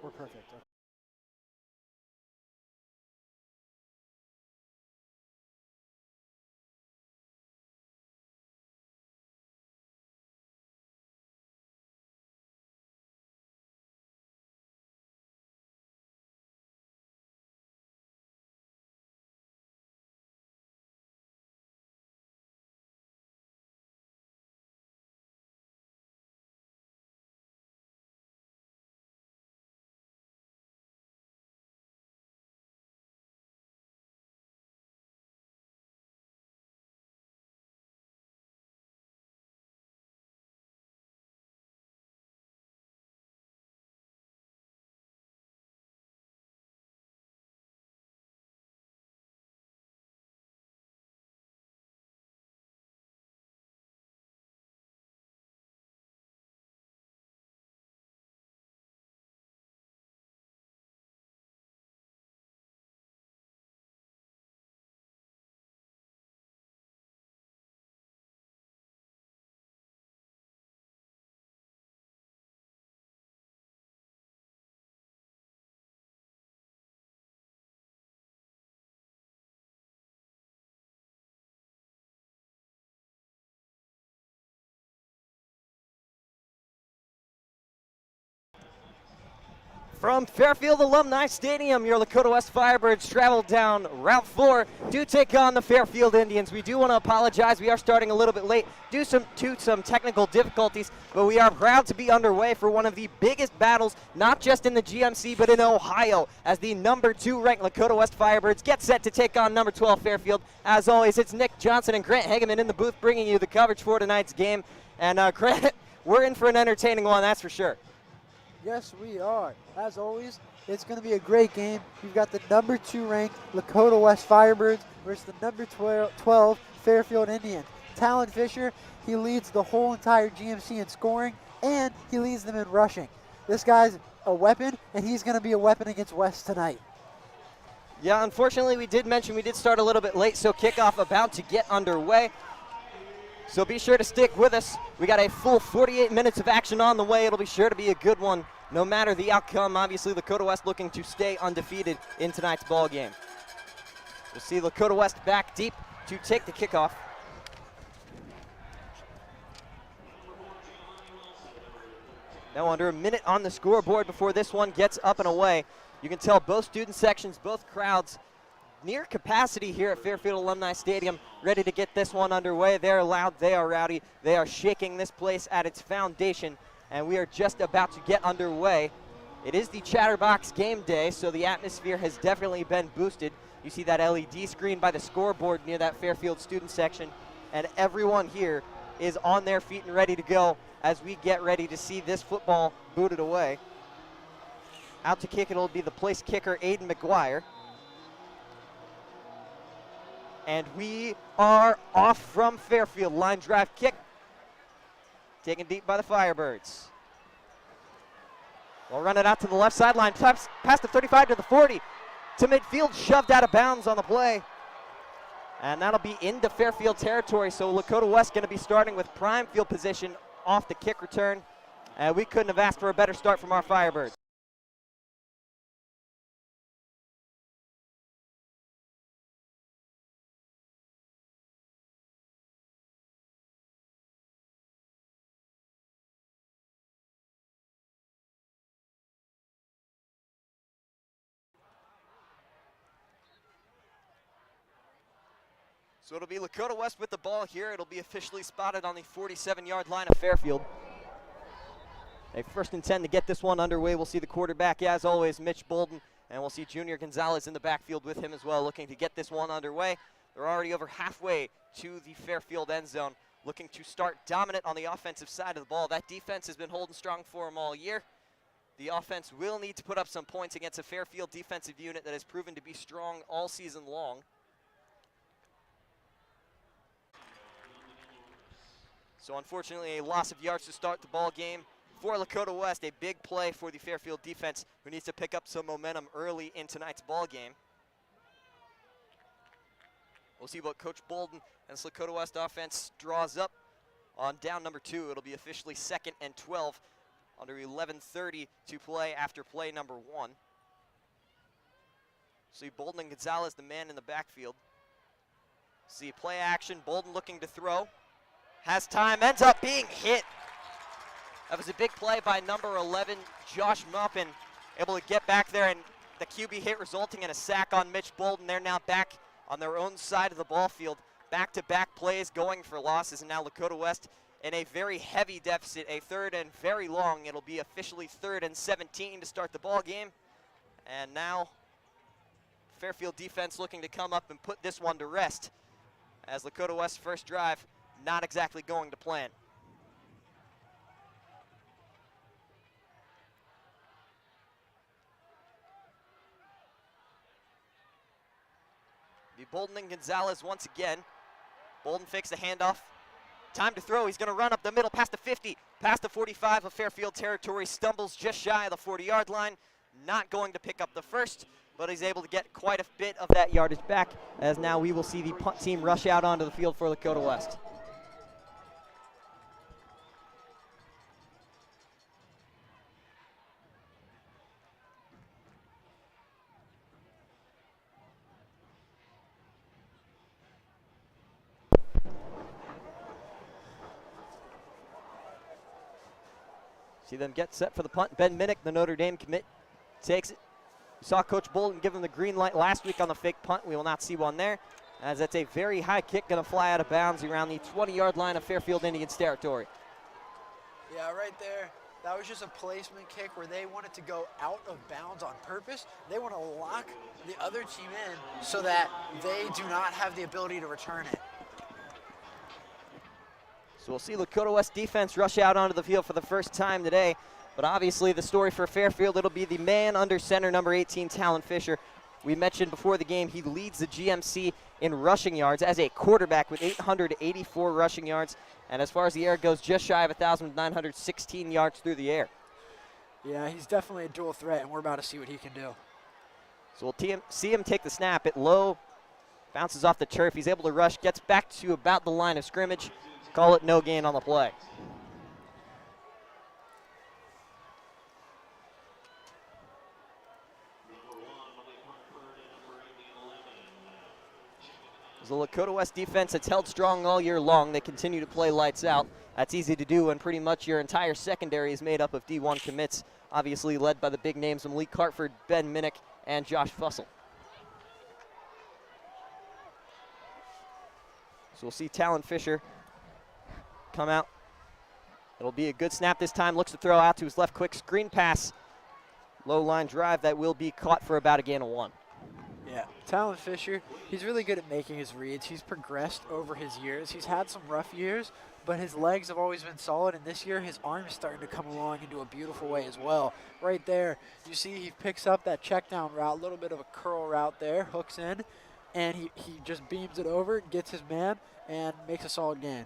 We're perfect. From Fairfield Alumni Stadium, your Lakota West Firebirds travel down Route 4 to take on the Fairfield Indians. We do want to apologize. We are starting a little bit late due to some technical difficulties, but we are proud to be underway for one of the biggest battles, not just in the GMC, but in Ohio, as the number 2 ranked Lakota West Firebirds get set to take on number 12 Fairfield. As always, it's Nick Johnson and Grant Hageman in the booth bringing you the coverage for tonight's game. And Grant, we're in for an entertaining one, that's for sure. Yes, we are. As always, it's going to be a great game. You've got the number 2 ranked Lakota West Firebirds versus the number 12 Fairfield Indians. Talon Fisher, he leads the whole entire GMC in scoring, and he leads them in rushing. This guy's a weapon, and he's going to be a weapon against West tonight. Yeah, unfortunately, we did mention we did start a little bit late, so kickoff about to get underway. So be sure to stick with us. We got a full 48 minutes of action on the way. It'll be sure to be a good one, no matter the outcome. Obviously, Lakota West looking to stay undefeated in tonight's ball game. We'll see Lakota West back deep to take the kickoff. Now under a minute on the scoreboard before this one gets up and away. You can tell both student sections, both crowds, near capacity here at Fairfield Alumni Stadium, ready to get this one underway. They're loud, they are rowdy, they are shaking this place at its foundation, and we are just about to get underway. It is the Chatterbox game day, so the atmosphere has definitely been boosted. You see that LED screen by the scoreboard near that Fairfield student section, and everyone here is on their feet and ready to go as we get ready to see this football booted away. Out to kick it'll be the place kicker, Aiden McGuire. And we are off from Fairfield. Line drive kick. Taken deep by the Firebirds. We'll run it out to the left sideline. Past the 35 to the 40. To midfield, shoved out of bounds on the play. And that'll be into Fairfield territory. So Lakota West going to be starting with prime field position off the kick return. And we couldn't have asked for a better start from our Firebirds. So it'll be Lakota West with the ball here. It'll be officially spotted on the 47-yard line of Fairfield. They first and 10 to get this one underway. We'll see the quarterback, as always, Mitch Bolden, and we'll see Junior Gonzalez in the backfield with him as well, looking to get this one underway. They're already over halfway to the Fairfield end zone, looking to start dominant on the offensive side of the ball. That defense has been holding strong for them all year. The offense will need to put up some points against a Fairfield defensive unit that has proven to be strong all season long. So unfortunately, a loss of yards to start the ball game for Lakota West. A big play for the Fairfield defense, who needs to pick up some momentum early in tonight's ball game. We'll see what Coach Bolden and this Lakota West offense draws up on down number 2. It'll be officially 2nd and 12 Under 11:30 to play after play number 1. See Bolden and Gonzalez, the man in the backfield. See play action, Bolden looking to throw. Has time, ends up being hit. That was a big play by number 11, Josh Muppin, able to get back there, and the QB hit resulting in a sack on Mitch Bolden. They're now back on their own side of the ball field. Back-to-back plays going for losses, and now Lakota West in a very heavy deficit, a third and very long. It'll be officially 3rd and 17 to start the ball game. And now Fairfield defense looking to come up and put this one to rest, as Lakota West's first drive not exactly going to plan. The Bolden and Gonzalez once again. Bolden fakes the handoff. Time to throw. He's going to run up the middle past the 50, past the 45 of Fairfield territory. Stumbles just shy of the 40-yard line. Not going to pick up the first, but he's able to get quite a bit of that yardage back, as now we will see the punt team rush out onto the field for Lakota West. See them get set for the punt. Ben Minnick, the Notre Dame commit, takes it. We saw Coach Bolden give him the green light last week on the fake punt. We will not see one there, as that's a very high kick going to fly out of bounds around the 20-yard line of Fairfield Indians territory. Yeah, right there. That was just a placement kick where they wanted to go out of bounds on purpose. They want to lock the other team in so that they do not have the ability to return it. So we'll see Lakota West defense rush out onto the field for the first time today. But obviously the story for Fairfield, it'll be the man under center, number 18, Talon Fisher. We mentioned before the game he leads the GMC in rushing yards as a quarterback with 884 rushing yards. And as far as the air goes, just shy of 1,916 yards through the air. Yeah, he's definitely a dual threat, and we're about to see what he can do. So we'll see him take the snap. It low, bounces off the turf. He's able to rush, gets back to about the line of scrimmage. Call it no gain on the play. The Lakota West defense that's held strong all year long. They continue to play lights out. That's easy to do when pretty much your entire secondary is made up of D1 commits, obviously led by the big names of Malik Hartford, Ben Minnick, and Josh Fussell. So we'll see Talon Fisher come out. It'll be a good snap this time. Looks to throw out to his left, quick screen pass. Low line drive that will be caught for about a gain of 1. Yeah, Talon Fisher, he's really good at making his reads. He's progressed over his years. He's had some rough years, but his legs have always been solid, and this year his arm is starting to come along into a beautiful way as well. Right there, you see he picks up that check down route, a little bit of a curl route there, hooks in, and he just beams it over, gets his man, and makes a solid gain.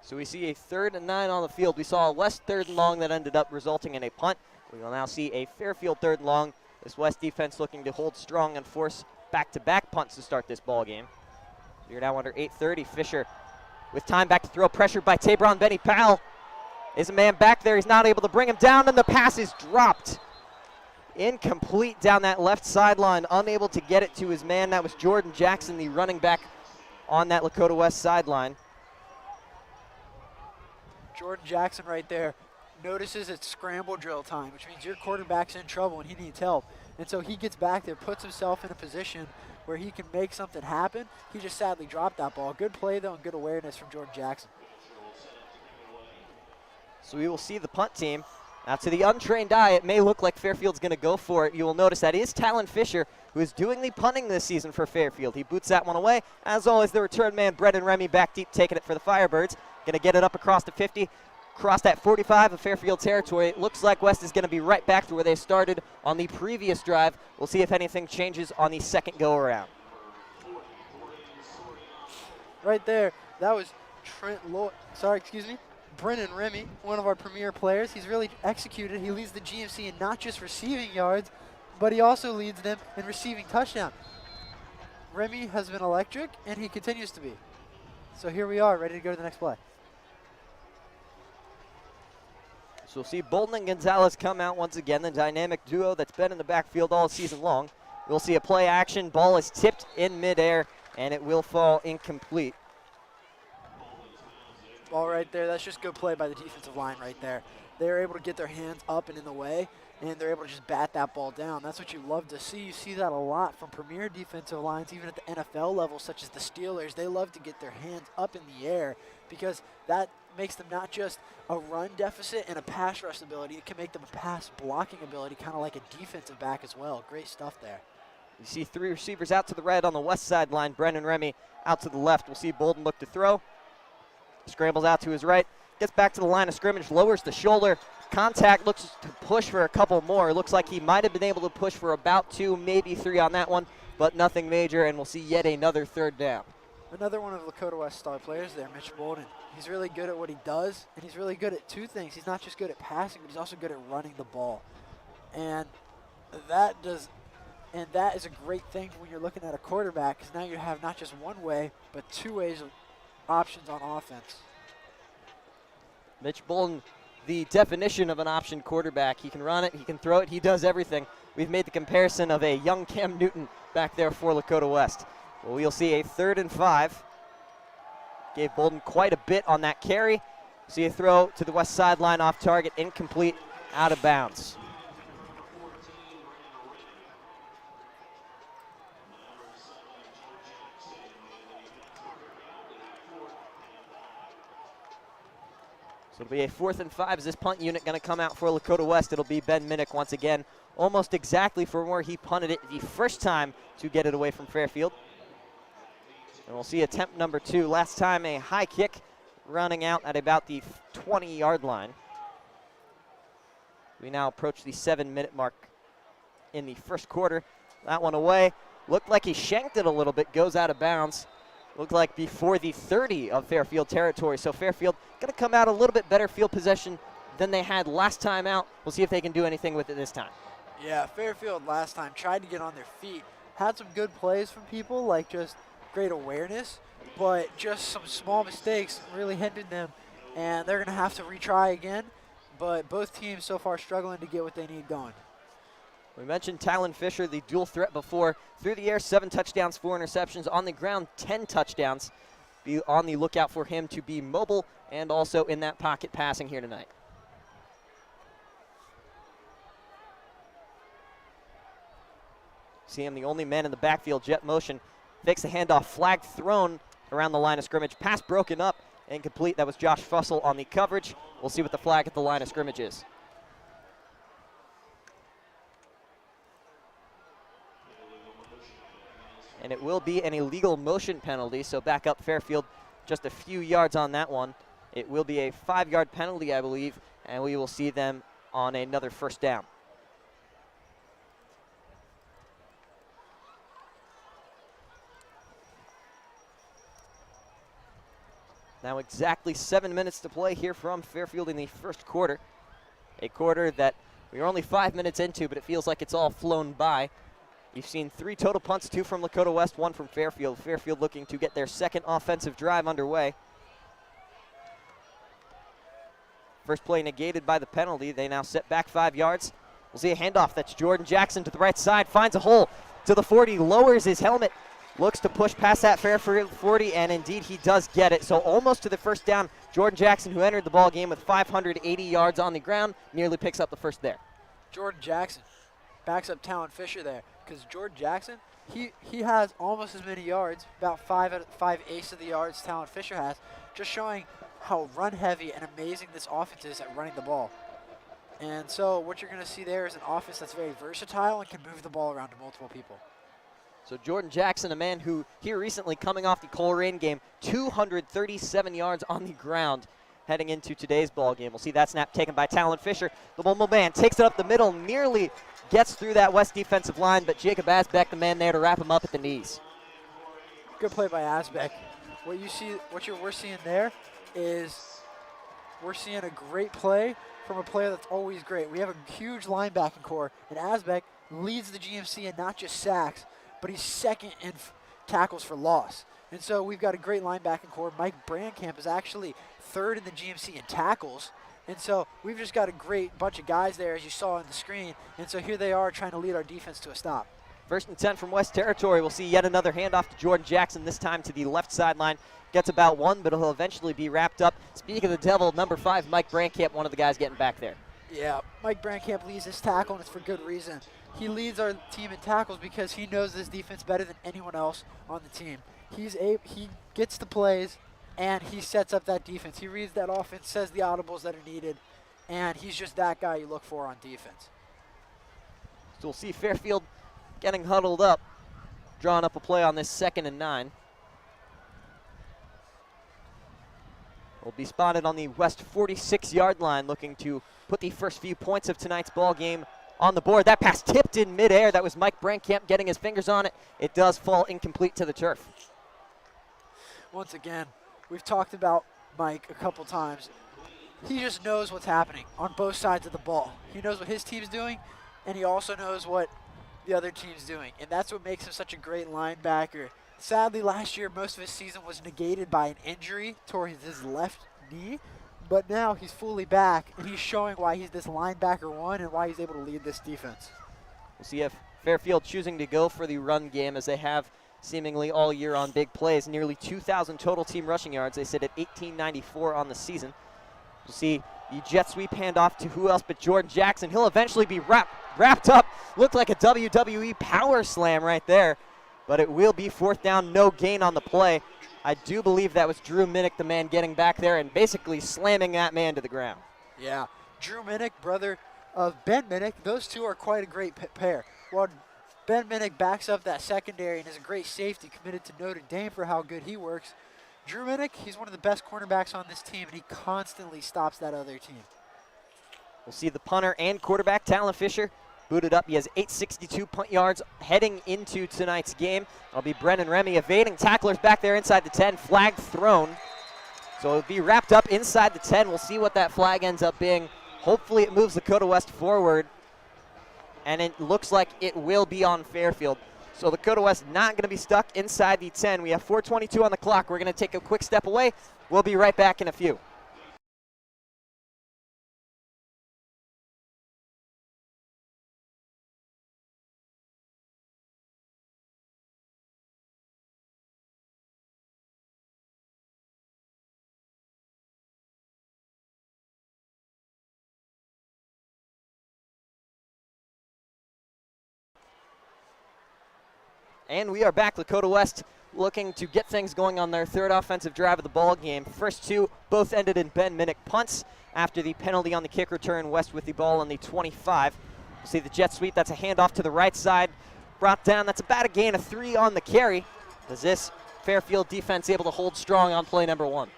So we see a 3rd and 9 on the field. We saw a West 3rd and long that ended up resulting in a punt. We will now see a Fairfield 3rd and long. This West defense looking to hold strong and force back-to-back punts to start this ball game. You're now under 8:30. Fisher with time back to throw, pressured by Tabron Benny Powell. Is a man back there. He's not able to bring him down, and the pass is dropped. Incomplete down that left sideline, unable to get it to his man. That was Jordan Jackson, the running back on that Lakota West sideline. Jordan Jackson right there notices it's scramble drill time, which means your quarterback's in trouble and he needs help. And so he gets back there, puts himself in a position where he can make something happen. He just sadly dropped that ball. Good play, though, and good awareness from Jordan Jackson. So we will see the punt team. Now, to the untrained eye, it may look like Fairfield's going to go for it. You will notice that is Talon Fisher, who is doing the punting this season for Fairfield. He boots that one away. As always, the return man, Brendan Remy, back deep, taking it for the Firebirds. Going to get it up across the 50, across that 45 of Fairfield territory. It looks like West is going to be right back to where they started on the previous drive. We'll see if anything changes on the second go-around. Right there, that was Brennan Remy, one of our premier players. He's really executed. He leads the GMC in not just receiving yards, but he also leads them in receiving touchdowns. Remy has been electric, and he continues to be. So here we are, ready to go to the next play. So we'll see Bolden and Gonzalez come out once again, the dynamic duo that's been in the backfield all season long. We'll see a play action. Ball is tipped in midair, and it will fall incomplete. Ball right there. That's just good play by the defensive line right there. They're able to get their hands up and in the way, and they're able to just bat that ball down. That's what you love to see. You see that a lot from premier defensive lines, even at the NFL level, such as the Steelers. They love to get their hands up in the air because that makes them not just a run deficit and a pass rush ability. It can make them a pass blocking ability, kind of like a defensive back as well. Great stuff there. You see 3 receivers out to the right on the west sideline. Brendan Remy out to the left. We'll see Bolden look to throw. Scrambles out to his right. Gets back to the line of scrimmage. Lowers the shoulder. Contact, looks to push for a couple more. It looks like he might have been able to push for about 2, maybe 3 on that one, but nothing major, and we'll see yet another third down. Another one of Lakota West star players there, Mitch Bolden. He's really good at what he does, and he's really good at 2 things. He's not just good at passing, but he's also good at running the ball. And that is a great thing when you're looking at a quarterback, because now you have not just one way, but 2 ways of options on offense. Mitch Bolden, the definition of an option quarterback. He can run it, he can throw it, he does everything. We've made the comparison of a young Cam Newton back there for Lakota West. Well, we'll see a 3rd and 5. Gave Bolden quite a bit on that carry. See a throw to the west sideline off target, incomplete, out of bounds. So it'll be a 4th and 5 as this punt unit going to come out for Lakota West. It'll be Ben Minnick once again, almost exactly from where he punted it the first time to get it away from Fairfield. And we'll see attempt number 2. Last time a high kick running out at about the 20-yard line. We now approach the 7-minute mark in the first quarter. That one away. Looked like he shanked it a little bit, goes out of bounds. Looked like before the 30 of Fairfield territory. So Fairfield going to come out a little bit better field possession than they had last time out. We'll see if they can do anything with it this time. Yeah, Fairfield last time tried to get on their feet. Had some good plays from people, like just great awareness, but just some small mistakes really hindered them. And they're going to have to retry again. But both teams so far struggling to get what they need going. We mentioned Talon Fisher, the dual threat before. Through the air, 7 touchdowns, 4 interceptions. On the ground, 10 touchdowns. Be on the lookout for him to be mobile and also in that pocket passing here tonight. See him, the only man in the backfield, jet motion. Fakes the handoff, flag thrown around the line of scrimmage. Pass broken up, incomplete. That was Josh Fussell on the coverage. We'll see what the flag at the line of scrimmage is. And it will be an illegal motion penalty, so back up Fairfield just a few yards on that one. It will be a 5-yard penalty, I believe, and we will see them on another first down. Now exactly 7 minutes to play here from Fairfield in the first quarter. A quarter that we are only 5 minutes into, but it feels like it's all flown by. You've seen 3 total punts, 2 from Lakota West, 1 from Fairfield. Fairfield looking to get their second offensive drive underway. First play negated by the penalty. They now set back 5 yards. We'll see a handoff. That's Jordan Jackson to the right side. Finds a hole to the 40, lowers his helmet. Looks to push past that Fairfield 40, and indeed he does get it. So almost to the first down. Jordan Jackson, who entered the ball game with 580 yards on the ground, nearly picks up the first there. Jordan Jackson backs up Talon Fisher there, because Jordan Jackson, he has almost as many yards, about 5/8 of the yards Talon Fisher has, just showing how run heavy and amazing this offense is at running the ball. And so what you're going to see there is an offense that's very versatile and can move the ball around to multiple people. So Jordan Jackson, a man who here recently coming off the Coleraine game, 237 yards on the ground heading into today's ball game. We'll see that snap taken by Talon Fisher. The mobile man takes it up the middle, nearly gets through that West defensive line, but Jacob Asbeck, the man there to wrap him up at the knees. Good play by Asbeck. We're seeing there is we're seeing a great play from a player that's always great. We have a huge linebacking core, and Asbeck leads the GMC in not just sacks, but he's second in tackles for loss. And so we've got a great linebacking core. Mike Brandkamp is actually third in the GMC in tackles, And so we've just got a great bunch of guys there, as you saw on the screen. And so here they are trying to lead our defense to a stop. 1st and 10 from West Territory. We'll see yet another handoff to Jordan Jackson, this time to the left sideline. Gets about one, but he'll eventually be wrapped up. Speaking of the devil, number 5, Mike Brankamp, one of the guys getting back there. Yeah, Mike Brankamp leads this tackle, and it's for good reason. He leads our team in tackles because he knows this defense better than anyone else on the team. He gets the plays, and he sets up that defense. He reads that offense, says the audibles that are needed, and he's just that guy you look for on defense. So we'll see Fairfield getting huddled up, drawing up a play on this 2nd and 9. Will be spotted on the West 46-yard line, looking to put the first few points of tonight's ball game on the board. That pass tipped in midair. That was Mike Brankamp getting his fingers on it. It does fall incomplete to the turf. Once again, we've talked about Mike a couple times. He just knows what's happening on both sides of the ball. He knows what his team's doing, and he also knows what the other team's doing. And that's what makes him such a great linebacker. Sadly, last year, most of his season was negated by an injury towards his left knee. But now he's fully back, and he's showing why he's this linebacker 1 and why he's able to lead this defense. We'll see if Fairfield choosing to go for the run game, as they have seemingly all year on big plays. Nearly 2,000 total team rushing yards. They sit at 1,894 on the season. We'll see the jet sweep handoff to who else but Jordan Jackson. He'll eventually be wrapped up. Looked like a WWE power slam right there, but it will be 4th down, no gain on the play. I do believe that was Drew Minnick, the man getting back there and basically slamming that man to the ground. Yeah, Drew Minnick, brother of Ben Minnick. Those two are quite a great pair. While Ben Minnick backs up that secondary and is a great safety committed to Notre Dame for how good he works, Drew Minnick, he's one of the best cornerbacks on this team, and he constantly stops that other team. We'll see the punter and quarterback, Talon Fisher, booted up. He has 862 punt yards heading into tonight's game. It'll be Brennan Remy evading tacklers back there inside the 10. Flag thrown. So it'll be wrapped up inside the 10. We'll see what that flag ends up being. Hopefully it moves Lakota West forward. And it looks like it will be on Fairfield. So Lakota West not going to be stuck inside the 10. We have 4:22 on the clock. We're going to take a quick step away. We'll be right back in a few. And we are back. Lakota West looking to get things going on their 3rd offensive drive of the ball game. First 2 both ended in Ben Minnick punts. After the penalty on the kick return, West with the ball on the 25. We'll see the jet sweep. That's a handoff to the right side. Brought down. That's about a gain of 3 on the carry. Is this Fairfield defense able to hold strong on play number 1?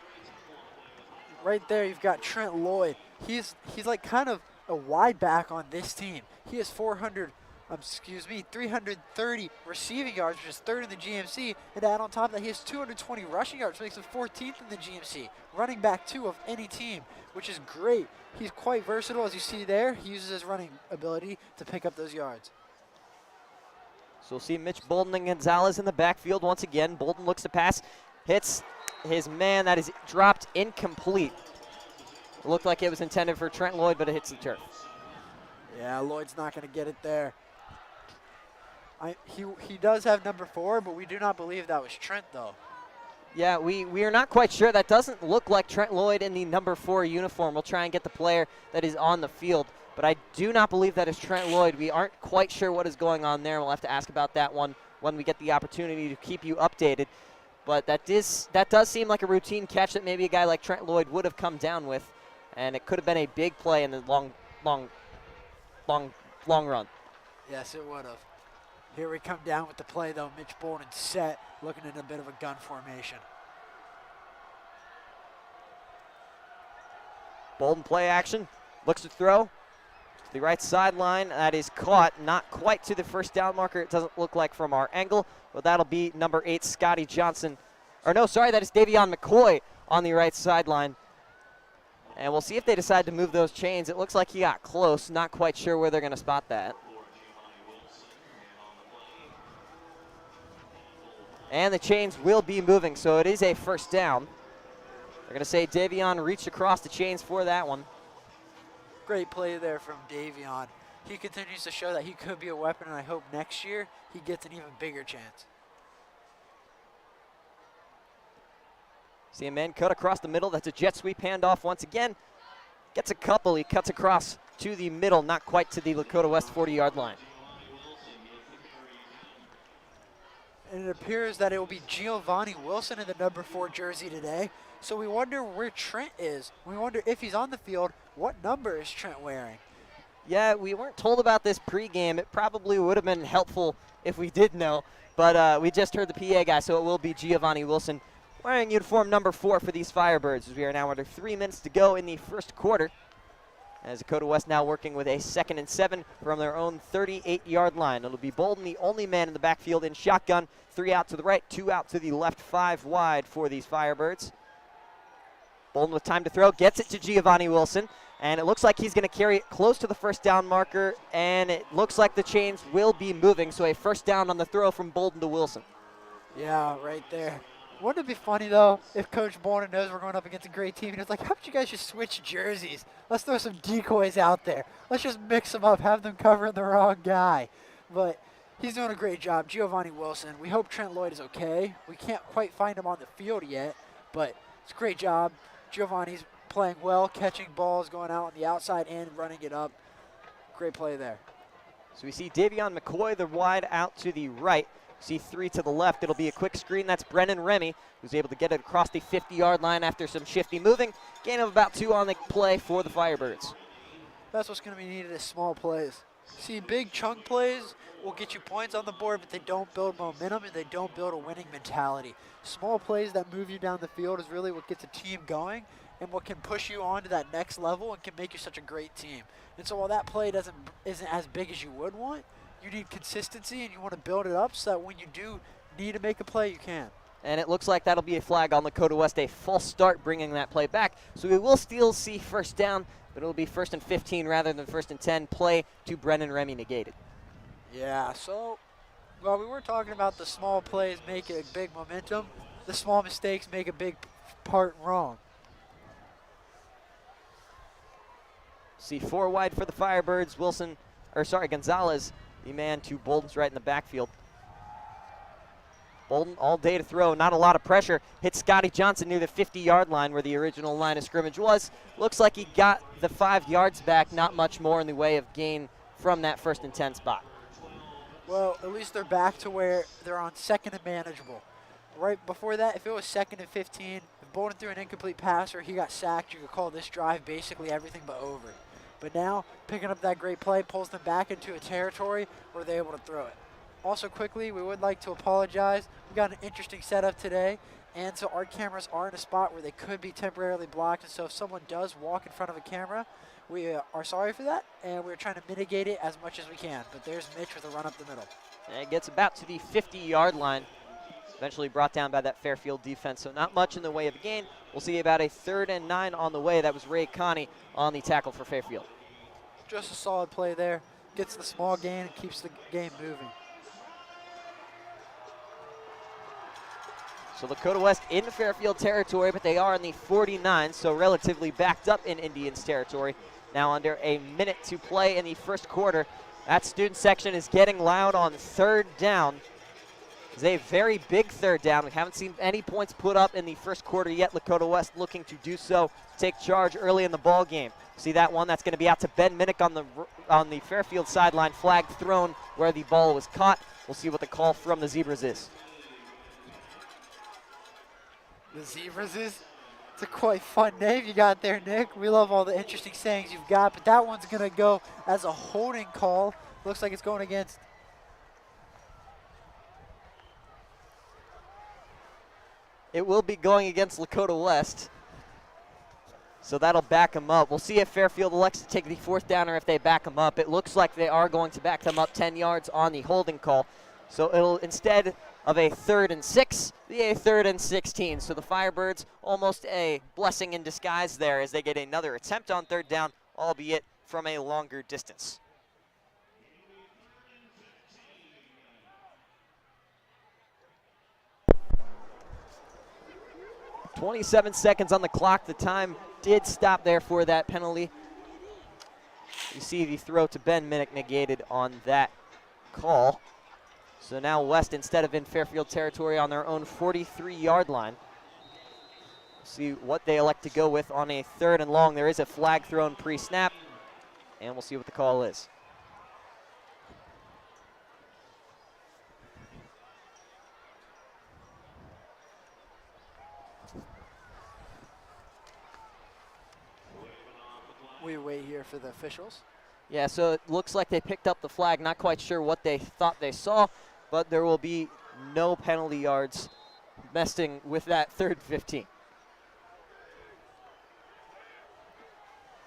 Right there, you've got Trent Lloyd. He's like kind of a wide back on this team. He has 330 receiving yards, which is 3rd in the GMC, and add on top of that, he has 220 rushing yards, which makes him 14th in the GMC. Running back 2 of any team, which is great. He's quite versatile, as you see there. He uses his running ability to pick up those yards. So we'll see Mitch Bolden and Gonzalez in the backfield once again. Bolden looks to pass, hits his man. That is dropped incomplete. It looked like it was intended for Trent Lloyd, but it hits the turf. Yeah, Lloyd's not going to get it there. He does have number 4, but we do not believe that was Trent, though. Yeah, we are not quite sure. That doesn't look like Trent Lloyd in the number 4 uniform. We'll try and get the player that is on the field, but I do not believe that is Trent Lloyd. We aren't quite sure what is going on there. We'll have to ask about that one when we get the opportunity to keep you updated. But that does seem like a routine catch that maybe a guy like Trent Lloyd would have come down with, and it could have been a big play in the long run. Yes, it would have. Here we come down with the play, though. Mitch Bolden set, looking in a bit of a gun formation. Bolden play action, looks to throw to the right sideline. That is caught, not quite to the 1st down marker. It doesn't look like from our angle, but that'll be number 8, Scotty Johnson. Or no, sorry, that is Davion McCoy on the right sideline. And we'll see if they decide to move those chains. It looks like he got close. Not quite sure where they're going to spot that. And the chains will be moving, so it is a 1st down. They're going to say Davion reached across the chains for that one. Great play there from Davion. He continues to show that he could be a weapon, and I hope next year he gets an even bigger chance. See a man cut across the middle. That's a jet sweep handoff once again. Gets a couple. He cuts across to the middle, not quite to the Lakota West 40-yard line. And it appears that it will be Giovanni Wilson in the number 4 jersey today. So we wonder where Trent is. We wonder if he's on the field, what number is Trent wearing? Yeah, we weren't told about this pregame. It probably would have been helpful if we did know, but we just heard the PA guy, so it will be Giovanni Wilson wearing uniform number 4 for these Firebirds, as we are now under 3 minutes to go in the first quarter. As Lakota West now working with a 2nd and 7 from their own 38-yard line. It'll be Bolden, the only man in the backfield in shotgun. 3 out to the right, 2 out to the left, 5 wide for these Firebirds. Bolden with time to throw, gets it to Giovanni Wilson, and it looks like he's going to carry it close to the first down marker, and it looks like the chains will be moving, so a first down on the throw from Bolden to Wilson. Yeah, right there. Wouldn't it be funny, though, if Coach Bolden knows we're going up against a great team, and it's like, how about you guys just switch jerseys? Let's throw some decoys out there. Let's just mix them up, have them covering the wrong guy. But he's doing a great job. Giovanni Wilson. We hope Trent Lloyd is okay. We can't quite find him on the field yet, but it's a great job. Giovanni's playing well, catching balls, going out on the outside and running it up. Great play there. So we see Davion McCoy, the wide out to the right. See 3 to the left. It'll be a quick screen. That's Brennan Remy, who's able to get it across the 50-yard line after some shifty moving. Gain of about 2 on the play for the Firebirds. That's what's going to be needed is small plays. See, big chunk plays will get you points on the board, but they don't build momentum and they don't build a winning mentality. Small plays that move you down the field is really what gets a team going and what can push you on to that next level and can make you such a great team. And so while that play isn't as big as you would want, you need consistency and you want to build it up so that when you do need to make a play, you can. And it looks like that'll be a flag on Lakota West, a false start bringing that play back. So we will still see first down, but it'll be 1st and 15 rather than 1st and 10. Play to Brennan Remy negated. Yeah, so while we were talking about the small plays make a big momentum, the small mistakes make a big part wrong. See 4 wide for the Firebirds. Gonzalez, the man to Bolden's right in the backfield. Bolden all day to throw, not a lot of pressure. Hit Scotty Johnson near the 50-yard line where the original line of scrimmage was. Looks like he got the 5 yards back, not much more in the way of gain from that 1st and 10 spot. Well, at least they're back to where they're on 2nd and manageable. Right before that, if it was 2nd and 15, if Bolden threw an incomplete pass or he got sacked, you could call this drive basically everything but over. But now, picking up that great play pulls them back into a territory where they're able to throw it. Also quickly, we would like to apologize. We got an interesting setup today, and so our cameras are in a spot where they could be temporarily blocked, and so if someone does walk in front of a camera, we are sorry for that, and we're trying to mitigate it as much as we can. But there's Mitch with a run up the middle. And it gets about to the 50-yard line. Eventually brought down by that Fairfield defense, so not much in the way of a gain. We'll see about a 3rd and 9 on the way. That was Ray Connie on the tackle for Fairfield. Just a solid play there. Gets the small gain and keeps the game moving. So Lakota West in Fairfield territory, but they are in the 49, so relatively backed up in Indians territory. Now under a minute to play in the first quarter. That student section is getting loud on 3rd down. It's a very big 3rd down. We haven't seen any points put up in the first quarter yet. Lakota West looking to do so, take charge early in the ball game. See that one? That's going to be out to Ben Minnick on the Fairfield sideline. Flag thrown where the ball was caught. We'll see what the call from the Zebras is. The Zebras is? It's a quite fun name you got there, Nick. We love all the interesting sayings you've got, but that one's going to go as a holding call. Looks like it's going against. It will be going against Lakota West. So that'll back them up. We'll see if Fairfield elects to take the 4th down or if they back them up. It looks like they are going to back them up 10 yards on the holding call. So it'll, instead of a 3rd and 6, be a 3rd and 16. So the Firebirds, almost a blessing in disguise there as they get another attempt on 3rd down, albeit from a longer distance. 27 seconds on the clock. The time did stop there for that penalty. You see the throw to Ben Minnick negated on that call. So now West, instead of in Fairfield territory, on their own 43-yard line. See what they elect to go with on a 3rd and long. There is a flag thrown pre-snap, and we'll see what the call is. We wait here for the officials. Yeah, so it looks like they picked up the flag. Not quite sure what they thought they saw, but there will be no penalty yards messing with that 3rd 15.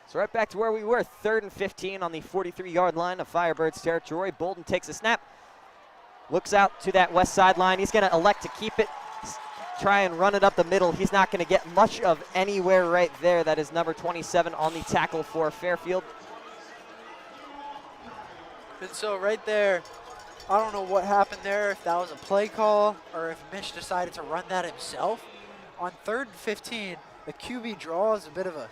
So right back to where we were, 3rd and 15 on the 43-yard line of Firebirds territory. Bolden takes a snap, looks out to that west sideline. He's going to elect to keep it, try and run it up the middle. He's not going to get much of anywhere right there. That is number 27 on the tackle for Fairfield. And so right there, I don't know what happened there, if that was a play call or if Mitch decided to run that himself. On 3rd and 15, the QB draw is a bit of a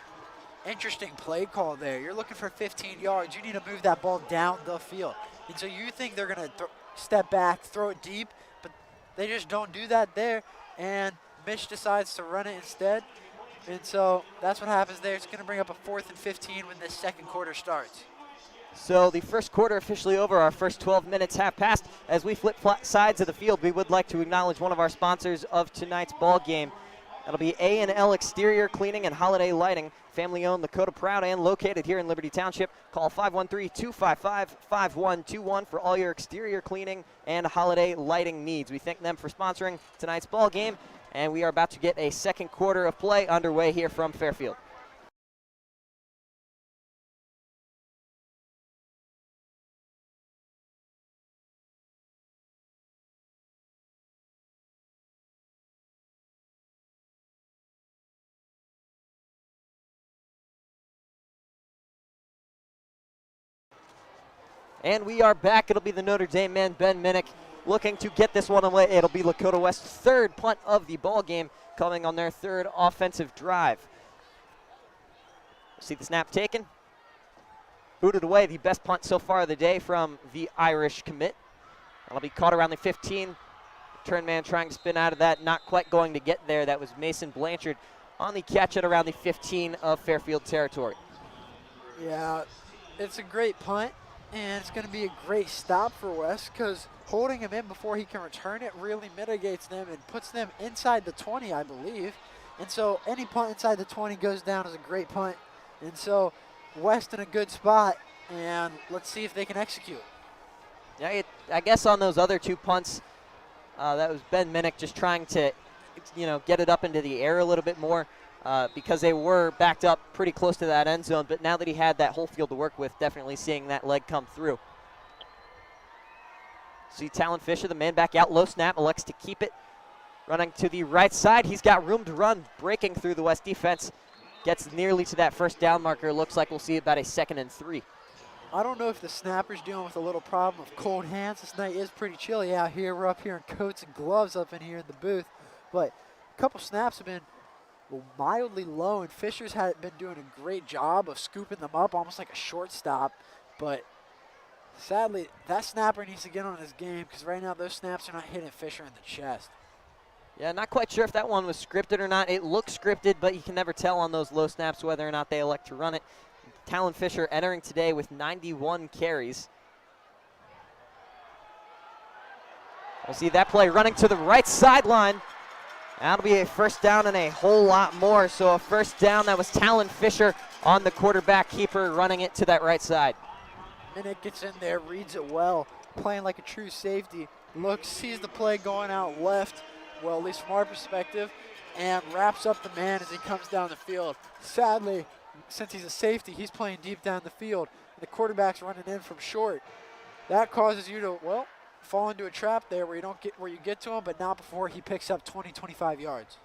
interesting play call there. You're looking for 15 yards. You need to move that ball down the field. And so you think they're going to step back, throw it deep, but they just don't do that there. And Mitch decides to run it instead. And so that's what happens there. It's going to bring up a 4th and 15 when this 2nd quarter starts. So the first quarter officially over. Our first 12 minutes have passed. As we flip sides of the field, we would like to acknowledge one of our sponsors of tonight's ball game. That'll be A&L Exterior Cleaning and Holiday Lighting, family-owned, Lakota proud, and located here in Liberty Township. Call 513-255-5121 for all your exterior cleaning and holiday lighting needs. We thank them for sponsoring tonight's ball game, and we are about to get a 2nd quarter of play underway here from Fairfield. And we are back. It'll be the Notre Dame man, Ben Minnick, looking to get this one away. It'll be Lakota West's 3rd punt of the ball game, coming on their 3rd offensive drive. See the snap taken. Booted away, the best punt so far of the day from the Irish commit. That'll be caught around the 15. Return man trying to spin out of that, not quite going to get there. That was Mason Blanchard on the catch at around the 15 of Fairfield territory. Yeah, it's a great punt. And it's going to be a great stop for West because holding him in before he can return it really mitigates them and puts them inside the 20, I believe. And so any punt inside the 20 goes down as a great punt. And so West in a good spot, and let's see if they can execute. Yeah, I guess on those other 2 punts, that was Ben Minnick just trying to, get it up into the air a little bit more. Because they were backed up pretty close to that end zone, but now that he had that whole field to work with, definitely seeing that leg come through. See Talon Fisher, the man back out, low snap, elects to keep it. Running to the right side, he's got room to run, breaking through the West defense. Gets nearly to that 1st down marker. Looks like we'll see about a 2nd and 3. I don't know if the snapper's dealing with a little problem of cold hands. This night is pretty chilly out here. We're up here in coats and gloves up in here in the booth, but a couple snaps have been mildly low, and Fisher's been doing a great job of scooping them up, almost like a shortstop. But sadly, that snapper needs to get on his game because right now those snaps are not hitting Fisher in the chest. Yeah, not quite sure if that one was scripted or not. It looks scripted, but you can never tell on those low snaps whether or not they elect to run it. Talon Fisher entering today with 91 carries. We'll see that play running to the right sideline. That'll be a 1st down and a whole lot more. So a 1st down. That was Talon Fisher on the quarterback keeper running it to that right side. Minnick gets in there, reads it well, playing like a true safety. Looks, sees the play going out left, well, at least from our perspective, and wraps up the man as he comes down the field. Sadly, since he's a safety, he's playing deep down the field, and the quarterback's running in from short. That causes you to, well, fall into a trap there where you don't get where you get to him, but not before he picks up 20-25 yards.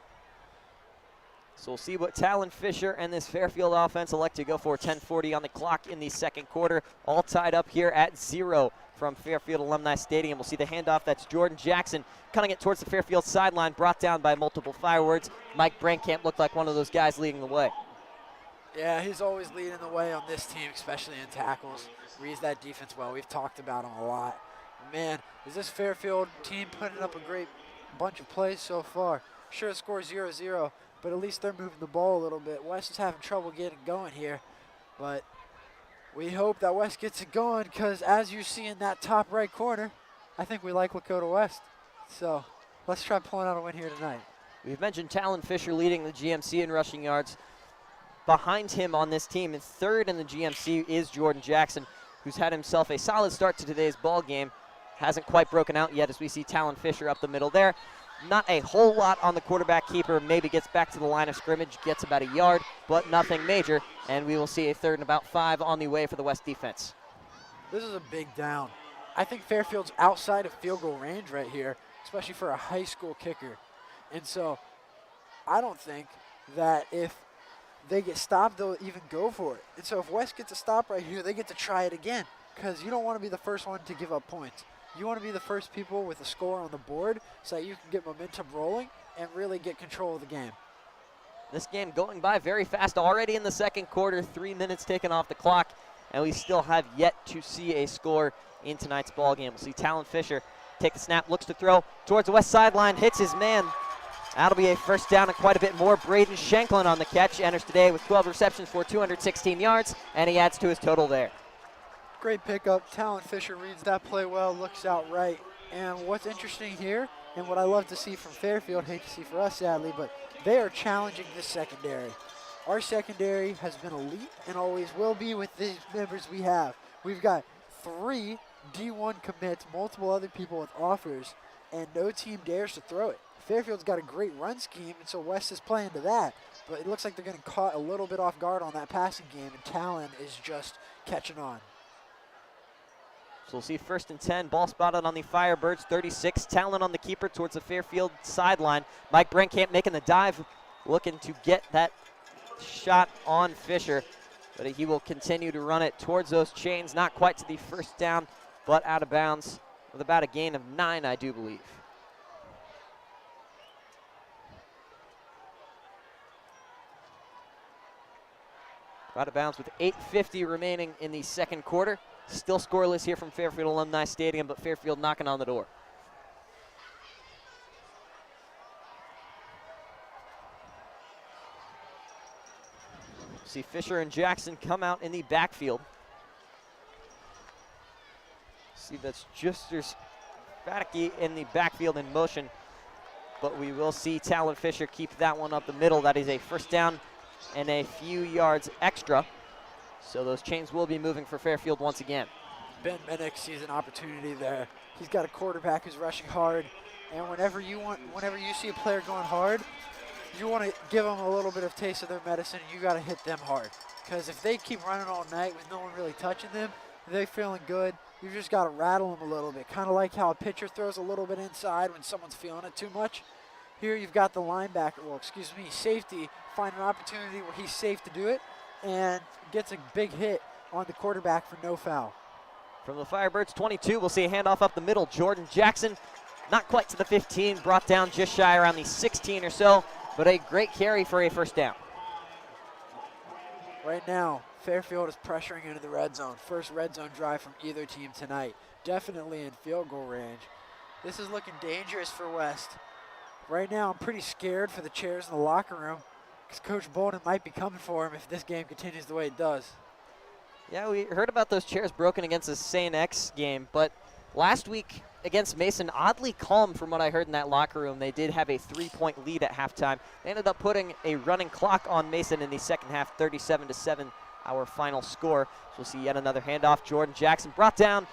So we'll see what Talon Fisher and this Fairfield offense elect to go for. 10:40 on the clock in the 2nd quarter, all tied up here at 0 from Fairfield Alumni Stadium. We'll see the handoff. That's Jordan Jackson cutting it towards the Fairfield sideline, brought down by multiple fireworks. Mike Brankamp looked like one of those guys leading the way. Yeah, he's always leading the way on this team, especially in tackles. Reads that defense well. We've talked about him a lot. Man, is this Fairfield team putting up a great bunch of plays so far? Sure, the score 0-0, but at least they're moving the ball a little bit. West is having trouble getting going here, but we hope that West gets it going because as you see in that top right corner, I think we like Lakota West. So let's try pulling out a win here tonight. We've mentioned Talon Fisher leading the GMC in rushing yards. Behind him on this team, and third in the GMC, is Jordan Jackson, who's had himself a solid start to today's ball game. Hasn't quite broken out yet as we see Talon Fisher up the middle there. Not a whole lot on the quarterback keeper. Maybe gets back to the line of scrimmage, gets about a yard, but nothing major. And we will see a 3rd and about 5 on the way for the West defense. This is a big down. I think Fairfield's outside of field goal range right here, especially for a high school kicker. And so I don't think that if they get stopped, they'll even go for it. And so if West gets a stop right here, they get to try it again because you don't want to be the first one to give up points. You want to be the first people with a score on the board so that you can get momentum rolling and really get control of the game. This game going by very fast already in the second quarter, 3 minutes taken off the clock, and we still have yet to see a score in tonight's ball game. We'll see Talon Fisher take the snap, looks to throw towards the West sideline, hits his man. That'll be a first down and quite a bit more. Braden Shanklin on the catch, enters today with 12 receptions for 216 yards, and he adds to his total there. Great pickup. Talon Fisher reads that play well, looks out right. And what's interesting here, and what I love to see from Fairfield, hate to see for us sadly, but they are challenging this secondary. Our secondary has been elite and always will be with these members we have. We've got 3 D1 commits, multiple other people with offers, and no team dares to throw it. Fairfield's got a great run scheme, and so West is playing to that. But it looks like they're getting caught a little bit off guard on that passing game, and Talon is just catching on. So we'll see 1st and 10, ball spotted on the Firebirds, 36. Talon on the keeper towards the Fairfield sideline. Mike Brenkamp making the dive, looking to get that shot on Fisher, but he will continue to run it towards those chains, not quite to the first down, but out of bounds with about a gain of 9, I do believe. Out of bounds with 8:50 remaining in the second quarter. Still scoreless here from Fairfield Alumni Stadium, but Fairfield knocking on the door. See Fisher and Jackson come out in the backfield. See that's Justers Fatke in the backfield in motion, but we will see Talon Fisher keep that one up the middle. That is a first down and a few yards extra. So those chains will be moving for Fairfield once again. Ben Minnick sees an opportunity there. He's got a quarterback who's rushing hard, and whenever you see a player going hard, you want to give them a little bit of taste of their medicine. You got to hit them hard, because if they keep running all night with no one really touching them, they're feeling good. You've just got to rattle them a little bit, kind of like how a pitcher throws a little bit inside when someone's feeling it too much. Here you've got the linebacker, safety, find an opportunity where he's safe to do it and gets a big hit on the quarterback for no foul. From the Firebirds 22, we'll see a handoff up the middle. Jordan Jackson, not quite to the 15, brought down just shy around the 16 or so, but a great carry for a first down. Right now, Fairfield is pressuring into the red zone. First red zone drive from either team tonight. Definitely in field goal range. This is looking dangerous for West. Right now, I'm pretty scared for the chairs in the locker room because Coach Bolden might be coming for him if this game continues the way it does. Yeah, we heard about those chairs broken against the St. X game, but last week against Mason, oddly calm from what I heard in that locker room. They did have a 3-point lead at halftime. They ended up putting a running clock on Mason in the second half, 37-7, our final score. So we'll see yet another handoff. Jordan Jackson brought down.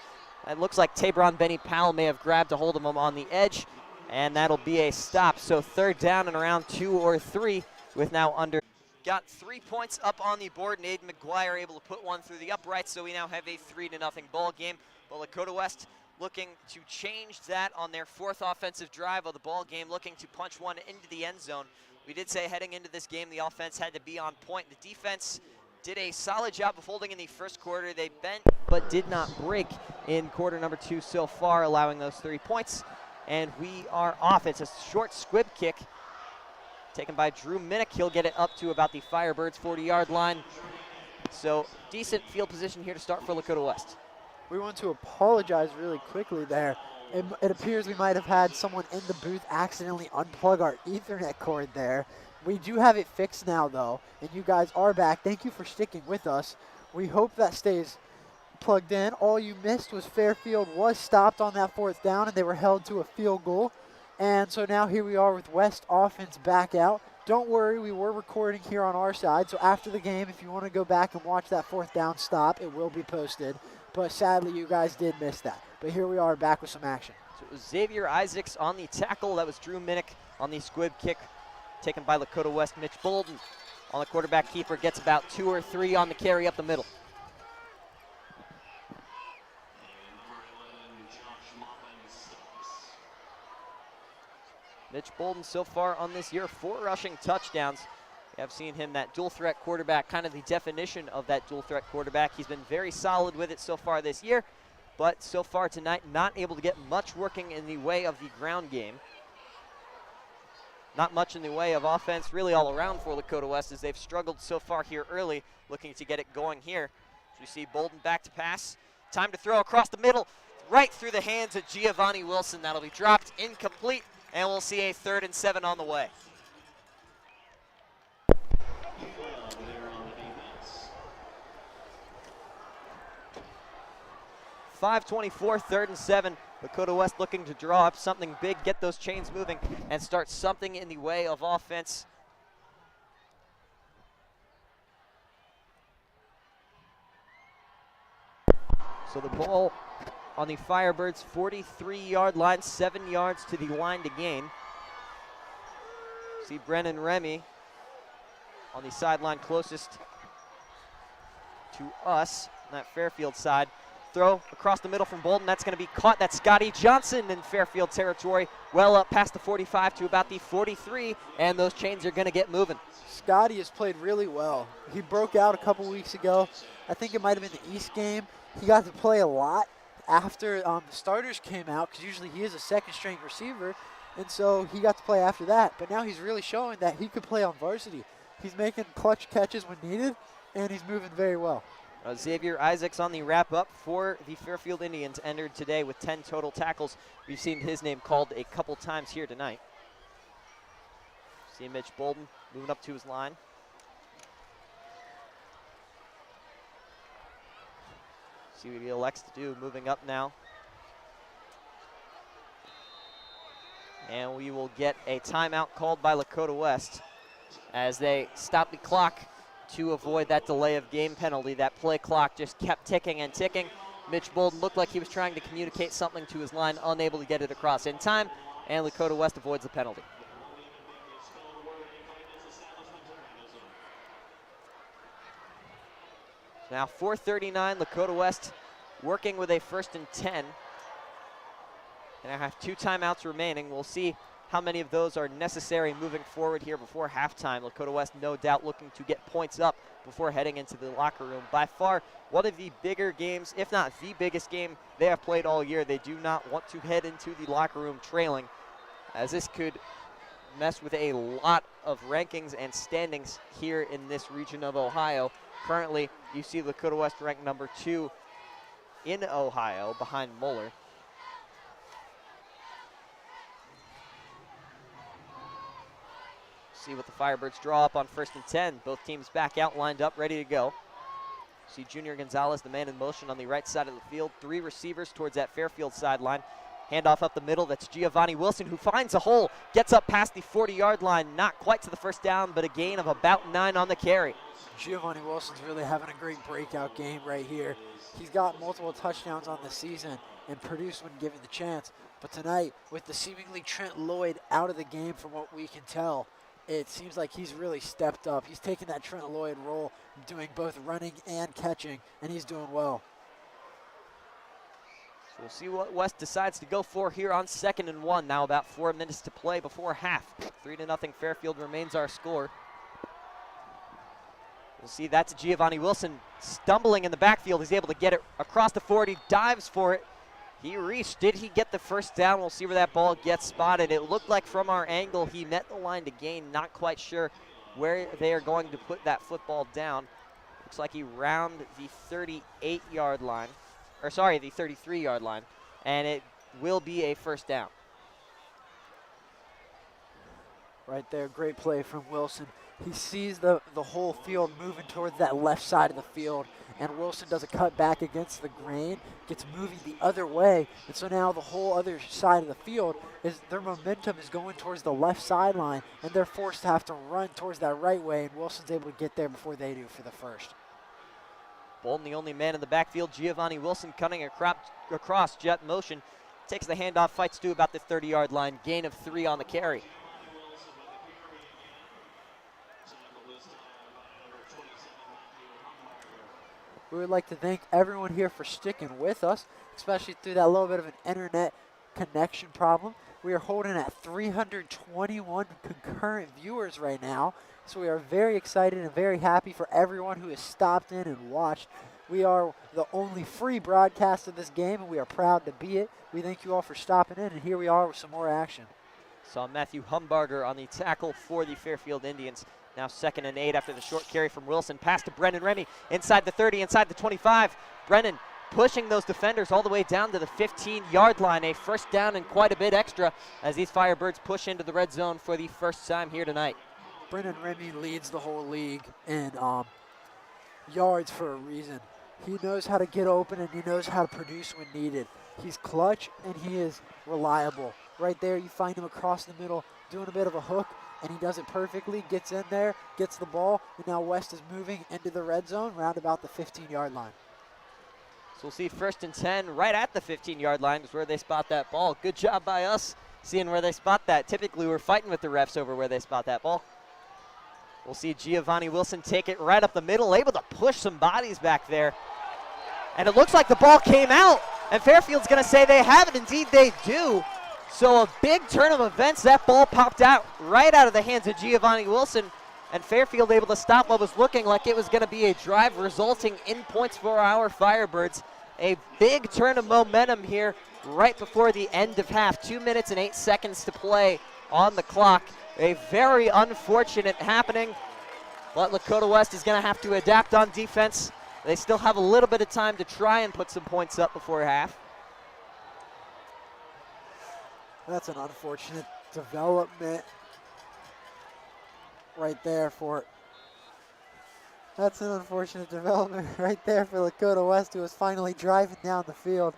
It looks like Tabron Benny Powell may have grabbed a hold of him on the edge, and that'll be a stop. So third down and around 2 or 3 with now under. Got 3 points up on the board, and Aiden McGuire able to put one through the uprights, so we now have a 3-0 ball game. But Lakota West looking to change that on their 4th offensive drive of the ball game, looking to punch one into the end zone. We did say heading into this game the offense had to be on point. The defense did a solid job of holding in the first quarter. They bent but did not break in quarter number 2 so far, allowing those 3 points. And we are off. It's a short squib kick taken by Drew Minnick. He'll get it up to about the Firebirds' 40-yard line. So decent field position here to start for Lakota West. We want to apologize really quickly there. It appears we might have had someone in the booth accidentally unplug our Ethernet cord there. We do have it fixed now, though, and you guys are back. Thank you for sticking with us. We hope that stays plugged in. All you missed was Fairfield was stopped on that 4th down, and they were held to a field goal. And so now here we are with West offense back out. Don't worry, we were recording here on our side, so after the game, if you want to go back and watch that 4th down stop, it will be posted. But sadly, you guys did miss that. But here we are back with some action. So it was Xavier Isaacs on the tackle. That was Drew Minnick on the squib kick, taken by Lakota West. Mitch Bolden on the quarterback keeper, gets about 2 or 3 on the carry up the middle. Mitch Bolden so far on this year, 4 rushing touchdowns. We have seen him that dual threat quarterback, kind of the definition of that dual threat quarterback. He's been very solid with it so far this year, but so far tonight not able to get much working in the way of the ground game. Not much in the way of offense really all around for Lakota West as they've struggled so far here early, looking to get it going here. So we see Bolden back to pass. Time to throw across the middle, right through the hands of Giovanni Wilson. That'll be dropped incomplete, and we'll see a 3rd and 7 on the way. .524, 3rd and 7. Lakota West looking to draw up something big, get those chains moving, and start something in the way of offense. So the ball on the Firebirds' 43-yard line, 7 yards to the line to gain. See Brennan Remy on the sideline closest to us on that Fairfield side. Throw across the middle from Bolden. That's going to be caught. That's Scotty Johnson in Fairfield territory. Well up past the 45 to about the 43, and those chains are going to get moving. Scotty has played really well. He broke out a couple weeks ago. I think it might have been the East game. He got to play a lot after the starters came out, because usually he is a second-string receiver, and so he got to play after that. But now he's really showing that he could play on varsity. He's making clutch catches when needed, and he's moving very well. Xavier Isaacs on the wrap-up for the Fairfield Indians, entered today with 10 total tackles. We've seen his name called a couple times here tonight. See Mitch Bolden moving up to his line. See what he elects to do, moving up now. And we will get a timeout called by Lakota West as they stop the clock to avoid that delay of game penalty. That play clock just kept ticking and ticking. Mitch Bolden looked like he was trying to communicate something to his line, unable to get it across in time, and Lakota West avoids the penalty. Now 4:39, Lakota West working with a 1st and 10. And I have 2 timeouts remaining. We'll see how many of those are necessary moving forward here before halftime. Lakota West no doubt looking to get points up before heading into the locker room. By far, one of the bigger games, if not the biggest game they have played all year. They do not want to head into the locker room trailing, as this could mess with a lot of rankings and standings here in this region of Ohio. Currently, you see Lakota West ranked number 2 in Ohio behind Moeller. See what the Firebirds draw up on 1st and 10. Both teams back out, lined up, ready to go. See Junior Gonzalez, the man in motion on the right side of the field. 3 receivers towards that Fairfield sideline. Handoff up the middle, that's Giovanni Wilson, who finds a hole, gets up past the 40-yard line, not quite to the 1st down, but a gain of about 9 on the carry. Giovanni Wilson's really having a great breakout game right here. He's got multiple touchdowns on the season and produced when given the chance. But tonight, with the seemingly Trent Lloyd out of the game from what we can tell, it seems like he's really stepped up. He's taken that Trent Lloyd role, doing both running and catching, and he's doing well. So we'll see what West decides to go for here on 2nd and 1. Now about 4 minutes to play before half. 3-0 Fairfield remains our score. We'll see that's Giovanni Wilson stumbling in the backfield. He's able to get it across the 40, dives for it. He reached. Did he get the first down? We'll see where that ball gets spotted. It looked like from our angle he met the line to gain. Not quite sure where they are going to put that football down. Looks like he round the 38-yard line, or sorry, the 33-yard line, and it will be a first down. Right there, great play from Wilson. He sees the whole field moving towards that left side of the field, and Wilson does a cut back against the grain, gets moving the other way, and so now the whole other side of the field, their momentum is going towards the left sideline, and they're forced to have to run towards that right way, and Wilson's able to get there before they do for the first. Bolton, the only man in the backfield. Giovanni Wilson cutting across jet motion, takes the handoff, fights to about the 30-yard line, gain of 3 on the carry. We would like to thank everyone here for sticking with us, especially through that little bit of an internet connection problem. We are holding at 321 concurrent viewers right now, so we are very excited and very happy for everyone who has stopped in and watched. We are the only free broadcast of this game, and we are proud to be it. We thank you all for stopping in, and here we are with some more action. Saw Matthew Humbarger on the tackle for the Fairfield Indians. Now 2nd and 8 after the short carry from Wilson. Pass to Brennan Remy inside the 30, inside the 25. Brennan pushing those defenders all the way down to the 15-yard line. A first down and quite a bit extra as these Firebirds push into the red zone for the first time here tonight. Brennan Remy leads the whole league in yards for a reason. He knows how to get open and he knows how to produce when needed. He's clutch and he is reliable. Right there you find him across the middle doing a bit of a hook, and he does it perfectly, gets in there, gets the ball, and now West is moving into the red zone round about the 15-yard line. So we'll see 1st and 10 right at the 15-yard line is where they spot that ball. Good job by us seeing where they spot that. Typically we're fighting with the refs over where they spot that ball. We'll see Giovanni Wilson take it right up the middle, able to push some bodies back there. And it looks like the ball came out, and Fairfield's going to say they have it. Indeed they do. So a big turn of events. That ball popped out right out of the hands of Giovanni Wilson, and Fairfield able to stop what was looking like it was going to be a drive resulting in points for our Firebirds. A big turn of momentum here right before the end of half. 2 minutes and 8 seconds to play on the clock. A very unfortunate happening, but Lakota West is going to have to adapt on defense. They still have a little bit of time to try and put some points up before half. That's an unfortunate development right there for Lakota West, who was finally driving down the field.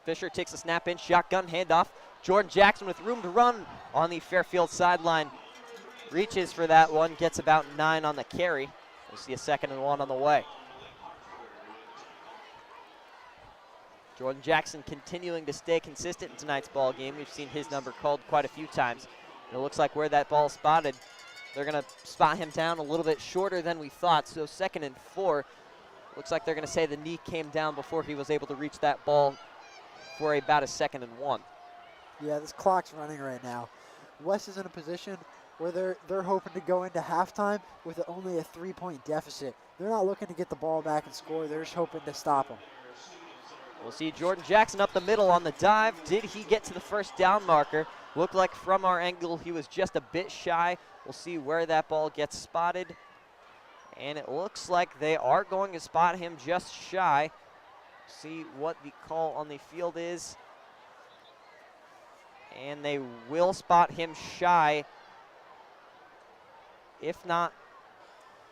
Fisher takes a snap in, shotgun handoff. Jordan Jackson with room to run on the Fairfield sideline. Reaches for that one, gets about 9 on the carry. We'll see a 2nd and 1 on the way. Jordan Jackson continuing to stay consistent in tonight's ball game. We've seen his number called quite a few times. And it looks like where that ball is spotted, they're going to spot him down a little bit shorter than we thought. So 2nd and 4. Looks like they're going to say the knee came down before he was able to reach that ball for about a 2nd and 1. Yeah, this clock's running right now. West is in a position where they're hoping to go into halftime with only a 3-point deficit. They're not looking to get the ball back and score. They're just hoping to stop them. We'll see Jordan Jackson up the middle on the dive. Did he get to the first down marker? Looked like from our angle he was just a bit shy. We'll see where that ball gets spotted. And it looks like they are going to spot him just shy. See what the call on the field is. And they will spot him shy, if not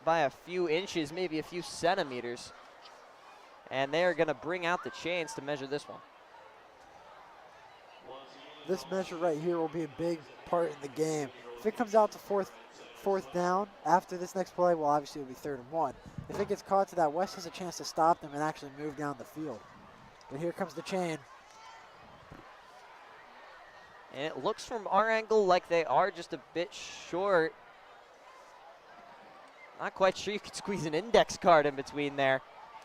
by a few inches, maybe a few centimeters. And they're going to bring out the chains to measure this one. This measure right here will be a big part in the game. If it comes out to fourth down after this next play, well, obviously it'll be 3rd and 1. If it gets caught to that, West has a chance to stop them and actually move down the field. But here comes the chain. And it looks from our angle like they are just a bit short. Not quite sure you could squeeze an index card in between there.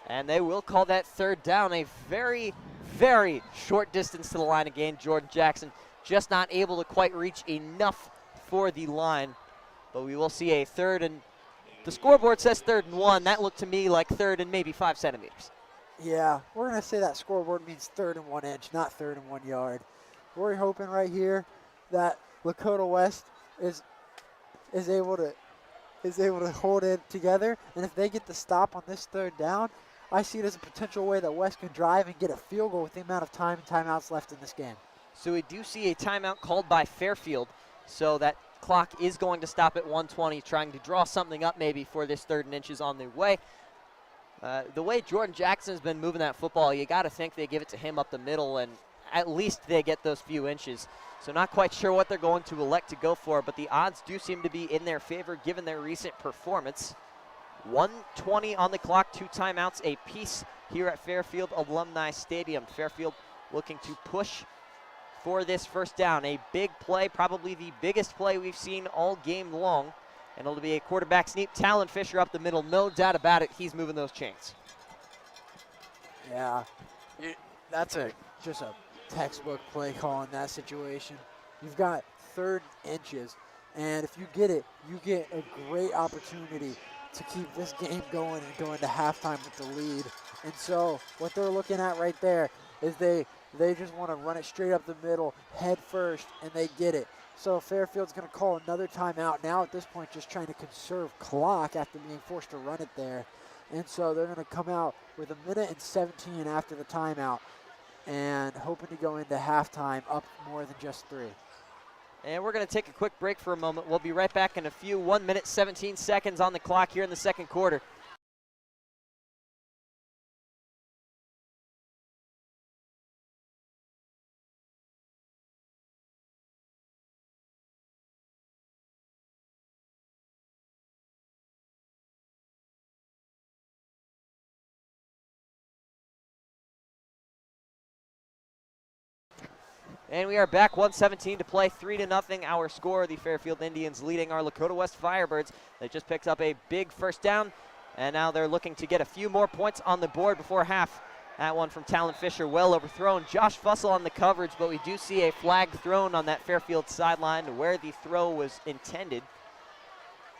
And they will call that 3rd down. A very, very short distance to the line again. Jordan Jackson just not able to quite reach enough for the line. But we will see a 3rd and the scoreboard says 3rd and 1. That looked to me like 3rd and maybe 5 centimeters. Yeah, we're going to say that scoreboard means 3rd and 1 inch, not 3rd and 1 yard. We're hoping right here that Lakota West is able to hold it together, and if they get the stop on this 3rd down, I see it as a potential way that West can drive and get a field goal with the amount of time and timeouts left in this game. So we do see a timeout called by Fairfield, so that clock is going to stop at 1:20, trying to draw something up maybe for this 3rd and inches on the way. The way Jordan Jackson has been moving that football, you got to think they give it to him up the middle, and at least they get those few inches. So not quite sure what they're going to elect to go for, but the odds do seem to be in their favor given their recent performance. 1:20 on the clock, 2 timeouts apiece here at Fairfield Alumni Stadium. Fairfield looking to push for this 1st down. A big play, probably the biggest play we've seen all game long. And it'll be a quarterback sneak. Talon Fisher up the middle, no doubt about it. He's moving those chains. Yeah, that's just a textbook play call in that situation. You've got 3rd inches, and if you get it, you get a great opportunity to keep this game going and go into halftime with the lead. And so what they're looking at right there is they just want to run it straight up the middle, head first, and they get it. So Fairfield's going to call another timeout. Now at this point just trying to conserve clock after being forced to run it there. And so they're going to come out with 1:17 after the timeout and hoping to go into halftime up more than just 3. And we're going to take a quick break for a moment. We'll be right back in a few. 1:17 on the clock here in the 2nd quarter. And we are back, 1:17 to play, 3-0 our score. The Fairfield Indians leading our Lakota West Firebirds. They just picked up a big 1st down, and now they're looking to get a few more points on the board before half. That one from Talon Fisher, well overthrown. Josh Fussell on the coverage, but we do see a flag thrown on that Fairfield sideline to where the throw was intended.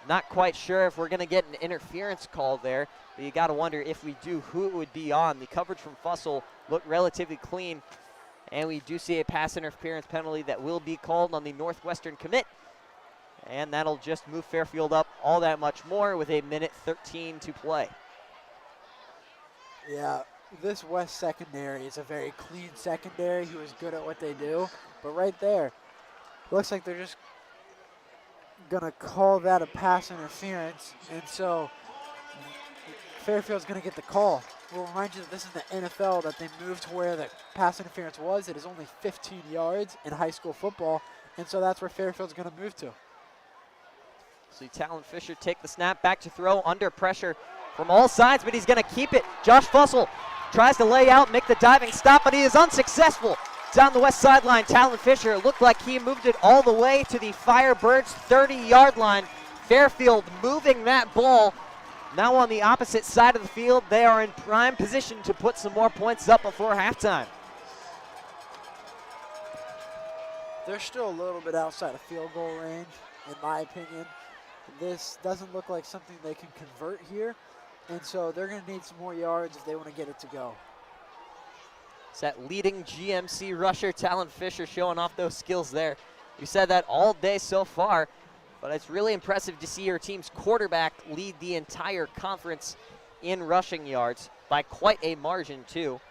Not quite sure if we're going to get an interference call there, but you got to wonder if we do, who it would be on. The coverage from Fussell looked relatively clean. And we do see a pass interference penalty that will be called on the Northwestern commit. And that'll just move Fairfield up all that much more with 1:13 to play. Yeah, this West secondary is a very clean secondary who is good at what they do. But right there, looks like they're just going to call that a pass interference. And so Fairfield's going to get the call. We'll remind you that this is the NFL, that they moved to where the pass interference was. It is only 15 yards in high school football, and so that's where Fairfield's going to move to. See Talon Fisher take the snap, back to throw, under pressure from all sides, but he's going to keep it. Josh Fussell tries to lay out, make the diving stop, but he is unsuccessful. Down the west sideline, Talon Fisher, it looked like he moved it all the way to the Firebirds' 30-yard line. Fairfield moving that ball. Now on the opposite side of the field, they are in prime position to put some more points up before halftime. They're still a little bit outside of field goal range, in my opinion. This doesn't look like something they can convert here, and so they're going to need some more yards if they want to get it to go. It's that leading GMC rusher, Talon Fisher, showing off those skills there. We said that all day so far. But it's really impressive to see your team's quarterback lead the entire conference in rushing yards by quite a margin, too,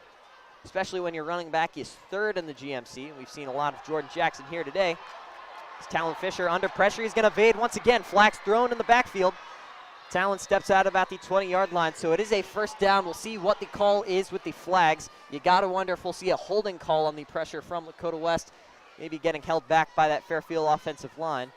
especially when your running back is 3rd in the GMC. We've seen a lot of Jordan Jackson here today. It's Talon Fisher under pressure. He's going to evade once again. Flags thrown in the backfield. Talon steps out about the 20-yard line, so it is a 1st down. We'll see what the call is with the flags. You got to wonder if we'll see a holding call on the pressure from Lakota West, maybe getting held back by that Fairfield offensive line.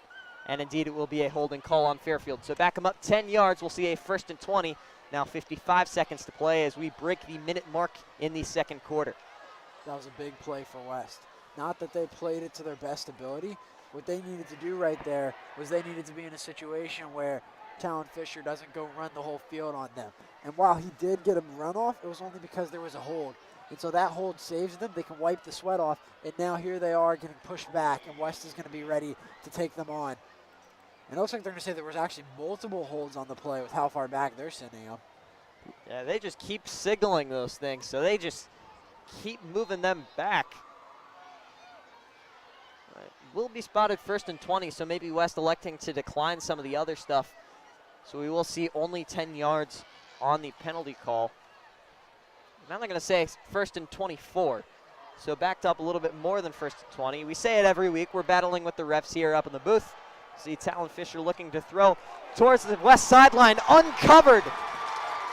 And indeed, it will be a holding call on Fairfield. So back them up 10 yards. We'll see a 1st and 20. Now 55 seconds to play as we break the minute mark in the 2nd quarter. That was a big play for West. Not that they played it to their best ability. What they needed to do right there was they needed to be in a situation where Talon Fisher doesn't go run the whole field on them. And while he did get him run off, it was only because there was a hold. And so that hold saves them. They can wipe the sweat off. And now here they are getting pushed back, and West is going to be ready to take them on. And it looks like they're going to say there was actually multiple holds on the play with how far back they're sending them. Yeah, they just keep signaling those things, so they just keep moving them back. Right. Will be spotted 1st and 20, so maybe West electing to decline some of the other stuff. So we will see only 10 yards on the penalty call. Now they're going to say 1st and 24. So backed up a little bit more than 1st and 20. We say it every week. We're battling with the refs here up in the booth. See Talon Fisher looking to throw towards the west sideline, uncovered.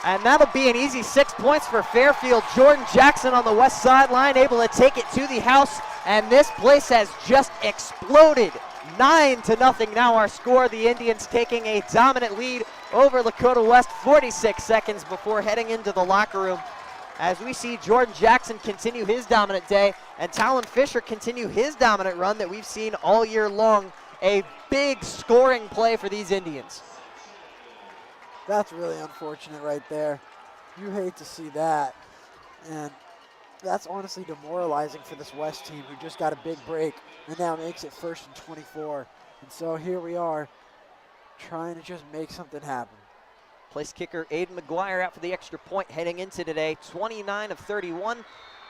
And that'll be an easy 6 points for Fairfield. Jordan Jackson on the west sideline, able to take it to the house. And this place has just exploded. 9-0 now our score. The Indians taking a dominant lead over Lakota West. 46 seconds before heading into the locker room, as we see Jordan Jackson continue his dominant day and Talon Fisher continue his dominant run that we've seen all year long. A big scoring play for these Indians. That's really unfortunate right there. You hate to see that. And that's honestly demoralizing for this West team who just got a big break and now makes it 1st and 24. And so here we are trying to just make something happen. Place kicker Aiden McGuire out for the extra point heading into today, 29 of 31.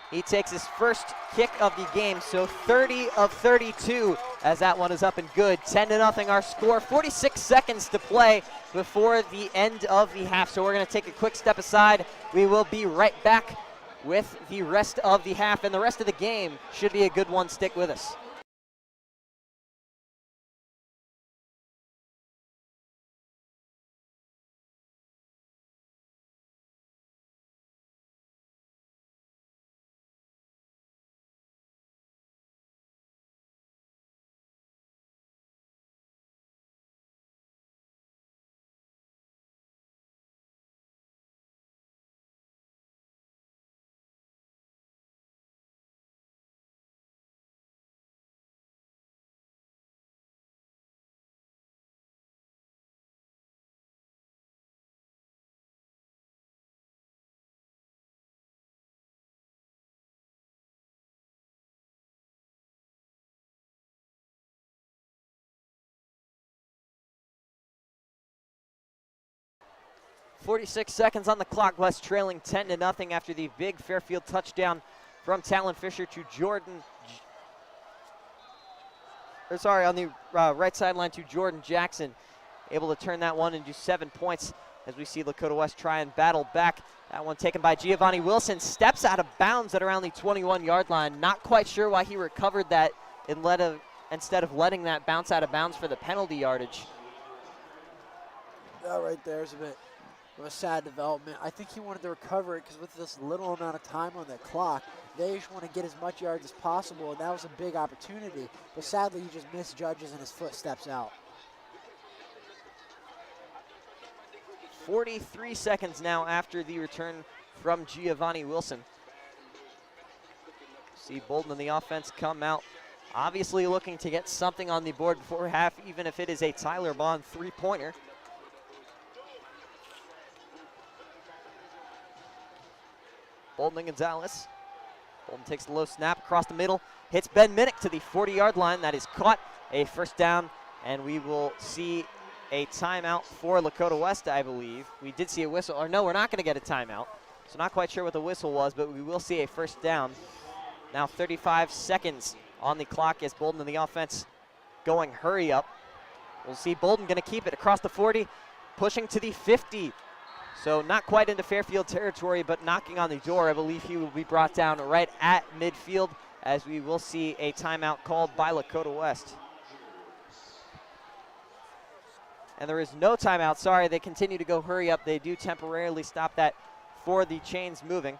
He takes his first kick of the game, so 30 of 32 as that one is up and good. 10-0 our score, 46 seconds to play before the end of the half. So we're going to take a quick step aside. We will be right back with the rest of the half, and the rest of the game should be a good one. Stick with us. .46 seconds on the clock. West trailing 10-0 after the big Fairfield touchdown from Talon Fisher to Jordan. On the right sideline to Jordan Jackson, able to turn that one into 7 points as we see Lakota West try and battle back. That one taken by Giovanni Wilson, steps out of bounds at around the 21-yard line. Not quite sure why he recovered that instead of letting that bounce out of bounds for the penalty yardage. That right there is a bit of a sad development. I think he wanted to recover it because with this little amount of time on the clock, they just want to get as much yards as possible, and that was a big opportunity. But sadly, he just misjudges and his foot steps out. 43 seconds now after the return from Giovanni Wilson. See Bolden and the offense come out, obviously looking to get something on the board before half, even if it is a Tyler Bond three-pointer. Bolden and Gonzalez. Bolden takes the low snap across the middle, hits Ben Minnick to the 40-yard line. That is caught, a first down, and we will see a timeout for Lakota West, I believe. We did see a whistle, or no, we're not going to get a timeout. So not quite sure what the whistle was, but we will see a first down. Now 35 seconds on the clock as Bolden and the offense going hurry up. We'll see Bolden going to keep it across the 40, pushing to the 50. So not quite into Fairfield territory, but knocking on the door. I believe he will be brought down right at midfield as we will see a timeout called by Lakota West. And there is no timeout. Sorry, they continue to go hurry up. They do temporarily stop that for the chains moving.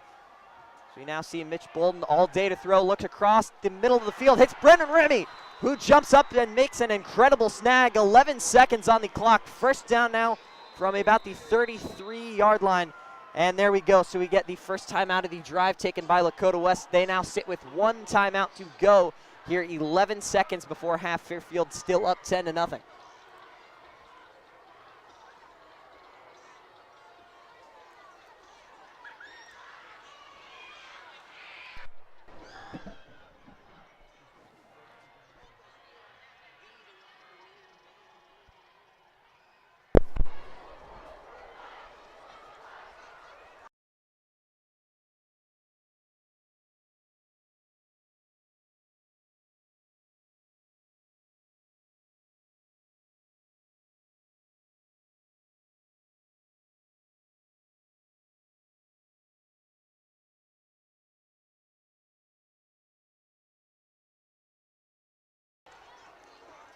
So we now see Mitch Bolden all day to throw. Looks across the middle of the field. Hits Brennan Remy, who jumps up and makes an incredible snag. 11 seconds on the clock. First down now from about the 33-yard line. And there we go. So we get the first timeout of the drive taken by Lakota West. They now sit with one timeout to go here. 11 seconds before half. Fairfield still up 10-0.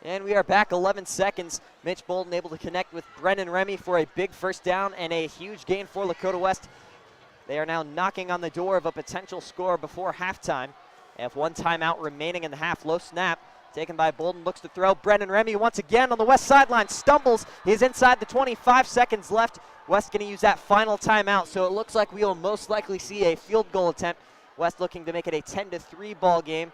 And we are back 11 seconds. Mitch Bolden able to connect with Brennan Remy for a big first down and a huge gain for Lakota West. They are now knocking on the door of a potential score before halftime. They have one timeout remaining in the half. Low snap taken by Bolden, looks to throw. Brennan Remy once again on the West sideline, stumbles. He's inside the 25 seconds left. West going to use that final timeout, so it looks like we will most likely see a field goal attempt. West looking to make it a 10-3 ball game.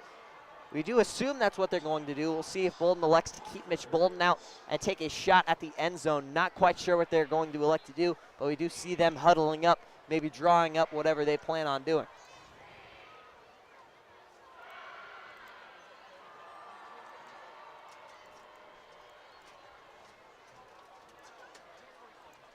We do assume that's what they're going to do. We'll see if Bolden elects to keep Mitch Bolden out and take a shot at the end zone. Not quite sure what they're going to elect to do, but we do see them huddling up, maybe drawing up whatever they plan on doing.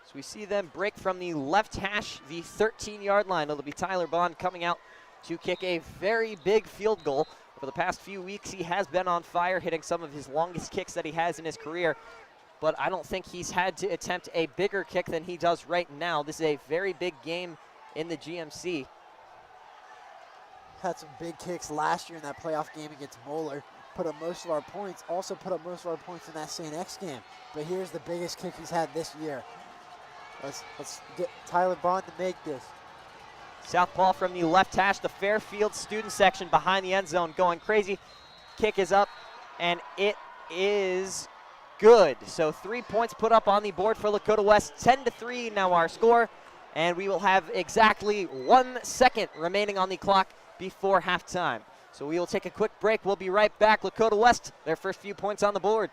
So we see them break from the left hash, the 13-yard line. It'll be Tyler Bond coming out to kick a very big field goal. For the past few weeks, he has been on fire, hitting some of his longest kicks that he has in his career. But I don't think he's had to attempt a bigger kick than he does right now. This is a very big game in the GMC. Had some big kicks last year in that playoff game against Moeller. Put up most of our points. Also put up most of our points in that St. X game. But here's the biggest kick he's had this year. Let's get Tyler Bond to make this. Southpaw from the left hash, the Fairfield student section behind the end zone going crazy. Kick is up, and it is good. So 3 points put up on the board for Lakota West. 10-3 now our score, and we will have exactly 1 second remaining on the clock before halftime. So we will take a quick break. We'll be right back. Lakota West, their first few points on the board.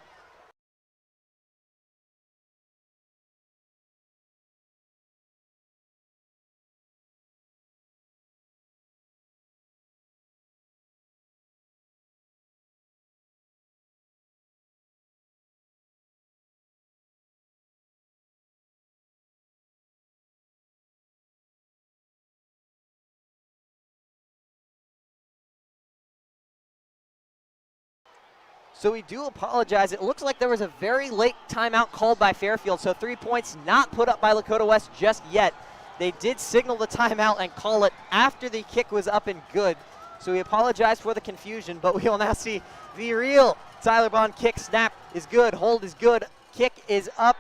So we do apologize. It looks like there was a very late timeout called by Fairfield, so 3 points not put up by Lakota West just yet. They did signal the timeout and call it after the kick was up and good. So we apologize for the confusion, but we will now see the real Tyler Bond kick. Snap is good, hold is good, kick is up,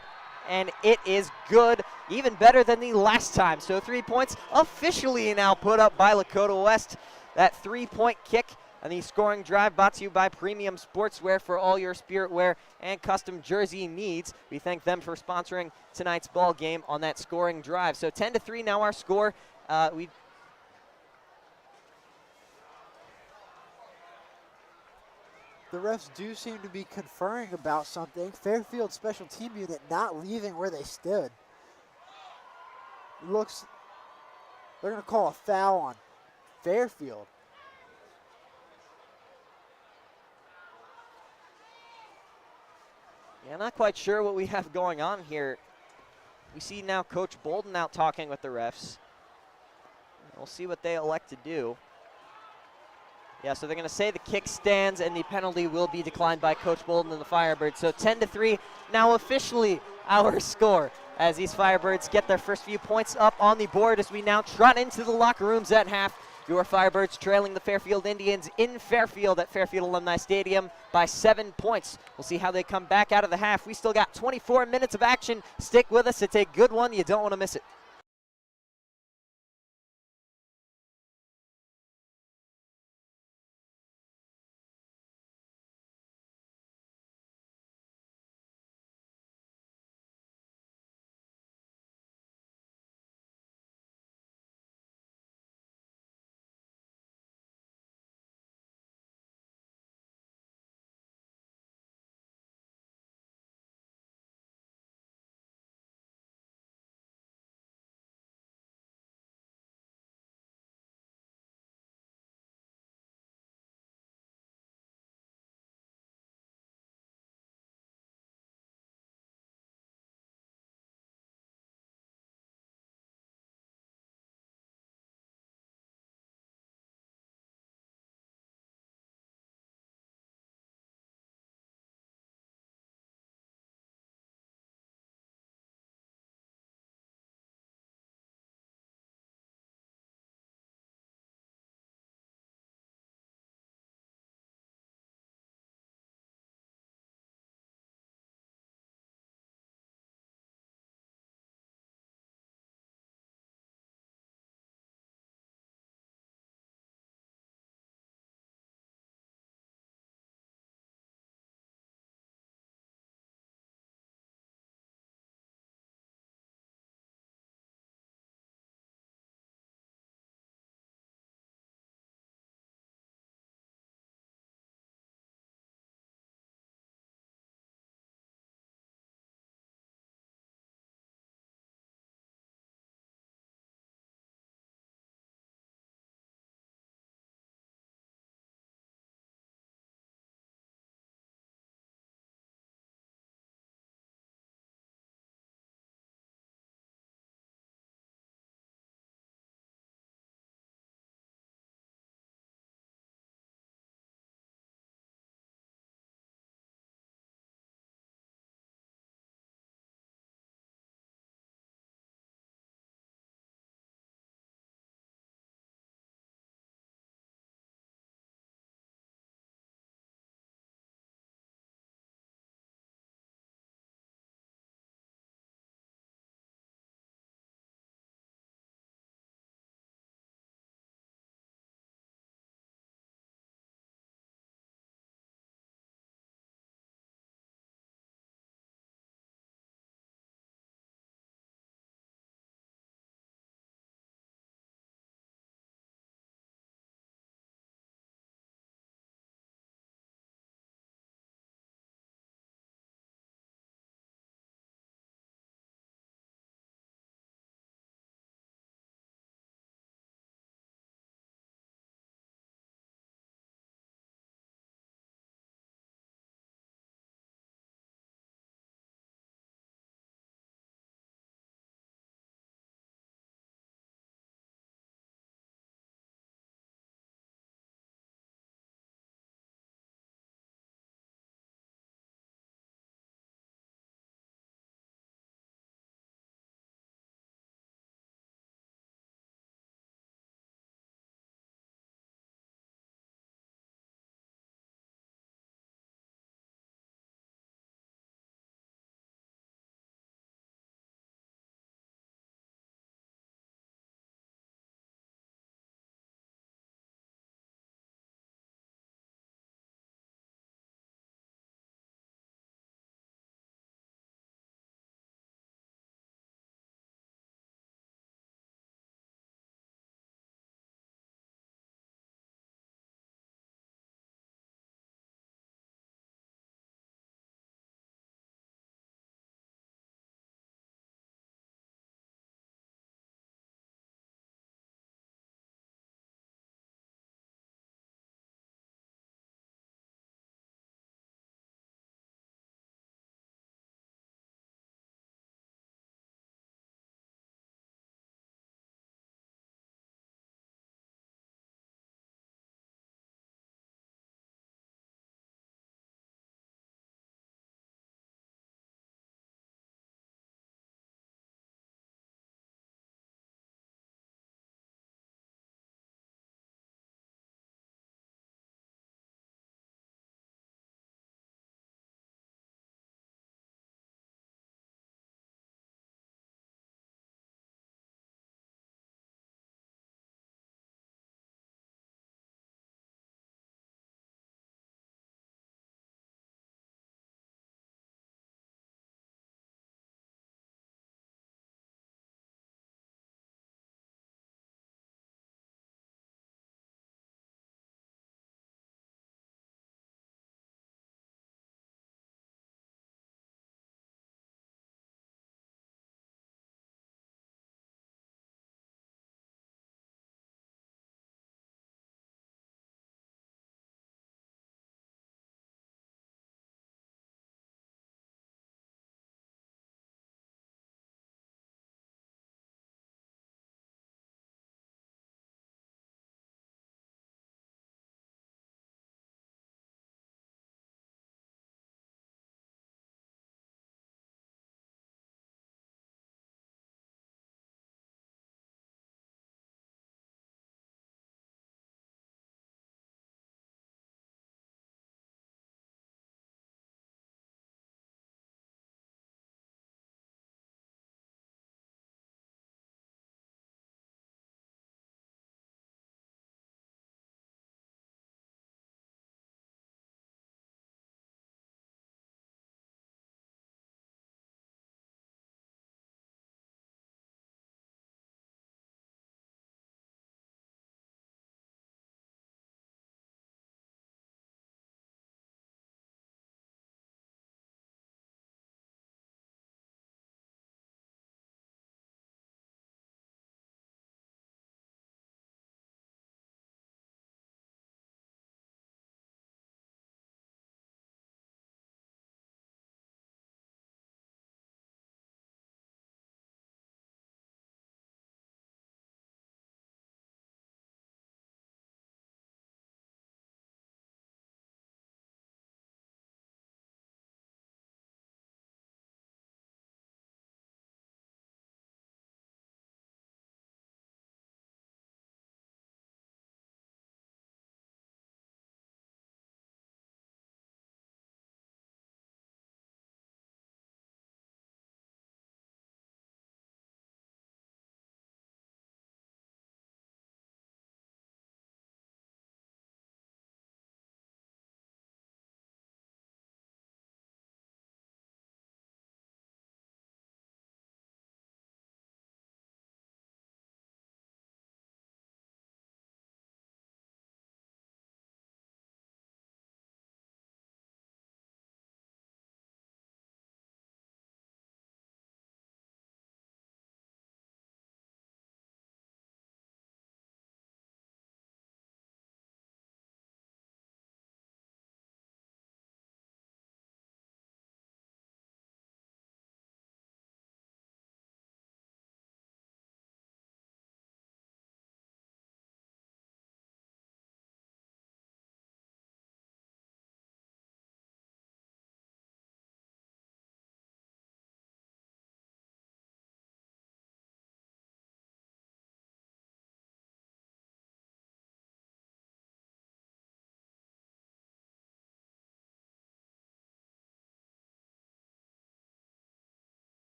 and it is good. Even better than the last time. So 3 points officially now put up by Lakota West. That 3-point kick. And the scoring drive brought to you by Premium Sportswear for all your spirit wear and custom jersey needs. We thank them for sponsoring tonight's ball game on that scoring drive. So 10-3 now our score. The refs do seem to be conferring about something. Fairfield special team unit not leaving where they stood. Looks, they're going to call a foul on Fairfield. Yeah, not quite sure what we have going on here. We see now Coach Bolden out talking with the refs. We'll see what they elect to do. Yeah, so they're going to say the kick stands and the penalty will be declined by Coach Bolden and the Firebirds. So 10-3, now officially our score as these Firebirds get their first few points up on the board as we now trot into the locker rooms at half. Your Firebirds trailing the Fairfield Indians in Fairfield at Fairfield Alumni Stadium by 7 points. We'll see how they come back out of the half. We still got 24 minutes of action. Stick with us. It's a good one. You don't want to miss it.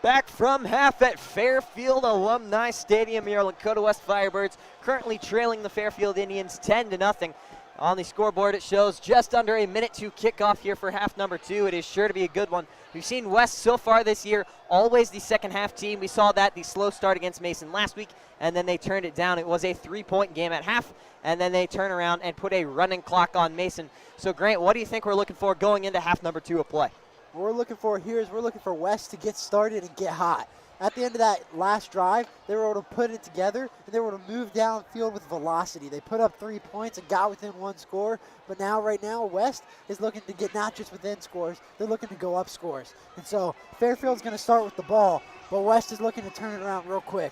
Back from half at Fairfield Alumni Stadium here, Lakota West Firebirds currently trailing the Fairfield Indians 10-0. On the scoreboard it shows just under a minute to kick off here for half number 2. It is sure to be a good one. We've seen West so far this year, always the second half team. We saw that the slow start against Mason last week, and then they turned it down. It was a 3-point game at half, and then they turn around and put a running clock on Mason. So Grant, what do you think we're looking for going into half number 2 of play? What we're looking for here is we're looking for West to get started and get hot. At the end of that last drive, they were able to put it together, and they were able to move downfield with velocity. They put up 3 points and got within 1 score, but right now, West is looking to get not just within scores, they're looking to go up scores. And so Fairfield's going to start with the ball, but West is looking to turn it around real quick.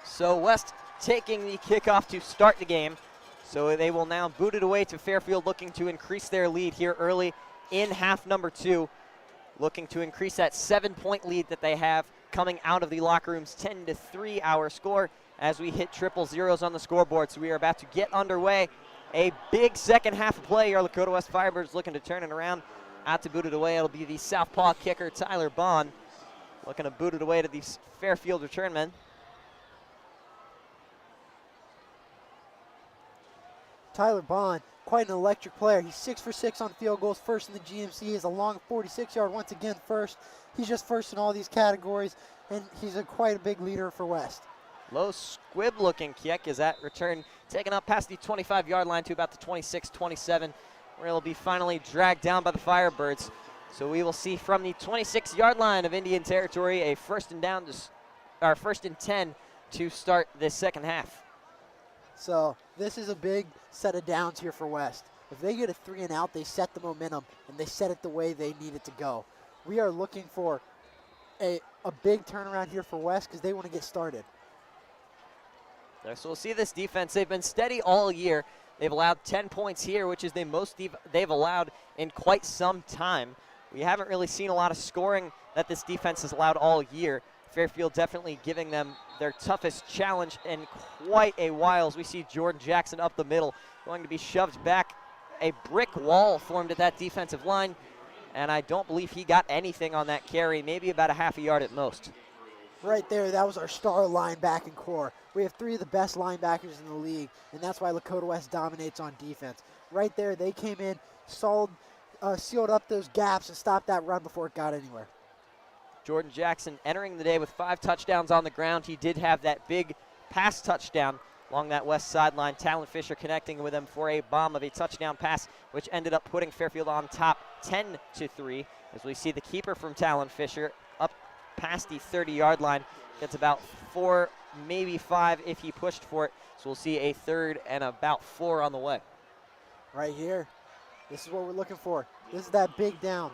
So West taking the kickoff to start the game. So they will now boot it away to Fairfield, looking to increase their lead here early in half number 2, looking to increase that 7-point lead that they have coming out of the locker room's 10-3 our score as we hit triple zeros on the scoreboard. So we are about to get underway. A big second half of play. Our Lakota West Firebirds looking to turn it around. Out to boot it away, it'll be the southpaw kicker, Tyler Bond, looking to boot it away to the Fairfield return men. Tyler Bond, quite an electric player. He's 6 for 6 on field goals, first in the GMC. He has a long 46-yard, once again first. He's just first in all these categories, and he's quite a big leader for West. Low squib looking kick as that return taken up past the 25-yard line to about the 26-27, where it'll be finally dragged down by the Firebirds. So we will see from the 26-yard line of Indian territory a first and 10 to start this second half. So this is a big set of downs here for West. If they get a 3 and out, they set the momentum, and they set it the way they need it to go. We are looking for a big turnaround here for West because they want to get started. So we'll see this defense. They've been steady all year. They've allowed 10 points here, which is the most they've allowed in quite some time. We haven't really seen a lot of scoring that this defense has allowed all year. Fairfield definitely giving them their toughest challenge in quite a while as we see Jordan Jackson up the middle, going to be shoved back. A brick wall formed at that defensive line, and I don't believe he got anything on that carry, maybe about a half a yard at most. Right there, that was our star linebacking core. We have 3 of the best linebackers in the league, and that's why Lakota West dominates on defense. Right there, they came in, sealed up those gaps and stopped that run before it got anywhere. Jordan Jackson entering the day with 5 touchdowns on the ground. He did have that big pass touchdown along that west sideline. Talon Fisher connecting with him for a bomb of a touchdown pass, which ended up putting Fairfield on top 10-3. As we see the keeper from Talon Fisher up past the 30-yard line. Gets about 4, maybe 5 if he pushed for it. So we'll see a 3rd and about 4 on the way. Right here. This is what we're looking for. This is that big down.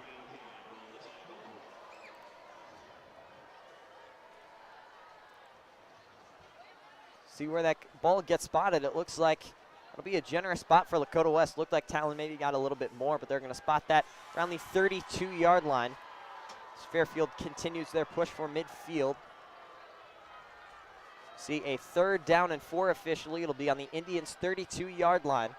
See where that ball gets spotted. It looks like it'll be a generous spot for Lakota West. Looked like Talon maybe got a little bit more, but they're going to spot that around the 32-yard line. As Fairfield continues their push for midfield. See a 3rd down and 4 officially. It'll be on the Indians' 32-yard line.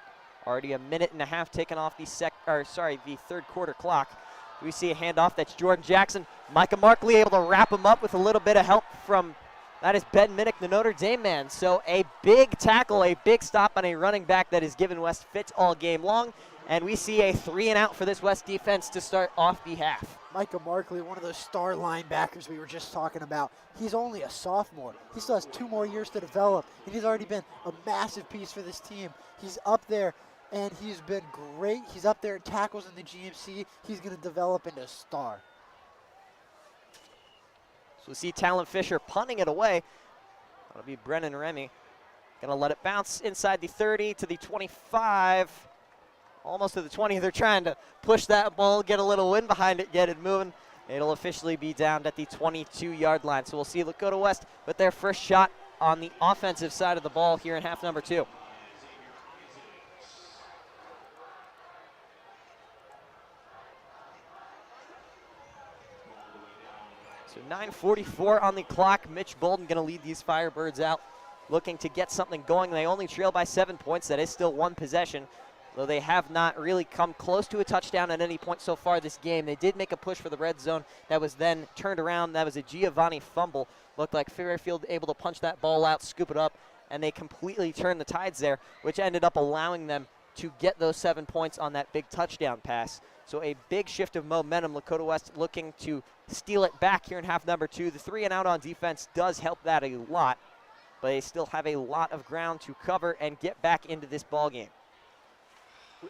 Already a minute and a half taken off the the 3rd quarter clock. We see a handoff. That's Jordan Jackson. Micah Markley able to wrap him up with a little bit of help from, that is Ben Minnick, the Notre Dame man. So a big tackle, a big stop on a running back that has given West fits all game long. And we see a 3 and out for this West defense to start off the half. Micah Markley, one of those star linebackers we were just talking about. He's only a sophomore. He still has 2 more years to develop, and he's already been a massive piece for this team. He's up there, and he's been great. He's up there in tackles in the GMC. He's going to develop into a star. So we see Talon Fisher punting it away. That'll be Brennan Remy. Gonna let it bounce inside the 30 to the 25, almost to the 20. They're trying to push that ball, get a little wind behind it, get it moving. It'll officially be down at the 22-yard line. So we'll see Lakota West with their first shot on the offensive side of the ball here in half number 2. So 9:44 on the clock. Mitch Bolden going to lead these Firebirds out, looking to get something going. They only trail by 7 points. That is still 1 possession. though they have not really come close to a touchdown at any point so far this game. They did make a push for the red zone that was then turned around. That was a Giovanni fumble. Looked like Fairfield able to punch that ball out, scoop it up, and they completely turned the tides there, which ended up allowing them to get those 7 points on that big touchdown pass. So a big shift of momentum. Lakota West looking to steal it back here in half number 2. The 3 and out on defense does help that a lot, but they still have a lot of ground to cover and get back into this ball game.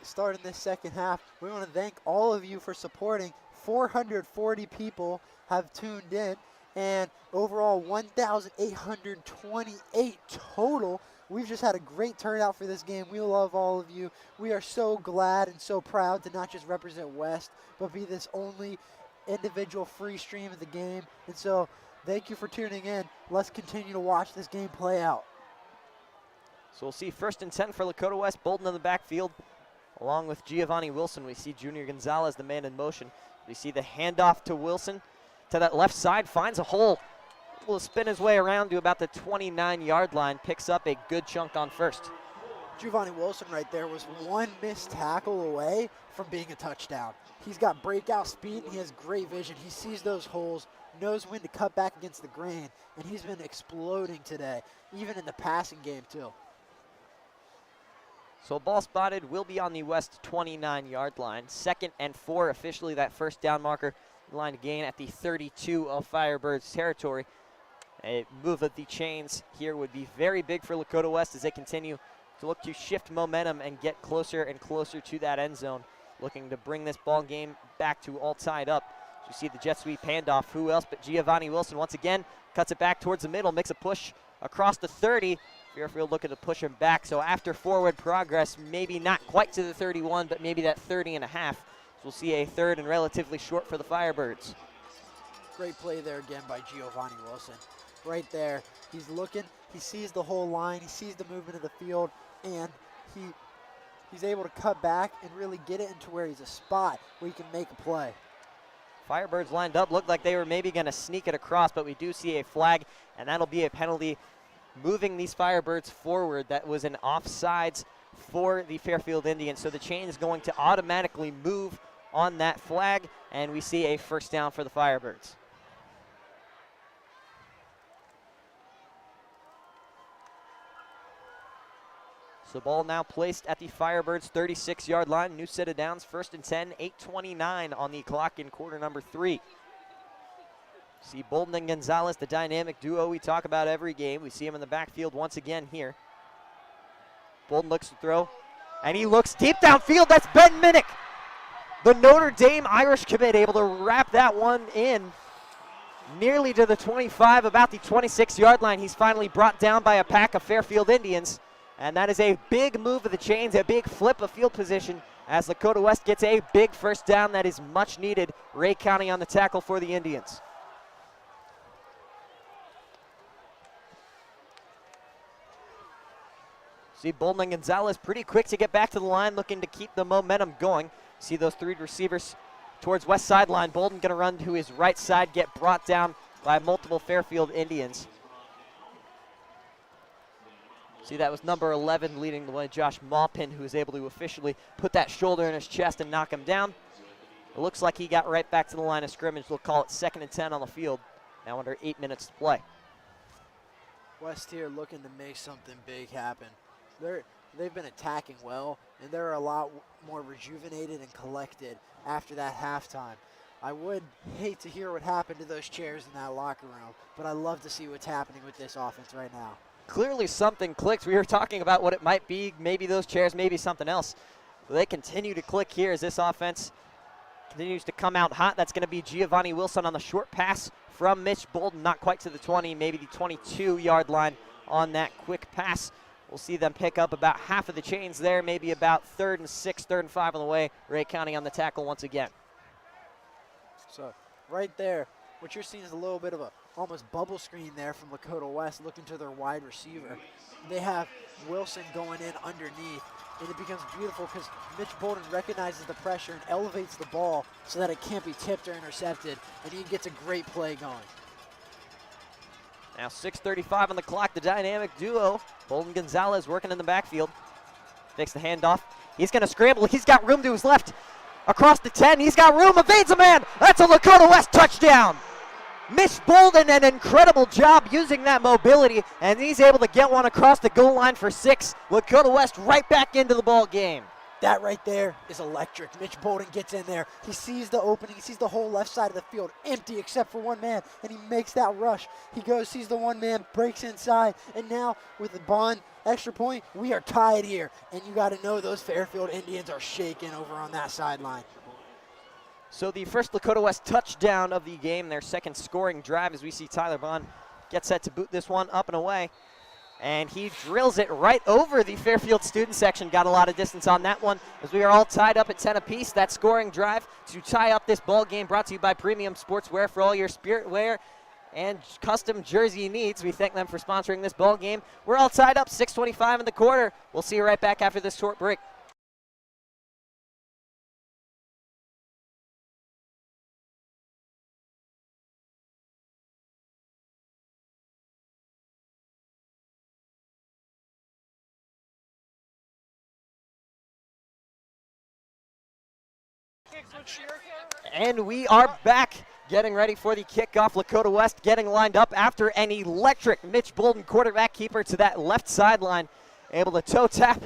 Starting this second half, we want to thank all of you for supporting. 440 people have tuned in, and overall 1,828 total. We've just had a great turnout for this game. We love all of you. We are so glad and so proud to not just represent West, but be this only individual free stream of the game. And so thank you for tuning in. Let's continue to watch this game play out. So we'll see 1st and 10 for Lakota West. Bolden in the backfield, along with Giovanni Wilson. We see Junior Gonzalez, the man in motion. We see the handoff to Wilson to that left side, finds a hole. Will spin his way around to about the 29-yard line, picks up a good chunk on 1st. Giovanni Wilson right there was one missed tackle away from being a touchdown. He's got breakout speed and he has great vision. He sees those holes, knows when to cut back against the grain, and he's been exploding today, even in the passing game too. So ball spotted will be on the West 29-yard line. 2nd and 4, officially that first down marker. Line to gain at the 32 of Firebirds territory. A move of the chains here would be very big for Lakota West as they continue to look to shift momentum and get closer and closer to that end zone, looking to bring this ball game back to all tied up. As you see the jet sweep handoff, who else but Giovanni Wilson once again cuts it back towards the middle, makes a push across the 30. Fairfield looking to push him back, so after forward progress, maybe not quite to the 31, but maybe that 30 and a half. So we'll see a 3rd and relatively short for the Firebirds. Great play there again by Giovanni Wilson. Right there, he's looking, he sees the whole line, he sees the movement of the field, and he's able to cut back and really get it into where he's a spot where he can make a play. Firebirds lined up, looked like they were maybe going to sneak it across, but we do see a flag, and that'll be a penalty moving these Firebirds forward. That was an offsides for the Fairfield Indians, so the chain is going to automatically move on that flag, and we see a 1st down for the Firebirds. So ball now placed at the Firebirds 36-yard line. New set of downs, 1st and 10, 8:29 on the clock in quarter number 3. See Bolden and Gonzalez, the dynamic duo we talk about every game. We see him in the backfield once again here. Bolden looks to throw, and he looks deep downfield. That's Ben Minnick, the Notre Dame Irish commit, able to wrap that one in nearly to the 25, about the 26-yard line. He's finally brought down by a pack of Fairfield Indians. And that is a big move of the chains, a big flip of field position as Lakota West gets a big 1st down that is much needed. Ray County on the tackle for the Indians. See Bolden and Gonzalez pretty quick to get back to the line, looking to keep the momentum going. See those 3 receivers towards west sideline. Bolden going to run to his right side, get brought down by multiple Fairfield Indians. See, that was number 11 leading the way, Josh Maupin, who was able to officially put that shoulder in his chest and knock him down. It looks like he got right back to the line of scrimmage. We'll call it 2nd and 10 on the field, now under 8 minutes to play. West here looking to make something big happen. They've been attacking well, and they're a lot more rejuvenated and collected after that halftime. I would hate to hear what happened to those chairs in that locker room, but I love to see what's happening with this offense right now. Clearly something clicked. We were talking about what it might be, maybe those chairs, maybe something else. But they continue to click here as this offense continues to come out hot. That's going to be Giovanni Wilson on the short pass from Mitch Bolden, not quite to the 20, maybe the 22-yard line on that quick pass. We'll see them pick up about half of the chains there, maybe about 3rd and 6, 3rd and 5 on the way. Ray County on the tackle once again. So right there, what you're seeing is a little bit of a almost bubble screen there from Lakota West looking to their wide receiver. They have Wilson going in underneath, and it becomes beautiful because Mitch Bolden recognizes the pressure and elevates the ball so that it can't be tipped or intercepted, and he gets a great play going. Now 6:35 on the clock, the dynamic duo. Bolden Gonzalez working in the backfield. Takes the handoff, He's going to scramble. He's got room to his left. Across the 10, he's got room, evades a man. That's a Lakota West touchdown. Mitch Bolden, an incredible job using that mobility, and he's able to get one across the goal line for 6. Lakota West right back into the ball game. That right there is electric. Mitch Bolden gets in there. He sees the opening. He sees the whole left side of the field empty except for one man, and he makes that rush. He goes, sees the one man, breaks inside, and now with the Bond extra point, we are tied here. And you got to know those Fairfield Indians are shaking over on that sideline. So the first Lakota West touchdown of the game, their second scoring drive, as we see Tyler Bond get set to boot this one up and away. And he drills it right over the Fairfield student section. Got a lot of distance on that one as we are all tied up at 10 apiece. That scoring drive to tie up this ball game brought to you by Premium Sportswear for all your spirit wear and custom jersey needs. We thank them for sponsoring this ball game. We're all tied up, 6:25 in the quarter. We'll see you right back after this short break. And we are back, getting ready for the kickoff. Lakota West getting lined up after an electric Mitch Bolden quarterback keeper to that left sideline, able to toe tap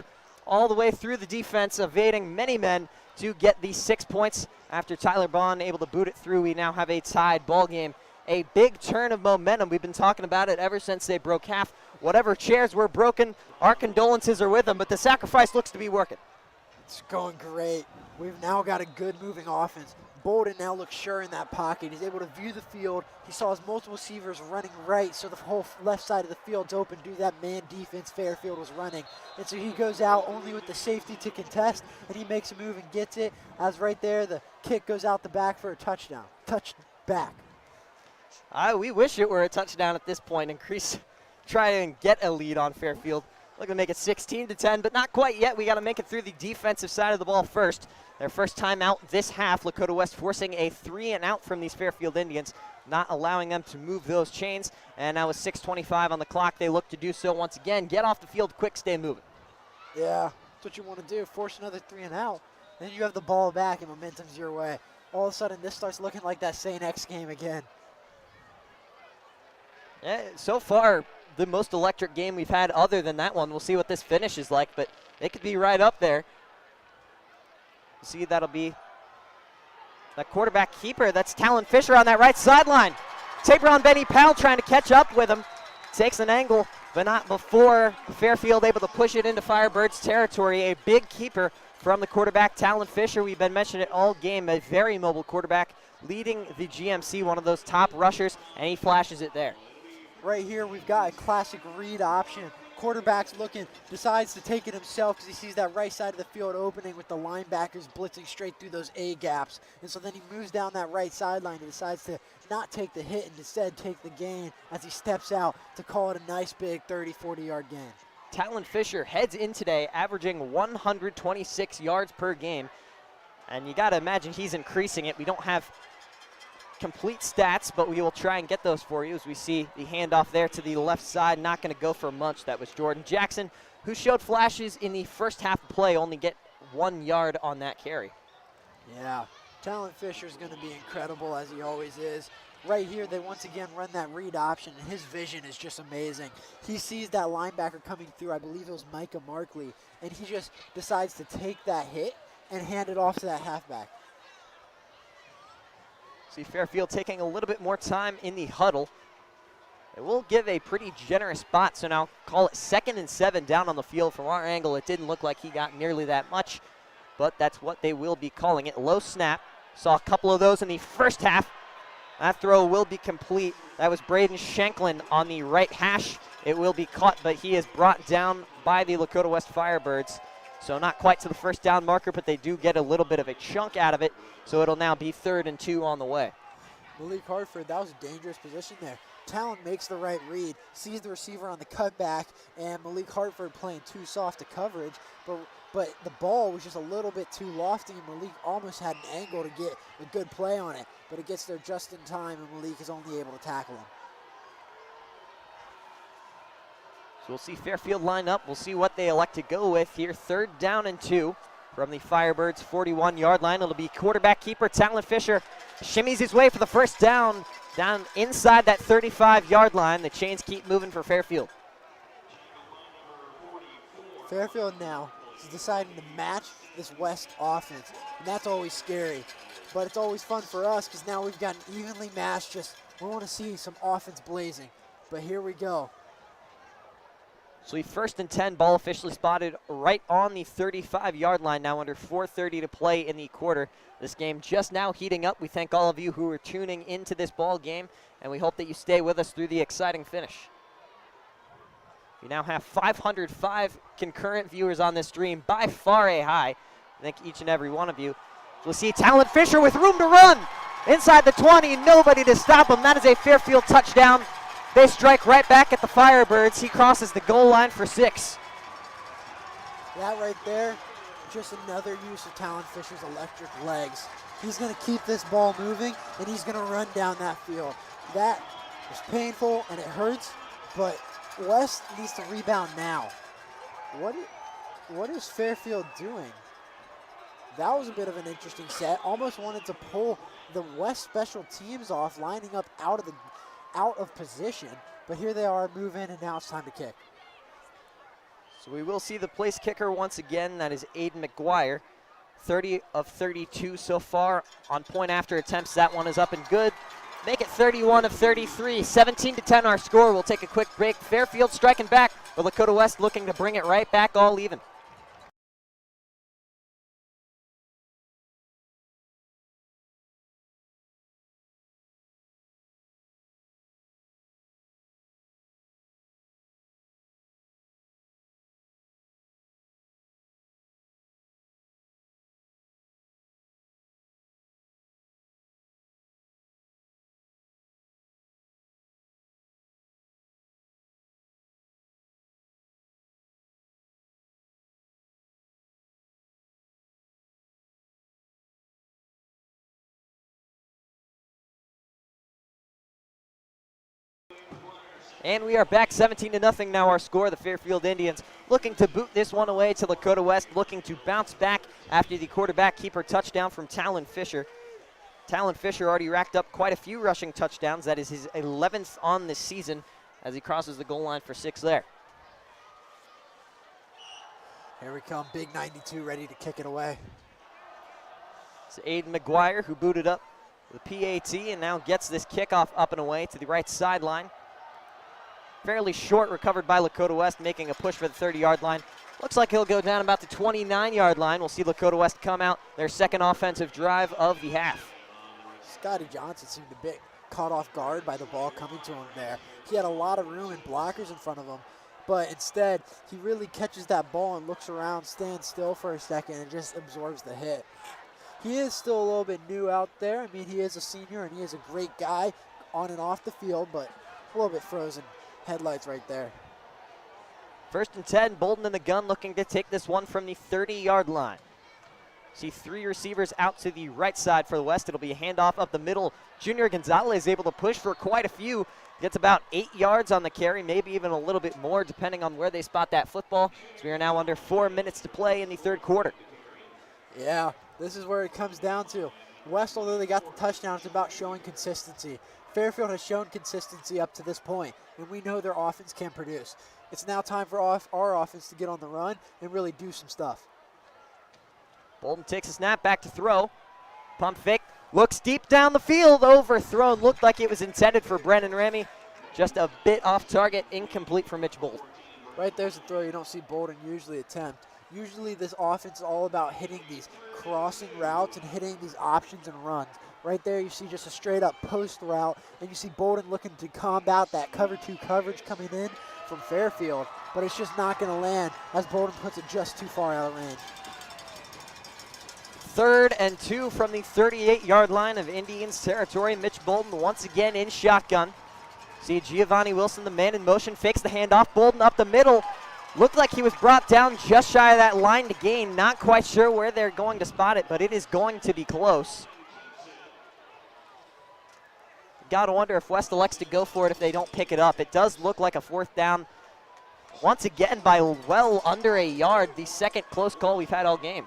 all the way through the defense, evading many men to get the 6 points. After Tyler Bond able to boot it through, we now have a tied ball game. A big turn of momentum. We've been talking about it ever since they broke half. Whatever chairs were broken, our condolences are with them, but the sacrifice looks to be working. It's going great. We've now got a good moving offense. Bolden now looks sure in that pocket. He's able to view the field. He saw his multiple receivers running right, so the whole left side of the field's open due to that man defense Fairfield was running. And so he goes out only with the safety to contest, and he makes a move and gets it. As right there, the kick goes out the back for a touchdown. Touchback. We wish it were a touchdown at this point. Try and get a lead on Fairfield. Looking to make it 16-10, but not quite yet. We got to make it through the defensive side of the ball first. Their first time out this half, Lakota West forcing a 3-and-out from these Fairfield Indians, not allowing them to move those chains. And now with 6:25 on the clock, they look to do so once again. Get off the field quick, stay moving. Yeah, that's what you want to do. Force another 3-and-out. Then you have the ball back and momentum's your way. All of a sudden, this starts looking like that St. X game again. Yeah, so far, the most electric game we've had other than that one. We'll see what this finish is like, but it could be right up there. See, that'll be that quarterback keeper. That's Talon Fisher on that right sideline. Taper on Benny Powell trying to catch up with him. Takes an angle, but not before Fairfield able to push it into Firebirds territory. A big keeper from the quarterback, Talon Fisher. We've been mentioning it all game. A very mobile quarterback leading the GMC, one of those top rushers, and he flashes it there. Right here, we've got a classic read option. Quarterback's looking, decides to take it himself because he sees that right side of the field opening with the linebackers blitzing straight through those A gaps. And so then he moves down that right sideline and decides to not take the hit and instead take the gain as he steps out to call it a nice big 30, 40-yard gain. Talon Fisher heads in today averaging 126 yards per game. And you got to imagine he's increasing it. We don't have complete stats, but we will try and get those for you as we see the handoff there to the left side. Not going to go for much. That was Jordan Jackson, who showed flashes in the first half of play, only get 1 yard on that carry. Yeah, Talon Fisher's going to be incredible as he always is. Right here, they once again run that read option, and his vision is just amazing. He sees that linebacker coming through, I believe it was Micah Markley, and he just decides to take that hit and hand it off to that halfback. See Fairfield taking a little bit more time in the huddle. It will give a pretty generous spot, so now call it 2nd and 7 down on the field. From our angle, it didn't look like he got nearly that much, but that's what they will be calling it. Low snap. Saw a couple of those in the first half. That throw will be complete. That was Braden Shanklin on the right hash. It will be caught, but he is brought down by the Lakota West Firebirds. So not quite to the first down marker, but they do get a little bit of a chunk out of it. So it'll now be 3rd and 2 on the way. Malik Hartford, that was a dangerous position there. Talon makes the right read, sees the receiver on the cutback, and Malik Hartford playing too soft to coverage, but the ball was just a little bit too lofty, and Malik almost had an angle to get a good play on it, but it gets there just in time, and Malik is only able to tackle him. So we'll see Fairfield line up. We'll see what they elect to go with here. 3rd down and 2. from the Firebirds' 41-yard line. It'll be quarterback keeper Talon Fisher shimmies his way for the first down inside that 35-yard line. The chains keep moving for Fairfield. Fairfield now is deciding to match this West offense, and that's always scary. But it's always fun for us because now we've got an evenly matched, we want to see some offense blazing. But here we go. So 1st and 10, ball officially spotted right on the 35-yard line now, under 4:30 to play in the quarter. This game just now heating up. We thank all of you who are tuning into this ball game, and we hope that you stay with us through the exciting finish. We now have 505 concurrent viewers on this stream, by far a high. Thank each and every one of you. We'll see Talon Fisher with room to run. Inside the 20, nobody to stop him. That is a Fairfield touchdown. They strike right back at the Firebirds. He crosses the goal line for 6. That right there, just another use of Talon Fisher's electric legs. He's going to keep this ball moving, and he's going to run down that field. That was painful, and it hurts, but West needs to rebound now. What is Fairfield doing? That was a bit of an interesting set. Almost wanted to pull the West special teams off, lining up out of position, but here they are moving, and now it's time to kick. So we will see the place kicker once again. That is Aiden McGuire. 30 of 32 so far on point after attempts. That one is up and good. Make it 31 of 33. 17-10 our score. We'll take a quick break. Fairfield striking back, but Lakota West looking to bring it right back all even. And we are back 17-0 now our score. The Fairfield Indians looking to boot this one away to Lakota West, looking to bounce back after the quarterback keeper touchdown from Talon Fisher. Talon Fisher already racked up quite a few rushing touchdowns. That is his 11th on this season as he crosses the goal line for 6 there. Here we come, big 92 ready to kick it away. It's Aiden McGuire who booted up the PAT and now gets this kickoff up and away to the right sideline. Fairly short, recovered by Lakota West, making a push for the 30-yard line. Looks like he'll go down about the 29-yard line. We'll see Lakota West come out, their second offensive drive of the half. Scotty Johnson seemed a bit caught off guard by the ball coming to him there. He had a lot of room and blockers in front of him, but instead, he really catches that ball and looks around, stands still for a second, and just absorbs the hit. He is still a little bit new out there. I mean, he is a senior, and he is a great guy on and off the field, but a little bit frozen. Headlights right there. 1st and 10, Bolden in the gun looking to take this one from the 30-yard line. See 3 receivers out to the right side for the West. It'll be a handoff up the middle. Junior Gonzalez able to push for quite a few. Gets about 8 yards on the carry, maybe even a little bit more depending on where they spot that football. So we are now under 4 minutes to play in the 3rd quarter. Yeah, this is where it comes down to. West, although they got the touchdown, it's about showing consistency. Fairfield has shown consistency up to this point, and we know their offense can produce. It's now time for our offense to get on the run and really do some stuff. Bolden takes a snap, back to throw. Pump fake, looks deep down the field, overthrown. Looked like it was intended for Brennan Remy. Just a bit off target, incomplete for Mitch Bolden. Right there's a throw you don't see Bolden usually attempt. Usually this offense is all about hitting these crossing routes and hitting these options and runs. Right there you see just a straight up post route, and you see Bolden looking to combat that cover 2 coverage coming in from Fairfield, but it's just not going to land as Bolden puts it just too far out of range. 3rd and 2 from the 38-yard line of Indians territory. Mitch Bolden once again in shotgun. See Giovanni Wilson, the man in motion, fakes the handoff. Bolden up the middle. Looked like he was brought down just shy of that line to gain. Not quite sure where they're going to spot it, but it is going to be close. Got to wonder if West elects to go for it if they don't pick it up. It does look like a 4th down once again by well under a yard. The second close call we've had all game.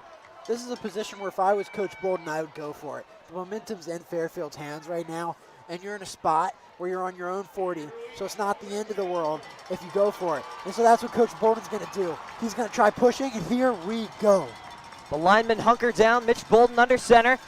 This is a position where if I was Coach Bolden, I would go for it. The momentum's in Fairfield's hands right now, and you're in a spot where you're on your own 40, so it's not the end of the world if you go for it. And so that's what Coach Bolden's going to do. He's going to try pushing, and here we go. The lineman hunker down, Mitch Bolden under center.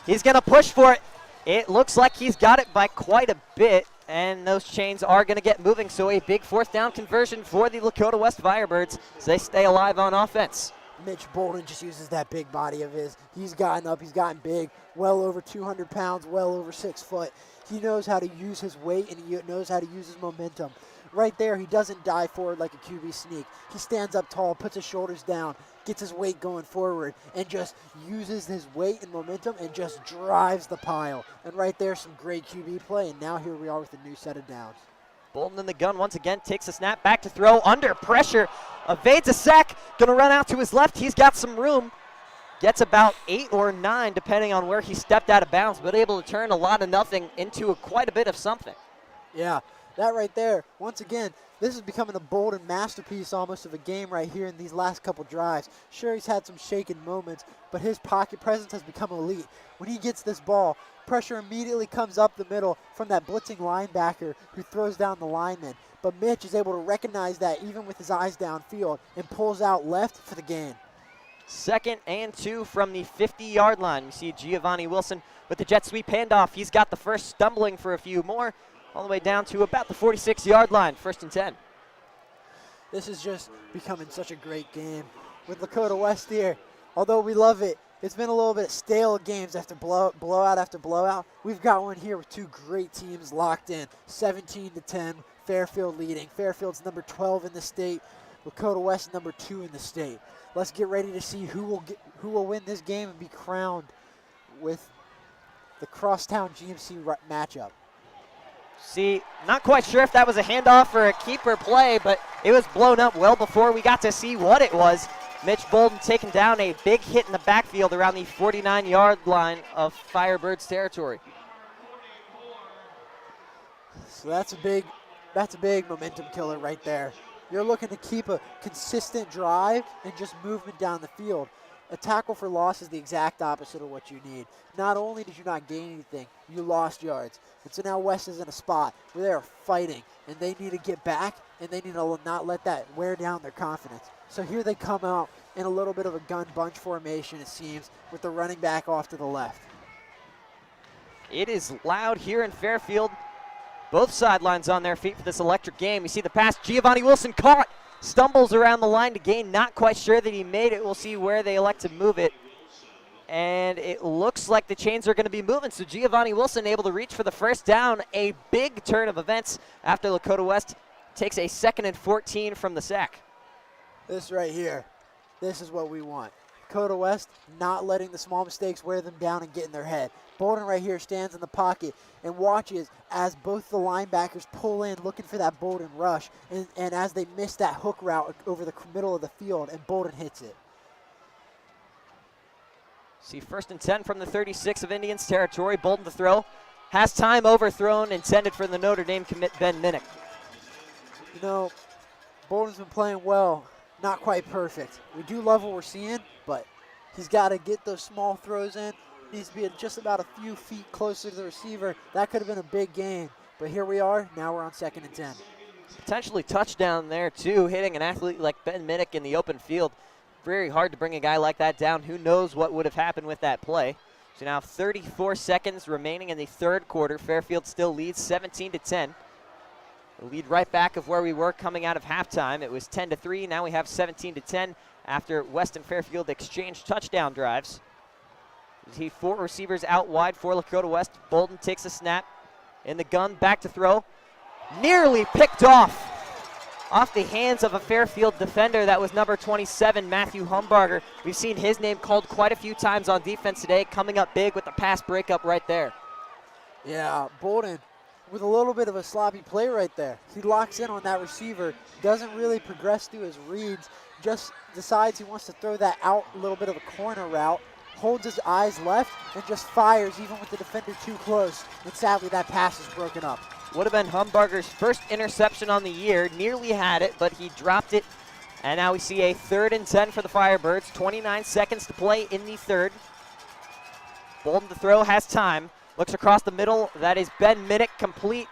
He's going to push for it. It looks like he's got it by quite a bit, and those chains are going to get moving, so a big fourth down conversion for the Lakota West Firebirds as they stay alive on offense. Mitch Bolden just uses that big body of his. He's gotten up, he's gotten big, well over 200 pounds, well over 6 foot. He knows how to use his weight, and he knows how to use his momentum. Right there, he doesn't dive forward like a QB sneak. He stands up tall, puts his shoulders down, gets his weight going forward, and just uses his weight and momentum and just drives the pile. And right there, some great QB play, and now here we are with a new set of downs. Bolden in the gun once again, takes a snap, back to throw, under pressure, evades a sack, gonna run out to his left, he's got some room. Gets about 8 or 9 depending on where he stepped out of bounds, but able to turn a lot of nothing into quite a bit of something. Yeah, that right there, once again, this is becoming a Bolden masterpiece almost of a game right here in these last couple drives. Sure, he's had some shaken moments, but his pocket presence has become elite. When he gets this ball, pressure immediately comes up the middle from that blitzing linebacker who throws down the lineman. But Mitch is able to recognize that even with his eyes downfield and pulls out left for the gain. 2nd and 2 from the 50-yard line. We see Giovanni Wilson with the jet sweep handoff. He's got the first, stumbling for a few more, all the way down to about the 46-yard line, 1st and 10. This is just becoming such a great game with Lakota West here. Although we love it, it's been a little bit stale games after blowout after blowout. We've got one here with two great teams locked in, 17-10, Fairfield leading. Fairfield's number 12 in the state, Lakota West number 2 in the state. Let's get ready to see who will win this game and be crowned with the Crosstown GMC matchup. See, not quite sure if that was a handoff or a keeper play, but it was blown up well before we got to see what it was. Mitch Bolden taking down a big hit in the backfield around the 49-yard line of Firebirds territory. So that's a big momentum killer right there. You're looking to keep a consistent drive and just movement down the field. A tackle for loss is the exact opposite of what you need. Not only did you not gain anything, you lost yards. And so now West is in a spot where they are fighting, and they need to get back, and they need to not let that wear down their confidence. So here they come out in a little bit of a gun bunch formation, it seems, with the running back off to the left. It is loud here in Fairfield. Both sidelines on their feet for this electric game. You see the pass, Giovanni Wilson caught, stumbles around the line to gain, not quite sure that he made it. We'll see where they elect to move it. And it looks like the chains are going to be moving, so Giovanni Wilson able to reach for the first down. A big turn of events after Lakota West takes a 2nd and 14 from the sack. This right here, this is what we want. Lakota West not letting the small mistakes wear them down and get in their head. Bolden right here stands in the pocket and watches as both the linebackers pull in looking for that Bolden rush, and as they miss that hook route over the middle of the field, and Bolden hits it. See 1st and 10 from the 36 of Indians territory. Bolden to throw. Has time overthrown, intended for the Notre Dame commit Ben Minnick. You know, Bolden's been playing well, not quite perfect. We do love what we're seeing, but he's got to get those small throws in. Needs to be just about a few feet closer to the receiver. That could have been a big gain, but here we are. Now we're on 2nd and 10. Potentially touchdown there too, hitting an athlete like Ben Minnick in the open field. Very hard to bring a guy like that down. Who knows what would have happened with that play. So now 34 seconds remaining in the 3rd quarter. Fairfield still leads 17-10. The lead right back of where we were coming out of halftime. It was 10-3. Now we have 17-10 after West and Fairfield exchanged touchdown drives. You see 4 receivers out wide for Lakota West. Bolden takes a snap in the gun, back to throw. Nearly picked off the hands of a Fairfield defender. That was number 27, Matthew Humbarger. We've seen his name called quite a few times on defense today, coming up big with the pass breakup right there. Yeah, Bolden with a little bit of a sloppy play right there. He locks in on that receiver, doesn't really progress through his reads, just decides he wants to throw that out a little bit of a corner route, holds his eyes left, and just fires even with the defender too close. And sadly, that pass is broken up. Would have been Humbarger's first interception on the year. Nearly had it, but he dropped it And now we see a 3rd and 10 for the Firebirds. 29 seconds to play in the third. Bolden to throw, has time. Looks across the middle. That is Ben Minnick, complete.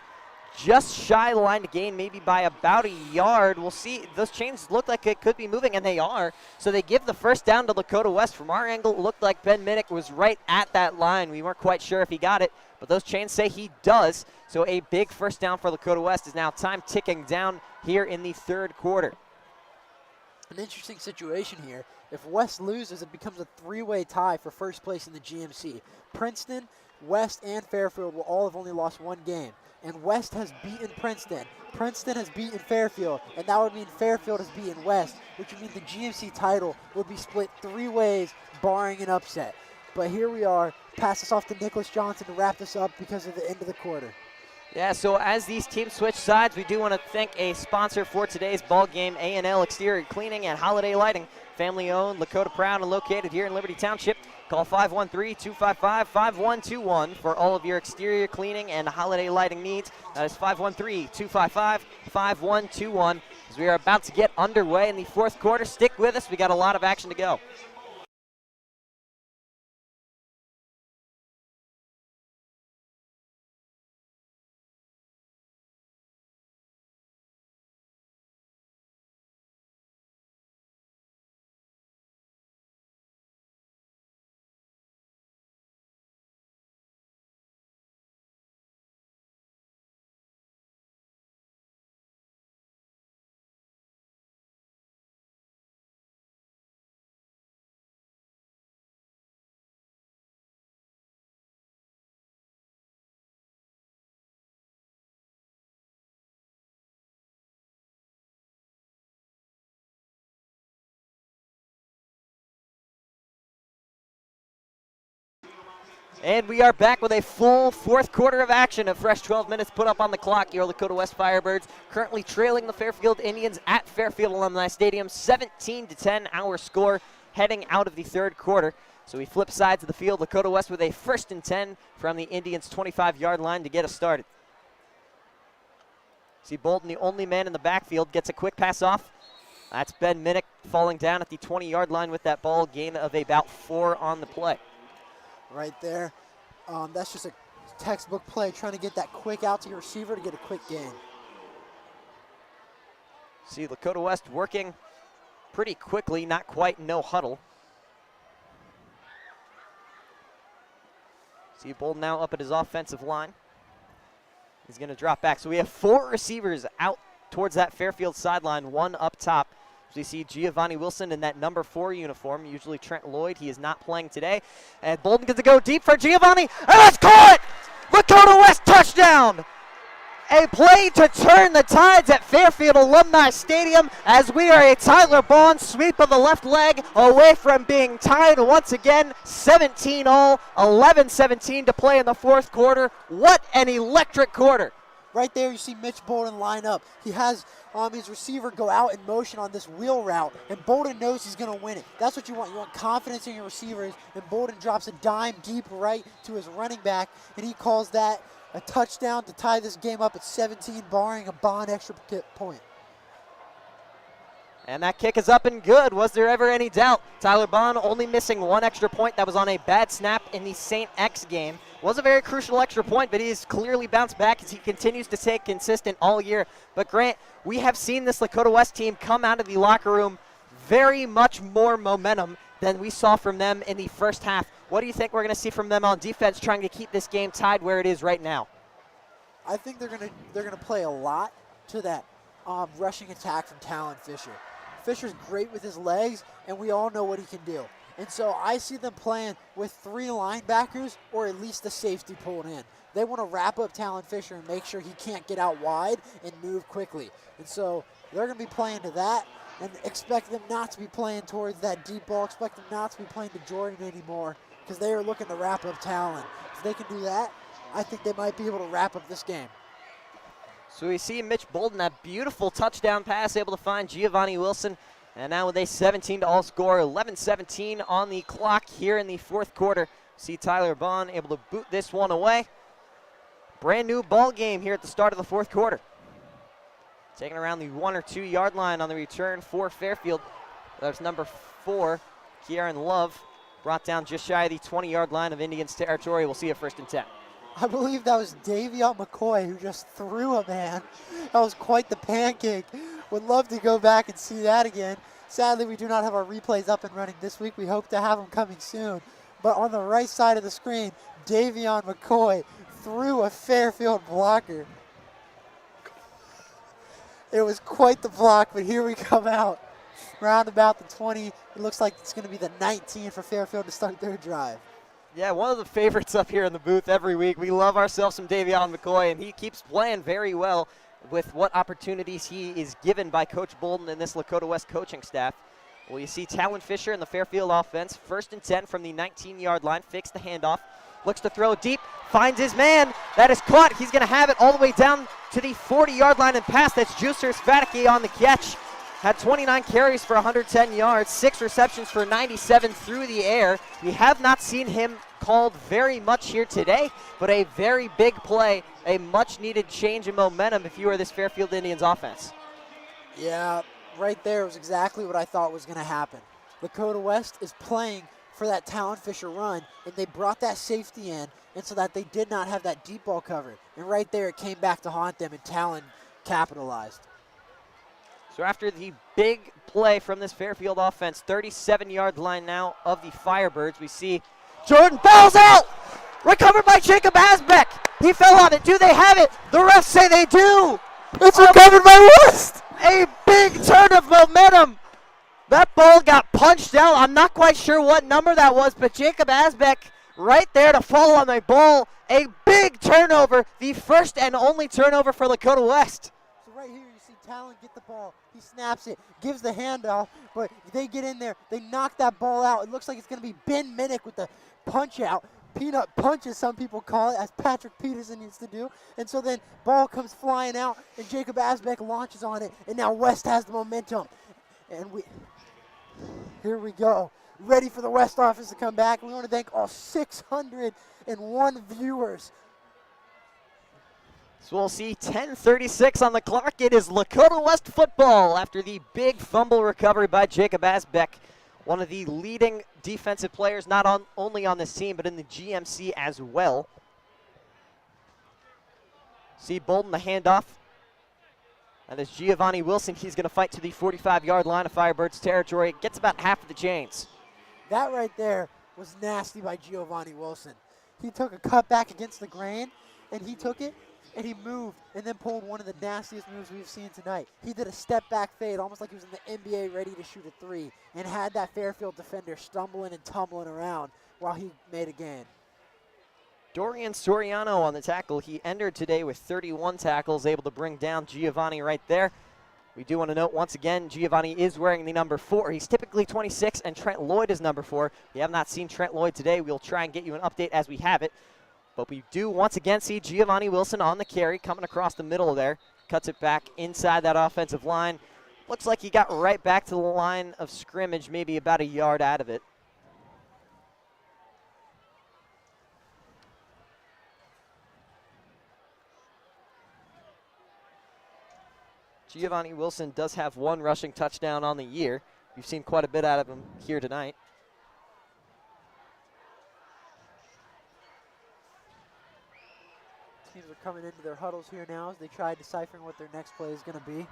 Just shy of the line to gain, maybe by about a yard. We'll see. Those chains look like it could be moving, and they are. So they give the first down to Lakota West. From our angle, it looked like Ben Minnick was right at that line. We weren't quite sure if he got it, but those chains say he does. So a big first down for Lakota West is now time ticking down here in the third quarter. An interesting situation here. If West loses, it becomes a 3-way tie for first place in the GMC. Princeton, West, and Fairfield will all have only lost one game. And West has beaten Princeton. Princeton has beaten Fairfield, and that would mean Fairfield has beaten West, which would mean the GMC title would be split 3 ways, barring an upset. But here we are. Pass this off to Nicholas Johnson to wrap this up because of the end of the quarter. Yeah, so as these teams switch sides, we do want to thank a sponsor for today's ball game, A&L Exterior Cleaning and Holiday Lighting. Family-owned, Lakota proud, and located here in Liberty Township. Call 513-255-5121 for all of your exterior cleaning and holiday lighting needs. That is 513-255-5121. As we are about to get underway in the fourth quarter, stick with us. We got a lot of action to go. And we are back with a full fourth quarter of action. A fresh 12 minutes put up on the clock. Your Lakota West Firebirds currently trailing the Fairfield Indians at Fairfield Alumni Stadium. 17-10 our score heading out of the third quarter. So we flip sides of the field. Lakota West with a 1st and 10 from the Indians' 25-yard line to get us started. See Bolden, the only man in the backfield, gets a quick pass off. That's Ben Minnick falling down at the 20-yard line with that ball. Gain of about 4 on the play. Right there. That's just a textbook play, trying to get that quick out to your receiver to get a quick gain. See Lakota West working pretty quickly, not quite no huddle. See Bolden now up at his offensive line. He's going to drop back. So we have 4 receivers out towards that Fairfield sideline, 1 up top. So we see Giovanni Wilson in that number 4 uniform, usually Trent Lloyd. He is not playing today. And Bolden gets to go deep for Giovanni, and it's caught! Lakota West touchdown! A play to turn the tides at Fairfield Alumni Stadium as we are a Tyler Bond sweep of the left leg away from being tied once again. 17-all, 11-17 to play in the fourth quarter. What an electric quarter. Right there you see Mitch Bolden line up. He has his receiver go out in motion on this wheel route, and Bolden knows he's going to win it. That's what you want. You want confidence in your receivers, and Bolden drops a dime deep right to his running back, and he calls that a touchdown to tie this game up at 17, barring a Bond extra point. And that kick is up and good. Was there ever any doubt? Tyler Bond only missing 1 extra point. That was on a bad snap in the St. X game. Was a very crucial extra point, but he's clearly bounced back as he continues to stay consistent all year. But Grant, we have seen this Lakota West team come out of the locker room very much more momentum than we saw from them in the first half. What do you think we're going to see from them on defense trying to keep this game tied where it is right now? I think they're gonna play a lot to that rushing attack from Talon Fisher. Fisher's great with his legs, and we all know what he can do. And so I see them playing with 3 linebackers or at least a safety pulled in. They want to wrap up Talon Fisher and make sure he can't get out wide and move quickly. And so they're going to be playing to that, and expect them not to be playing towards that deep ball. Expect them not to be playing to Jordan anymore because they are looking to wrap up Talon. If they can do that, I think they might be able to wrap up this game. So we see Mitch Bolden, that beautiful touchdown pass, able to find Giovanni Wilson. And now with a 17-all score, 11-17 on the clock here in the fourth quarter. See Tyler Bond able to boot this one away. Brand new ball game here at the start of the fourth quarter. Taking around the 1 or 2 yard line on the return for Fairfield. That's number 4, Kieran Love, brought down just shy of the 20-yard line of Indians territory. We'll see a 1st and 10. I believe that was Davion McCoy who just threw a man. That was quite the pancake. Would love to go back and see that again. Sadly, we do not have our replays up and running this week. We hope to have them coming soon. But on the right side of the screen, Davion McCoy threw a Fairfield blocker. It was quite the block, but here we come out. Round about the 20. It looks like it's going to be the 19 for Fairfield to start their drive. Yeah, one of the favorites up here in the booth every week. We love ourselves some Davion McCoy, and he keeps playing very well with what opportunities he is given by Coach Bolden and this Lakota West coaching staff. Well, you see Talon Fisher in the Fairfield offense. 1st and 10 from the 19-yard line. Fakes the handoff. Looks to throw deep. Finds his man. That is caught. He's going to have it all the way down to the 40-yard line and pass. That's Juicer Svatiki on the catch. Had 29 carries for 110 yards, 6 receptions for 97 through the air. We have not seen him called very much here today, but a very big play, a much-needed change in momentum if you are this Fairfield Indians offense. Yeah, right there was exactly what I thought was going to happen. Lakota West is playing for that Talon Fisher run, and they brought that safety in, and so that they did not have that deep ball covered. And right there, it came back to haunt them, and Talon capitalized. So after the big play from this Fairfield offense, 37-yard line now of the Firebirds, we see Jordan Bell's out! Recovered by Jacob Asbeck. He fell on it. Do they have it? The refs say they do. It's recovered by West! A big turn of momentum. That ball got punched out. I'm not quite sure what number that was, but Jacob Asbeck right there to fall on the ball. A big turnover, the first and only turnover for Lakota West. So right here you see Talon get the ball. He snaps it, gives the handoff, but they get in there. They knock that ball out. It looks like it's going to be Ben Minnick with the punch out. Peanut punch, as some people call it, as Patrick Peterson used to do. And so then ball comes flying out, and Jacob Asbeck launches on it, and now West has the momentum. And here we go. Ready for the West office to come back. We want to thank all 601 viewers. So we'll see 10:36 on the clock. It is Lakota West football after the big fumble recovery by Jacob Asbeck, one of the leading defensive players, not only on this team, but in the GMC as well. See Bolden, the handoff. That is Giovanni Wilson. He's going to fight to the 45-yard line of Firebirds territory. Gets about half of the chains. That right there was nasty by Giovanni Wilson. He took a cutback against the grain, and he took it, and he moved, and then pulled one of the nastiest moves we've seen tonight. He did a step-back fade, almost like he was in the NBA ready to shoot a three, and had that Fairfield defender stumbling and tumbling around while he made a gain. Dorian Soriano on the tackle. He entered today with 31 tackles, able to bring down Giovanni right there. We do want to note once again, Giovanni is wearing the number 4. He's typically 26, and Trent Lloyd is number 4. We have not seen Trent Lloyd today. We'll try and get you an update as we have it. But we do once again see Giovanni Wilson on the carry, coming across the middle there. Cuts it back inside that offensive line. Looks like he got right back to the line of scrimmage, maybe about a yard out of it. Giovanni Wilson does have 1 rushing touchdown on the year. You've seen quite a bit out of him here tonight. Teams are coming into their huddles here now as they try deciphering what their next play is going to be.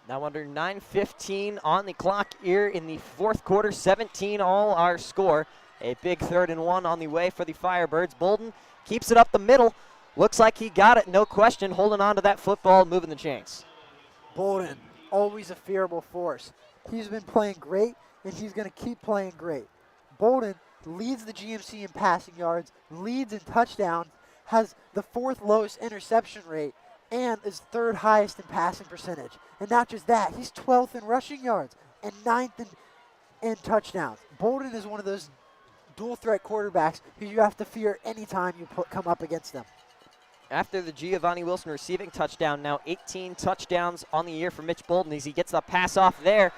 Now under 9:15 on the clock here in the 4th quarter, 17 all our score. A big 3rd and 1 on the way for the Firebirds. Bolden keeps it up the middle. Looks like he got it, no question, holding on to that football, moving the chains. Bolden, always a fearable force. He's been playing great, and he's going to keep playing great. Bolden leads the GMC in passing yards, leads in touchdowns, has the 4th lowest interception rate, and is 3rd highest in passing percentage. And not just that, he's 12th in rushing yards and 9th in touchdowns. Bolden is one of those dual threat quarterbacks who you have to fear anytime you come up against them. After the Giovanni Wilson receiving touchdown, now 18 touchdowns on the year for Mitch Bolden as he gets the pass off there.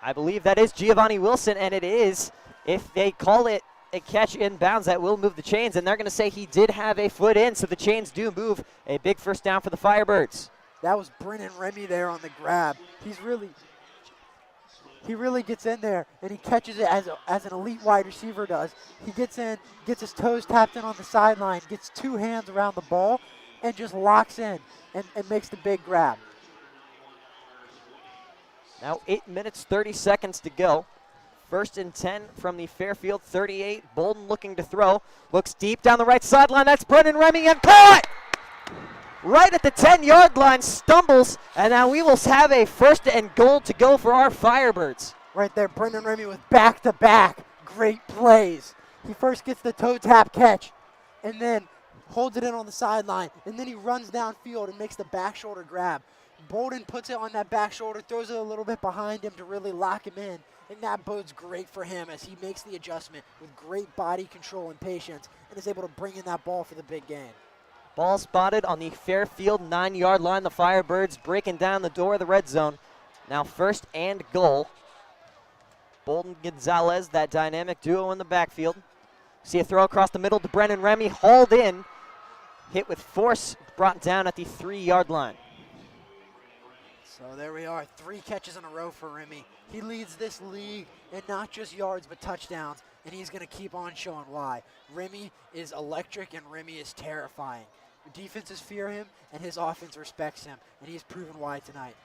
I believe that is Giovanni Wilson, and it is. If they call it a catch in bounds that will move the chains, and they're going to say he did have a foot in, so the chains do move. A big first down for the Firebirds. That was Brennan Remy there on the grab. He really gets in there, and he catches it as an elite wide receiver does. He gets in, gets his toes tapped in on the sideline, gets two hands around the ball, and just locks in and makes the big grab. Now 8 minutes, 30 seconds to go. 1st and 10 from the Fairfield 38. Bolden looking to throw. Looks deep down the right sideline. That's Brennan Remy, and caught! Right at the 10-yard line, stumbles, and now we will have a 1st and goal to go for our Firebirds. Right there, Brendan Remy with back-to-back great plays. He first gets the toe tap catch, and then holds it in on the sideline, and then he runs downfield and makes the back shoulder grab. Bolden puts it on that back shoulder, throws it a little bit behind him to really lock him in, and that bodes great for him as he makes the adjustment with great body control and patience and is able to bring in that ball for the big gain. Ball spotted on the Fairfield 9-yard line. The Firebirds breaking down the door of the red zone. Now 1st and goal. Bolden Gonzalez, that dynamic duo in the backfield. See a throw across the middle to Brennan Remy, hauled in. Hit with force, brought down at the 3-yard line. So there we are, 3 catches in a row for Remy. He leads this league in not just yards but touchdowns, and he's going to keep on showing why. Remy is electric and Remy is terrifying. Defenses fear him and his offense respects him, and he's proven why tonight.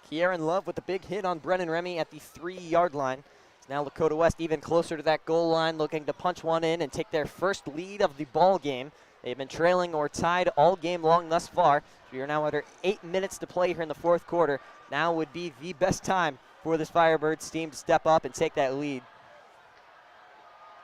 Kieran Love with a big hit on Brennan Remy at the 3-yard line. Now Lakota West even closer to that goal line, looking to punch one in and take their first lead of the ball game. They've been trailing or tied all game long thus far. We are now under 8 minutes to play here in the 4th quarter. Now would be the best time for this Firebirds team to step up and take that lead.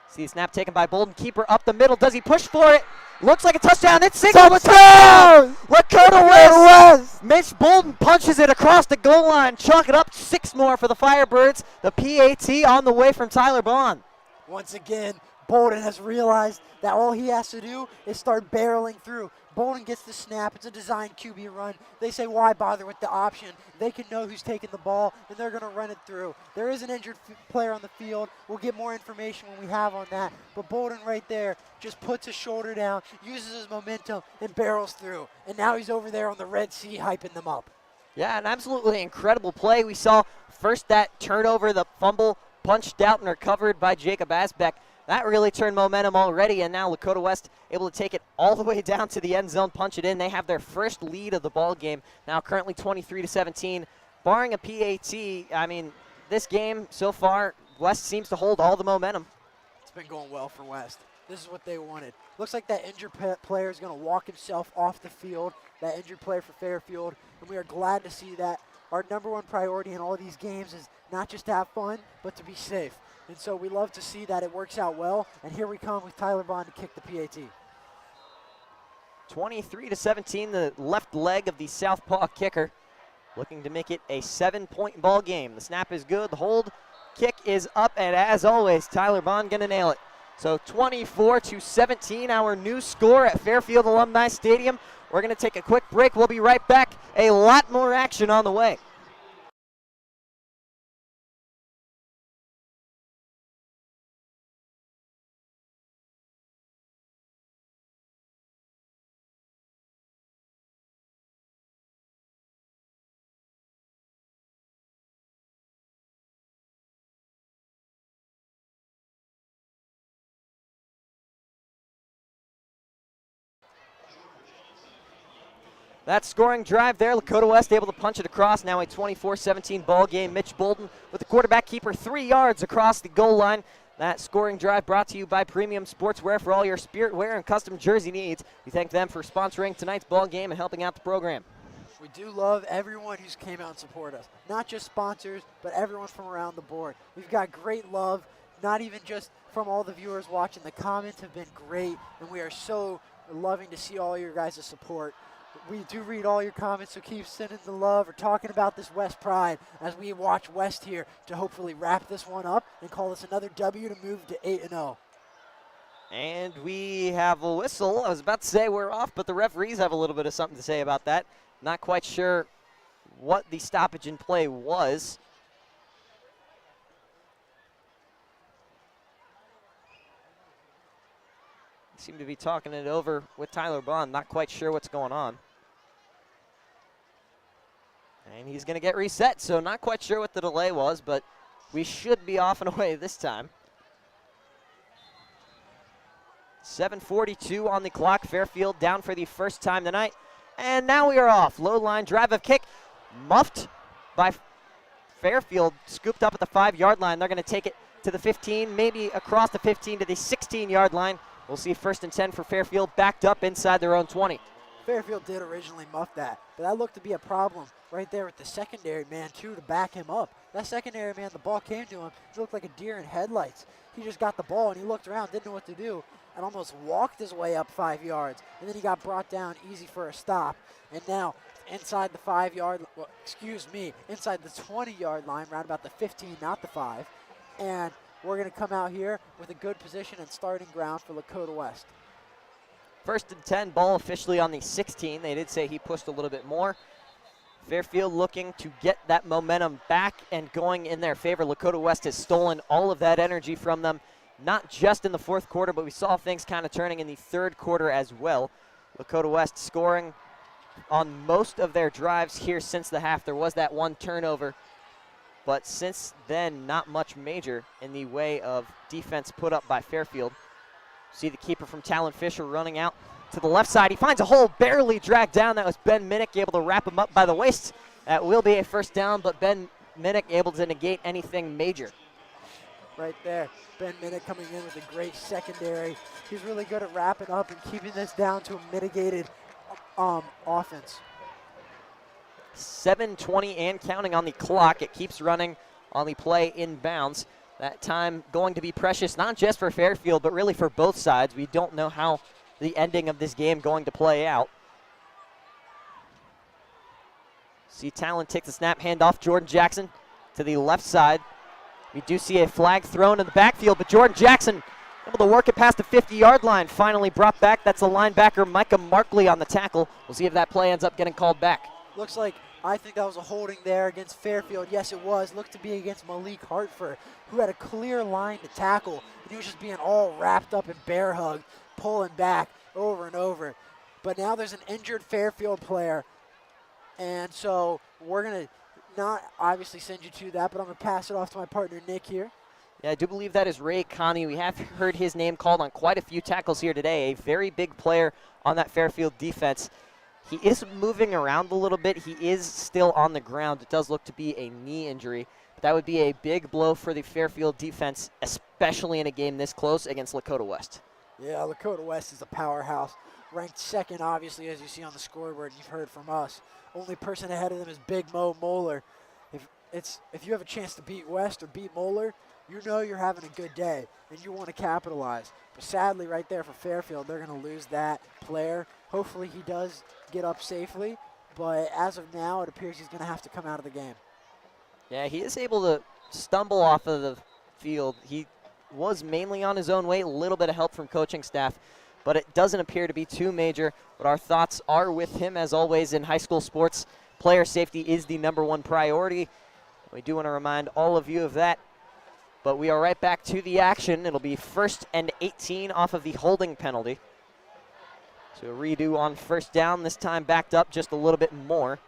See a snap taken by Bolden. Keeper up the middle. Does he push for it? Looks like a touchdown. It's single. Touchdown! Lakota West! Mitch Bolden punches it across the goal line. Chalk it up. 6 more for the Firebirds. The PAT on the way from Tyler Bond. Once again, Bolden has realized that all he has to do is start barreling through. Bolden gets the snap. It's a designed QB run. They say, why bother with the option? They can know who's taking the ball, and they're going to run it through. There is an injured player on the field. We'll get more information when we have on that. But Bolden right there just puts his shoulder down, uses his momentum, and barrels through. And now he's over there on the Red Sea hyping them up. Yeah, an absolutely incredible play. We saw first that turnover, the fumble, punched out and recovered by Jacob Asbeck. That really turned momentum already, and now Lakota West able to take it all the way down to the end zone, punch it in. They have their first lead of the ball game, now currently 23-17. Barring a PAT, I mean, this game so far, West seems to hold all the momentum. It's been going well for West. This is what they wanted. Looks like that injured player is going to walk himself off the field, that injured player for Fairfield, and we are glad to see that. Our number one priority in all of these games is not just to have fun, but to be safe. And so we love to see that it works out well. And here we come with Tyler Bond to kick the PAT. 23-17, the left leg of the southpaw kicker, looking to make it a 7-point ball game. The snap is good, the hold kick is up, and as always, Tyler Bond gonna nail it. So 24-17, our new score at Fairfield Alumni Stadium. We're gonna take a quick break. We'll be right back. A lot more action on the way. That scoring drive there, Lakota West able to punch it across. Now a 24-17 ball game. Mitch Bolden with the quarterback keeper 3 yards across the goal line. That scoring drive brought to you by Premium Sportswear for all your spirit wear and custom jersey needs. We thank them for sponsoring tonight's ball game and helping out the program. We do love everyone who's came out and support us. Not just sponsors, but everyone from around the board. We've got great love, not even just from all the viewers watching. The comments have been great, and we are so loving to see all your guys' support. We do read all your comments, so keep sending the love or talking about this West Pride as we watch West here to hopefully wrap this one up and call this another W to move to 8-0. And we have a whistle. I was about to say we're off, but the referees have a little bit of something to say about that. Not quite sure what the stoppage in play was. seem to be talking it over with Tyler Bond. Not quite sure what's going on. And he's going to get reset, so not quite sure what the delay was, but we should be off and away this time. 7:42 on the clock. Fairfield down for the first time tonight. And now we are off. Low line drive of kick. Muffed by Fairfield. Scooped up at the 5-yard line. They're going to take it to the 15, maybe across the 15 to the 16-yard line. We'll see 1st and 10 for Fairfield, backed up inside their own 20. Fairfield did originally muff that, but that looked to be a problem right there with the secondary man, too, to back him up. That secondary man, the ball came to him. He looked like a deer in headlights. He just got the ball, and he looked around, didn't know what to do, and almost walked his way up 5 yards. And then he got brought down easy for a stop. And now inside the 5-yard, well, inside the 20-yard line, right about the 15, not the 5. And we're going to come out here with a good position and starting ground for Lakota West. 1st and 10, ball officially on the 16. They did say he pushed a little bit more. Fairfield looking to get that momentum back and going in their favor. Lakota West has stolen all of that energy from them, not just in the 4th quarter, but we saw things kind of turning in the 3rd quarter as well. Lakota West scoring on most of their drives here since the half. There was that one turnover, but since then, not much major in the way of defense put up by Fairfield. See the keeper from Talon Fisher running out to the left side. He finds a hole, barely dragged down. That was Ben Minnick able to wrap him up by the waist. That will be a 1st down, but Ben Minnick able to negate anything major. Right there, Ben Minnick coming in with a great secondary. He's really good at wrapping up and keeping this down to a mitigated offense. 7:20 and counting on the clock. It keeps running on the play inbounds. That time going to be precious, not just for Fairfield, but really for both sides. We don't know how the ending of this game going to play out. See Talon take the snap, hand off Jordan Jackson to the left side. We do see a flag thrown in the backfield, but Jordan Jackson able to work it past the 50-yard line. Finally brought back. That's the linebacker Micah Markley on the tackle. We'll see if that play ends up getting called back. Looks like, I think that was a holding there against Fairfield. Yes, it was. Looked to be against Malik Hartford, who had a clear line to tackle. And he was just being all wrapped up and bear hugged, pulling back over and over. But now there's an injured Fairfield player. And so we're going to not obviously send you to that, but I'm going to pass it off to my partner, Nick, here. Yeah, I do believe that is Ray Connie. We have heard his name called on quite a few tackles here today. A very big player on that Fairfield defense. He is moving around a little bit. He is still on the ground. It does look to be a knee injury. But that would be a big blow for the Fairfield defense, especially in a game this close against Lakota West. Yeah, Lakota West is a powerhouse. Ranked 2nd, obviously, as you see on the scoreboard. You've heard from us. Only person ahead of them is Big Mo Moeller. If you have a chance to beat West or beat Moeller, you know you're having a good day, and you want to capitalize. But sadly, right there for Fairfield, they're going to lose that player. Hopefully he does get up safely, but as of now, it appears he's going to have to come out of the game. Yeah, he is able to stumble off of the field. He was mainly on his own weight, a little bit of help from coaching staff, but it doesn't appear to be too major. But our thoughts are with him, as always, in high school sports. Player safety is the #1 priority. We do want to remind all of you of that. But we are right back to the action. It'll be 1st and 18 off of the holding penalty. So a redo on 1st down, this time backed up just a little bit more.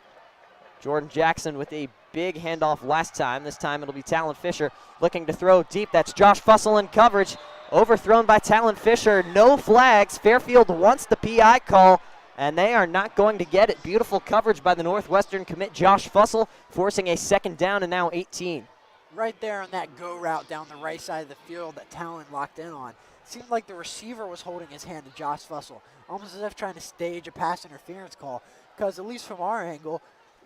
Jordan Jackson with a big handoff last time. This time it'll be Talon Fisher looking to throw deep. That's Josh Fussell in coverage. Overthrown by Talon Fisher. No flags. Fairfield wants the PI call, and they are not going to get it. Beautiful coverage by the Northwestern commit Josh Fussell, forcing a 2nd down and now 18. Right there on that go route down the right side of the field that Talon locked in on. It seemed like the receiver was holding his hand to Josh Fussell, almost as if trying to stage a pass interference call, because at least from our angle,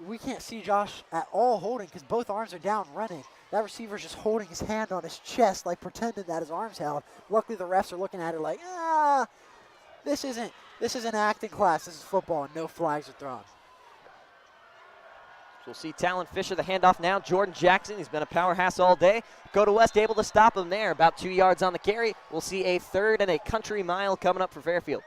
we can't see Josh at all holding because both arms are down running. That receiver's just holding his hand on his chest, like pretending that his arm's held. Luckily, the refs are looking at it like, this isn't acting class. This is football, and no flags are thrown. We'll see Talon Fisher, the handoff now. Jordan Jackson, he's been a powerhouse all day. Lakota West able to stop him there, about 2 yards on the carry. We'll see a 3rd and a country mile coming up for Fairfield.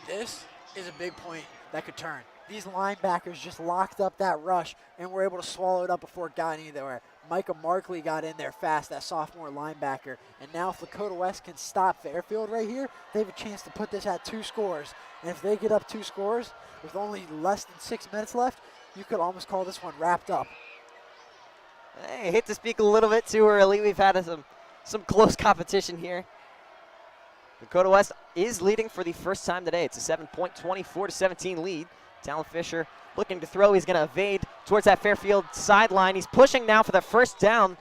This is a big point that could turn. These linebackers just locked up that rush and were able to swallow it up before it got anywhere. Micah Markley got in there fast, that sophomore linebacker. And now if Lakota West can stop Fairfield right here, they have a chance to put this at 2 scores. And if they get up 2 scores with only less than 6 minutes left, you could almost call this one wrapped up. Hey, I hate to speak a little bit too early. We've had some close competition here. Lakota West is leading for the first time today. It's a 7-point, 24-17 lead. Talon Fisher looking to throw. He's going to evade towards that Fairfield sideline. He's pushing now for the first down.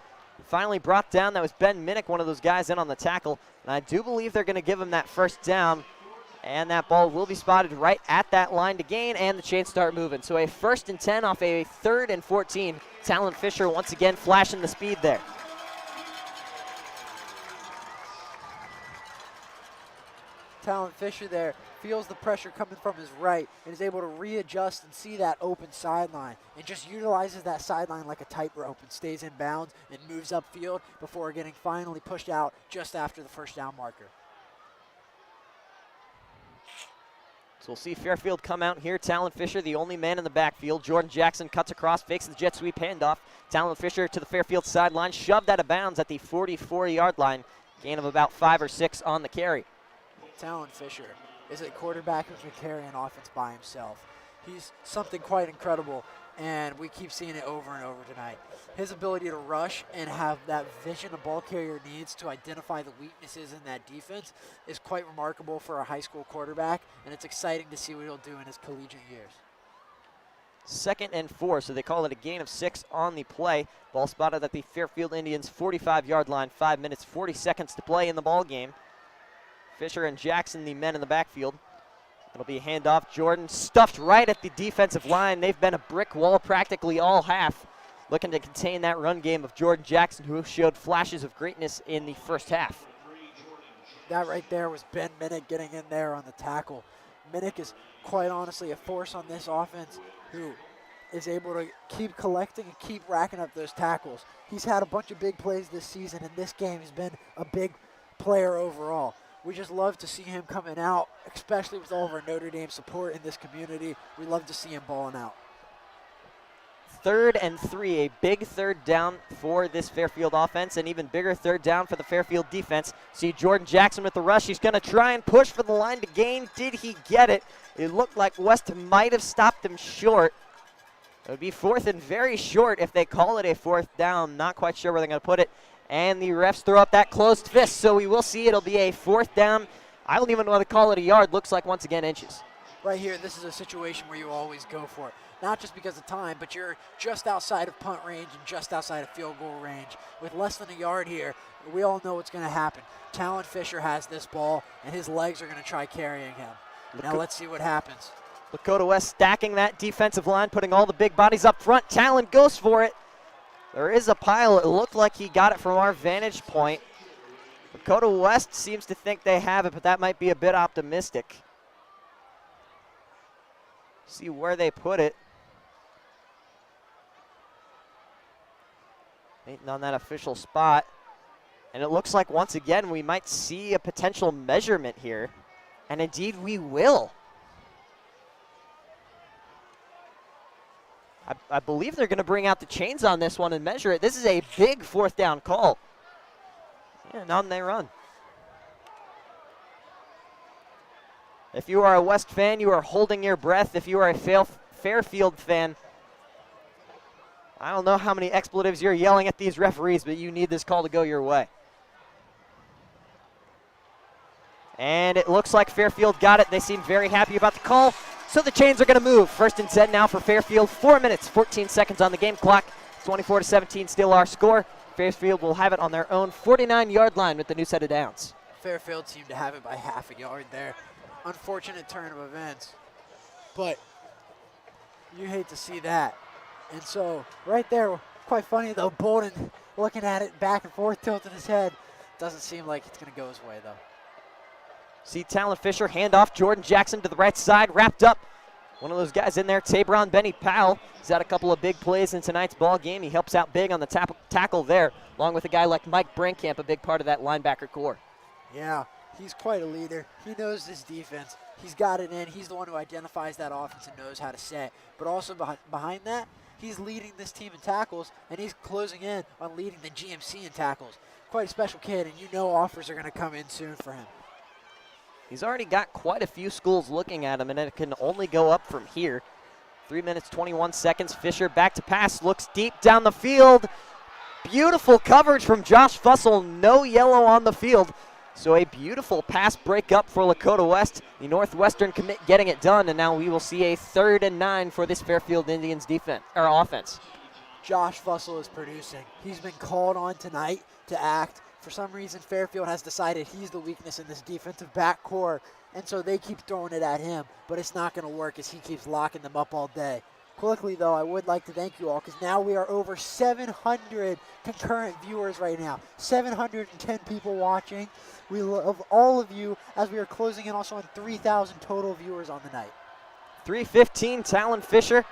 Finally brought down. That was Ben Minnick, one of those guys in on the tackle. And I do believe they're going to give him that first down. And that ball will be spotted right at that line to gain, and the chains start moving. So a 1st and 10 off a 3rd and 14. Talon Fisher once again flashing the speed there. Talon Fisher there feels the pressure coming from his right and is able to readjust and see that open sideline and just utilizes that sideline like a tightrope and stays in bounds and moves upfield before getting finally pushed out just after the first down marker. So we'll see Fairfield come out here. Talon Fisher, the only man in the backfield. Jordan Jackson cuts across, fakes the jet sweep handoff. Talon Fisher to the Fairfield sideline, shoved out of bounds at the 44-yard line. Gain of about 5 or 6 on the carry. Talon Fisher is a quarterback who can carry an offense by himself. He's something quite incredible, and we keep seeing it over and over tonight. His ability to rush and have that vision a ball carrier needs to identify the weaknesses in that defense is quite remarkable for a high school quarterback, and it's exciting to see what he'll do in his collegiate years. 2nd and 4, so they call it a gain of 6 on the play. Ball spotted at the Fairfield Indians' 45-yard line. 5 minutes, 40 seconds to play in the ball game. Fisher and Jackson, the men in the backfield. It'll be a handoff. Jordan stuffed right at the defensive line. They've been a brick wall practically all half, looking to contain that run game of Jordan Jackson, who showed flashes of greatness in the first half. That right there was Ben Minnick getting in there on the tackle. Minnick is quite honestly a force on this offense who is able to keep collecting and keep racking up those tackles. He's had a bunch of big plays this season, and this game has been a big player overall. We just love to see him coming out, especially with all of our Notre Dame support in this community. We love to see him balling out. 3rd and 3, a big 3rd down for this Fairfield offense, and even bigger 3rd down for the Fairfield defense. See Jordan Jackson with the rush. He's going to try and push for the line to gain. Did he get it? It looked like West might have stopped him short. It would be 4th and very short if they call it a 4th down. Not quite sure where they're going to put it. And the refs throw up that closed fist, so we will see it'll be a 4th down. I don't even want to call it a yard. Looks like, once again, inches. Right here, this is a situation where you always go for it. Not just because of time, but you're just outside of punt range and just outside of field goal range. With less than a yard here, we all know what's going to happen. Talon Fisher has this ball, and his legs are going to try carrying him. Now let's see what happens. Lakota West stacking that defensive line, putting all the big bodies up front. Talon goes for it. There is a pile. It looked like he got it from our vantage point. Lakota West seems to think they have it, but that might be a bit optimistic. See where they put it. Waiting on that official spot. And it looks like, once again, we might see a potential measurement here. And indeed, we will. I believe they're going to bring out the chains on this one and measure it. This is a big 4th down call. And on they run. If you are a West fan, you are holding your breath. If you are a Fairfield fan, I don't know how many expletives you're yelling at these referees, but you need this call to go your way. And it looks like Fairfield got it. They seem very happy about the call. So the chains are going to move. 1st and 10 now for Fairfield. 4 minutes, 14 seconds on the game clock. 24-17 still our score. Fairfield will have it on their own 49-yard line with the new set of downs. Fairfield seemed to have it by half a yard there. Unfortunate turn of events, but you hate to see that. And so right there, quite funny though, Bolden looking at it back and forth, tilting his head. Doesn't seem like it's going to go his way though. See Talon Fisher, handoff, Jordan Jackson to the right side, wrapped up. One of those guys in there, Tabron Benny Powell. He's had a couple of big plays in tonight's ball game. He helps out big on the tackle there, along with a guy like Mike Brankamp, a big part of that linebacker core. Yeah, he's quite a leader. He knows this defense. He's got it in. He's the one who identifies that offense and knows how to set. But also behind that, he's leading this team in tackles, and he's closing in on leading the GMC in tackles. Quite a special kid, and you know offers are going to come in soon for him. He's already got quite a few schools looking at him, and it can only go up from here. 3 minutes, 21 seconds. Fisher back to pass, looks deep down the field. Beautiful coverage from Josh Fussell, no yellow on the field. So a beautiful pass breakup for Lakota West. The Northwestern commit getting it done, and now we will see a 3rd and 9 for this Fairfield Indians defense or offense. Josh Fussell is producing. He's been called on tonight to act. For some reason, Fairfield has decided he's the weakness in this defensive back core, and so they keep throwing it at him, but it's not going to work as he keeps locking them up all day. Quickly, though, I would like to thank you all because now we are over 700 concurrent viewers right now. 710 people watching. We love all of you as we are closing in also on 3,000 total viewers on the night. 3:15, Talon Fisher.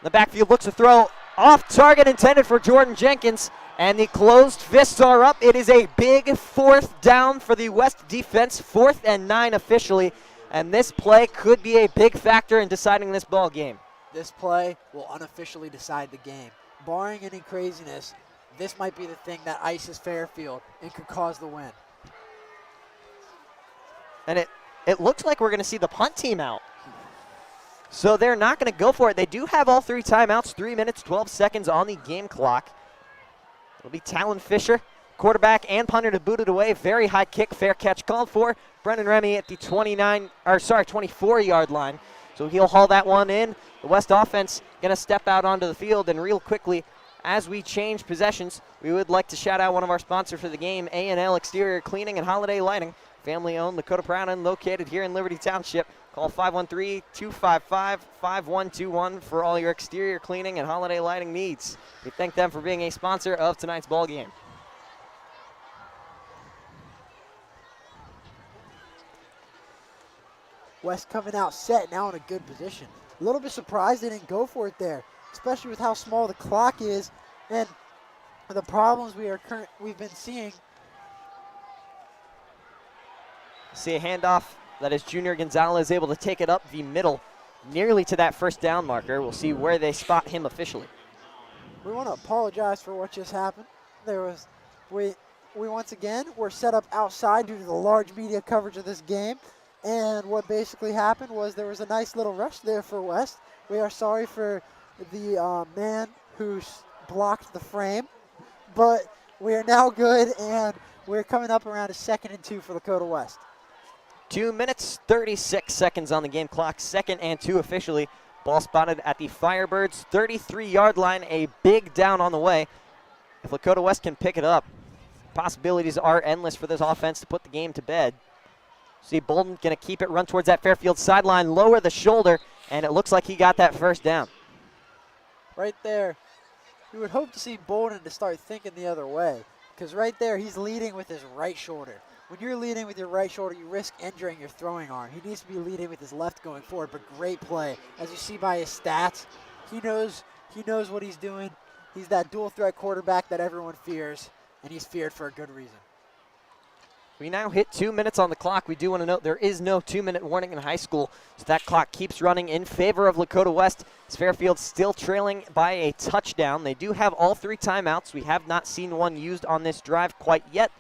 The backfield looks to throw off target intended for Jordan Jenkins, and the closed fists are up. It is a big 4th down for the West defense, 4th and 9 officially, and this play could be a big factor in deciding this ball game. This play will unofficially decide the game. Barring any craziness, this might be the thing that ices Fairfield and could cause the win. And it looks like we're going to see the punt team out. So they're not going to go for it. They do have all 3 timeouts, 3 minutes, 12 seconds on the game clock. It'll be Talon Fisher, quarterback and punter to boot it away. Very high kick, fair catch called for. Brendan Remy at the 24-yard line. So he'll haul that one in. The West offense going to step out onto the field, and real quickly, as we change possessions, we would like to shout out one of our sponsors for the game, A&L Exterior Cleaning and Holiday Lighting. Family-owned, Lakota Proud, and located here in Liberty Township. Call 513-255-5121 for all your exterior cleaning and holiday lighting needs. We thank them for being a sponsor of tonight's ball game. West coming out set, now in a good position. A little bit surprised they didn't go for it there, especially with how small the clock is and the problems we've been seeing. See a handoff that is Junior Gonzalez able to take it up the middle, nearly to that 1st down marker. We'll see where they spot him officially. We want to apologize for what just happened. We once again were set up outside due to the large media coverage of this game. And what basically happened was there was a nice little rush there for West. We are sorry for the man who blocked the frame, but we are now good, and we're coming up around a 2nd and 2 for Lakota West. 2 minutes, 36 seconds on the game clock, 2nd and 2 officially. Ball spotted at the Firebirds' 33-yard line, a big down on the way. If Lakota West can pick it up, possibilities are endless for this offense to put the game to bed. See Bolden going to keep it, run towards that Fairfield sideline, lower the shoulder, and it looks like he got that 1st down. Right there, you would hope to see Bolden to start thinking the other way, because right there he's leading with his right shoulder. When you're leading with your right shoulder, you risk injuring your throwing arm. He needs to be leading with his left going forward, but great play. As you see by his stats, he knows what he's doing. He's that dual threat quarterback that everyone fears, and he's feared for a good reason. We now hit 2 minutes on the clock. We do want to note there is no 2-minute warning in high school, so that clock keeps running in favor of Lakota West. Fairfield still trailing by a touchdown. They do have all 3 timeouts. We have not seen one used on this drive quite yet,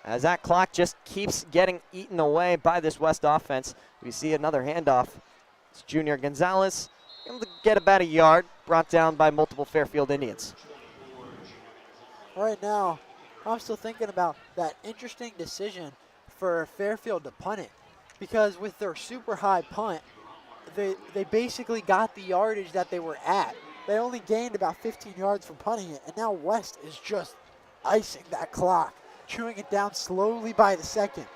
as that clock just keeps getting eaten away by this West offense. We see another handoff. It's Junior Gonzalez able to get about a yard, brought down by multiple Fairfield Indians. Right now, I'm still thinking about that interesting decision for Fairfield to punt it, because with their super high punt, they basically got the yardage that they were at. They only gained about 15 yards from punting it, and now West is just icing that clock, chewing it down slowly by the second,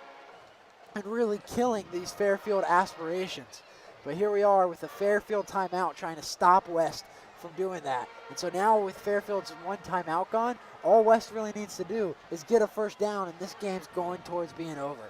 and really killing these Fairfield aspirations. But here we are with the Fairfield timeout trying to stop West from doing that. And so now with Fairfield's 1 timeout gone, all West really needs to do is get a 1st down, and this game's going towards being over.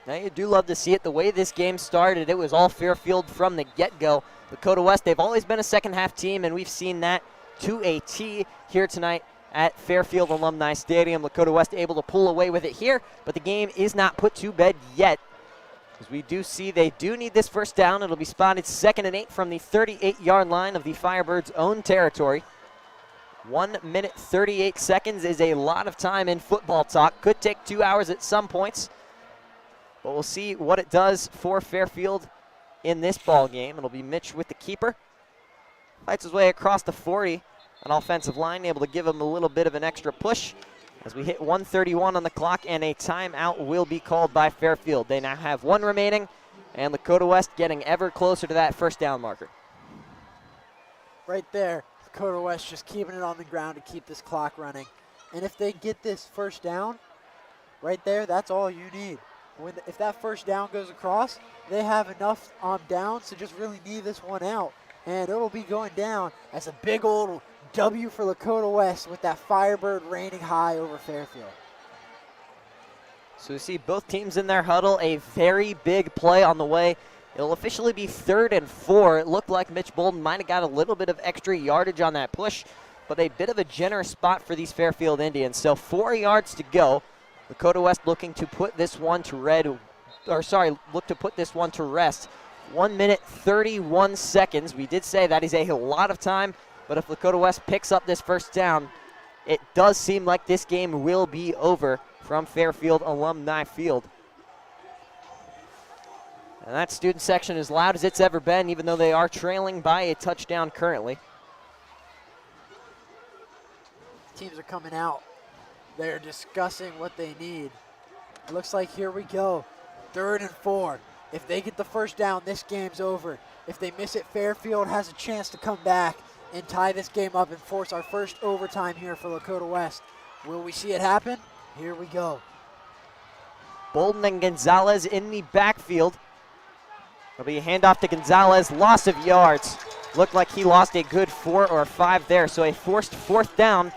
Now you do love to see it. The way this game started, it was all Fairfield from the get-go. Lakota West, they've always been a second-half team, and we've seen that to a T here tonight at Fairfield Alumni Stadium. Lakota West able to pull away with it here, but the game is not put to bed yet. As we do see they do need this first down. It'll be spotted 2nd and 8 from the 38-yard line of the Firebirds' own territory. 1 minute 38 seconds is a lot of time in football talk. Could take 2 hours at some points, but we'll see what it does for Fairfield in this ball game. It'll be Mitch with the keeper. Fights his way across the 40. An offensive line able to give him a little bit of an extra push as we hit 1:31 on the clock, and a timeout will be called by Fairfield. They now have 1 remaining, and Lakota West getting ever closer to that first down marker. Right there, Lakota West just keeping it on the ground to keep this clock running. And if they get this first down, right there, that's all you need. If that first down goes across, they have enough on downs to just really need this one out. And it'll be going down as a big old W for Lakota West with that Firebird reigning high over Fairfield. So we see both teams in their huddle, a very big play on the way. It'll officially be 3rd and 4. It looked like Mitch Bolden might have got a little bit of extra yardage on that push, but a bit of a generous spot for these Fairfield Indians. So 4 yards to go. Lakota West looking to put this one to put this one to rest. 1 minute 31 seconds. We did say that is a lot of time, but if Lakota West picks up this first down, it does seem like this game will be over from Fairfield Alumni Field. And that student section is loud as it's ever been, even though they are trailing by a touchdown currently. Teams are coming out. They're discussing what they need. It looks like here we go. 3rd and 4. If they get the first down, this game's over. If they miss it, Fairfield has a chance to come back and tie this game up and force our first overtime here for Lakota West. Will we see it happen? Here we go. Bolden and Gonzalez in the backfield. It'll be a handoff to Gonzalez, loss of yards. Looked like he lost a good 4 or 5 there, so a forced 4th down.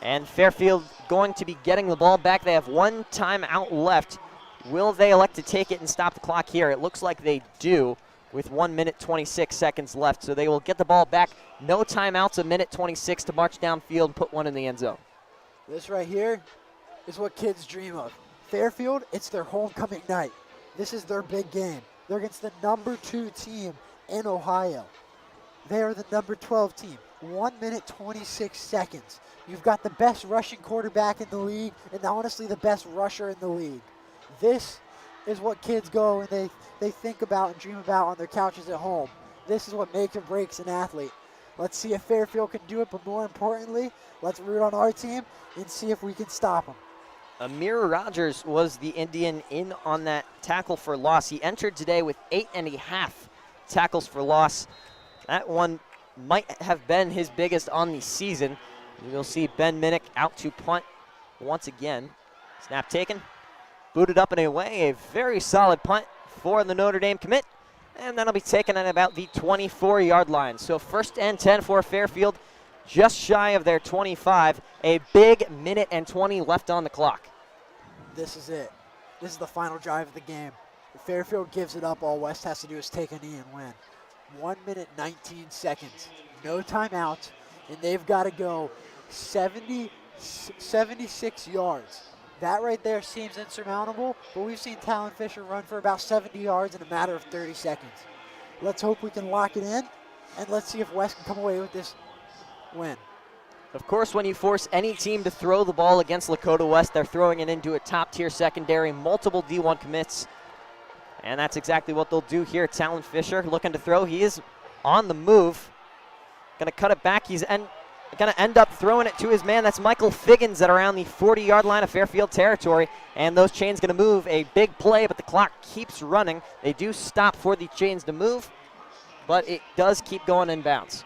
And Fairfield going to be getting the ball back. They have 1 timeout left. Will they elect to take it and stop the clock here? It looks like they do with 1 minute 26 seconds left. So they will get the ball back. No timeouts, 1 minute 26 to march downfield and put one in the end zone. This right here is what kids dream of. Fairfield, it's their homecoming night. This is their big game. They're against the number 2 team in Ohio. They are the number 12 team. 1 minute 26 seconds. You've got the best rushing quarterback in the league and honestly the best rusher in the league. This is what kids go and they think about and dream about on their couches at home. This is what makes or breaks an athlete. Let's see if Fairfield can do it, but more importantly, let's root on our team and see if we can stop them. Amir Rogers was the Indian in on that tackle for loss. He entered today with 8.5 tackles for loss. That one might have been his biggest on the season. You'll see Ben Minnick out to punt once again. Snap taken, booted up and away. A very solid punt for the Notre Dame commit. And that'll be taken at about the 24-yard line. So 1st and 10 for Fairfield, just shy of their 25. A big minute and 20 left on the clock. This is it. This is the final drive of the game. If Fairfield gives it up, all West has to do is take a knee and win. 1 minute 19 seconds. No timeouts. And they've got to go 76 yards. That right there seems insurmountable, but we've seen Talon Fisher run for about 70 yards in a matter of 30 seconds. Let's hope we can lock it in, and let's see if West can come away with this win. Of course, when you force any team to throw the ball against Lakota West, they're throwing it into a top-tier secondary, multiple D1 commits, and that's exactly what they'll do here. Talon Fisher looking to throw. He is on the move. Going to cut it back. He's going to end up throwing it to his man. That's Michael Figgins at around the 40-yard line of Fairfield territory. And those chains going to move. A big play, but the clock keeps running. They do stop for the chains to move, but it does keep going in bounds.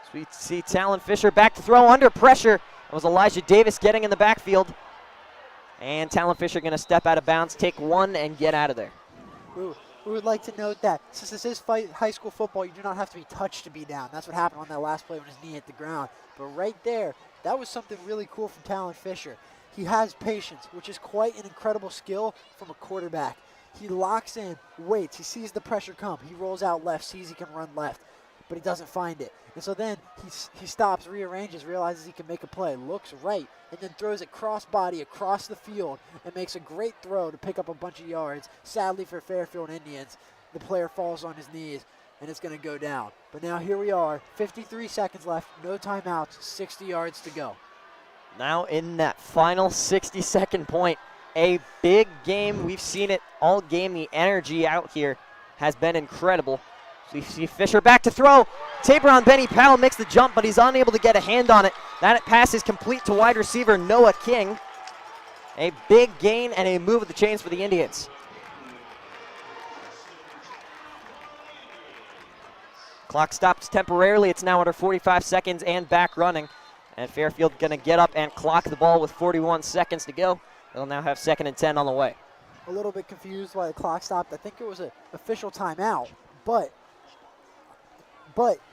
So we see Talon Fisher back to throw under pressure. It was Elijah Davis getting in the backfield. And Talon Fisher going to step out of bounds, take one, and get out of there. Ooh. We would like to note that since this is high school football, you do not have to be touched to be down. That's what happened on that last play when his knee hit the ground. But right there, that was something really cool from Talon Fisher. He has patience, which is quite an incredible skill from a quarterback. He locks in, waits, he sees the pressure come. He rolls out left, sees he can run left. but he doesn't find it. And so then he stops, rearranges, realizes he can make a play, looks right, and then throws it cross-body across the field and makes a great throw to pick up a bunch of yards. Sadly for Fairfield Indians, the player falls on his knees, and it's going to go down. But now here we are, 53 seconds left, no timeouts, 60 yards to go. Now in that final 60-second point, a big game. We've seen it all game. The energy out here has been incredible. So you see Fisher back to throw. Taper on Benny Powell makes the jump, but he's unable to get a hand on it. That pass is complete to wide receiver Noah King. A big gain and a move of the chains for the Indians. Clock stops temporarily. It's now under 45 seconds and back running. And Fairfield going to get up and clock the ball with 41 seconds to go. They'll now have 2nd and 10 on the way. A little bit confused why the clock stopped. I think it was an official timeout, but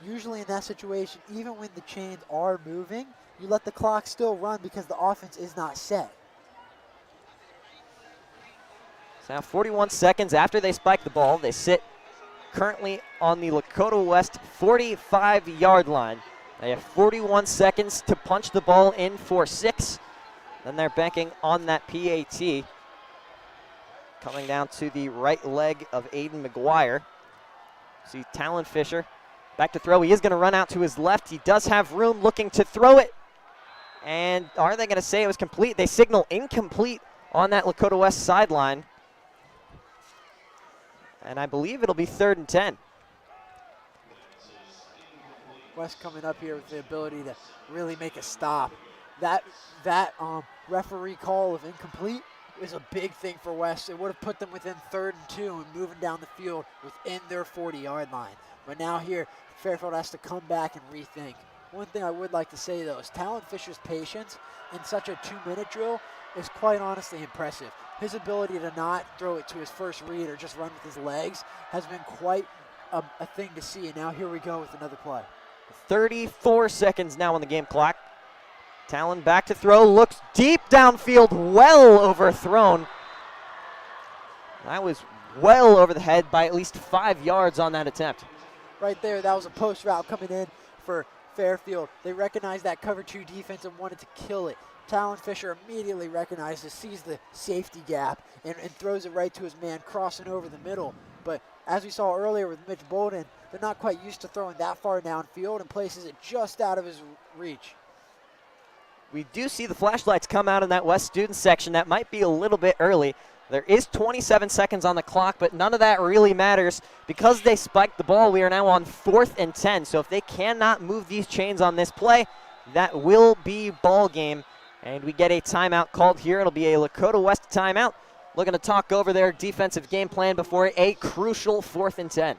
usually in that situation, even when the chains are moving, you let the clock still run because the offense is not set. So now 41 seconds after they spike the ball. They sit currently on the Lakota West 45-yard line. They have 41 seconds to punch the ball in for 6. Then they're banking on that PAT. Coming down to the right leg of Aiden McGuire. See Talon Fisher back to throw. He is going to run out to his left. He does have room, looking to throw it. And are they going to say it was complete? They signal incomplete on that Lakota West sideline. And I believe it'll be 3rd and 10. West coming up here with the ability to really make a stop. That referee call of incomplete is a big thing for West. It would have put them within 3rd and 2 and moving down the field within their 40-yard line. But now here, Fairfield has to come back and rethink. One thing I would like to say, though, is Talon Fisher's patience in such a 2-minute drill is quite honestly impressive. His ability to not throw it to his first read or just run with his legs has been quite a thing to see. And now here we go with another play. 34 seconds now on the game clock. Talon back to throw, looks deep downfield, well overthrown. That was well over the head by at least 5 yards on that attempt. Right there, that was a post route coming in for Fairfield. They recognized that cover 2 defense and wanted to kill it. Talon Fisher immediately recognizes, sees the safety gap, and throws it right to his man, crossing over the middle. But as we saw earlier with Mitch Bolden, they're not quite used to throwing that far downfield and places it just out of his reach. We do see the flashlights come out in that West student section. That might be a little bit early. There is 27 seconds on the clock, but none of that really matters. Because they spiked the ball, we are now on 4th and 10. So if they cannot move these chains on this play, that will be ball game. And we get a timeout called here. It'll be a Lakota West timeout. Looking to talk over their defensive game plan before a crucial 4th and 10.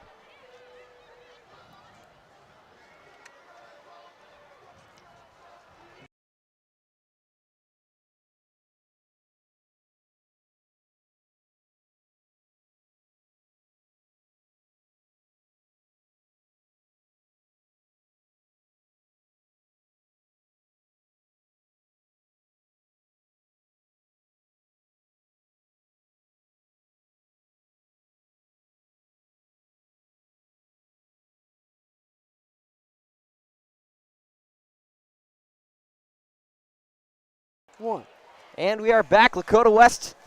And we are back. Lakota West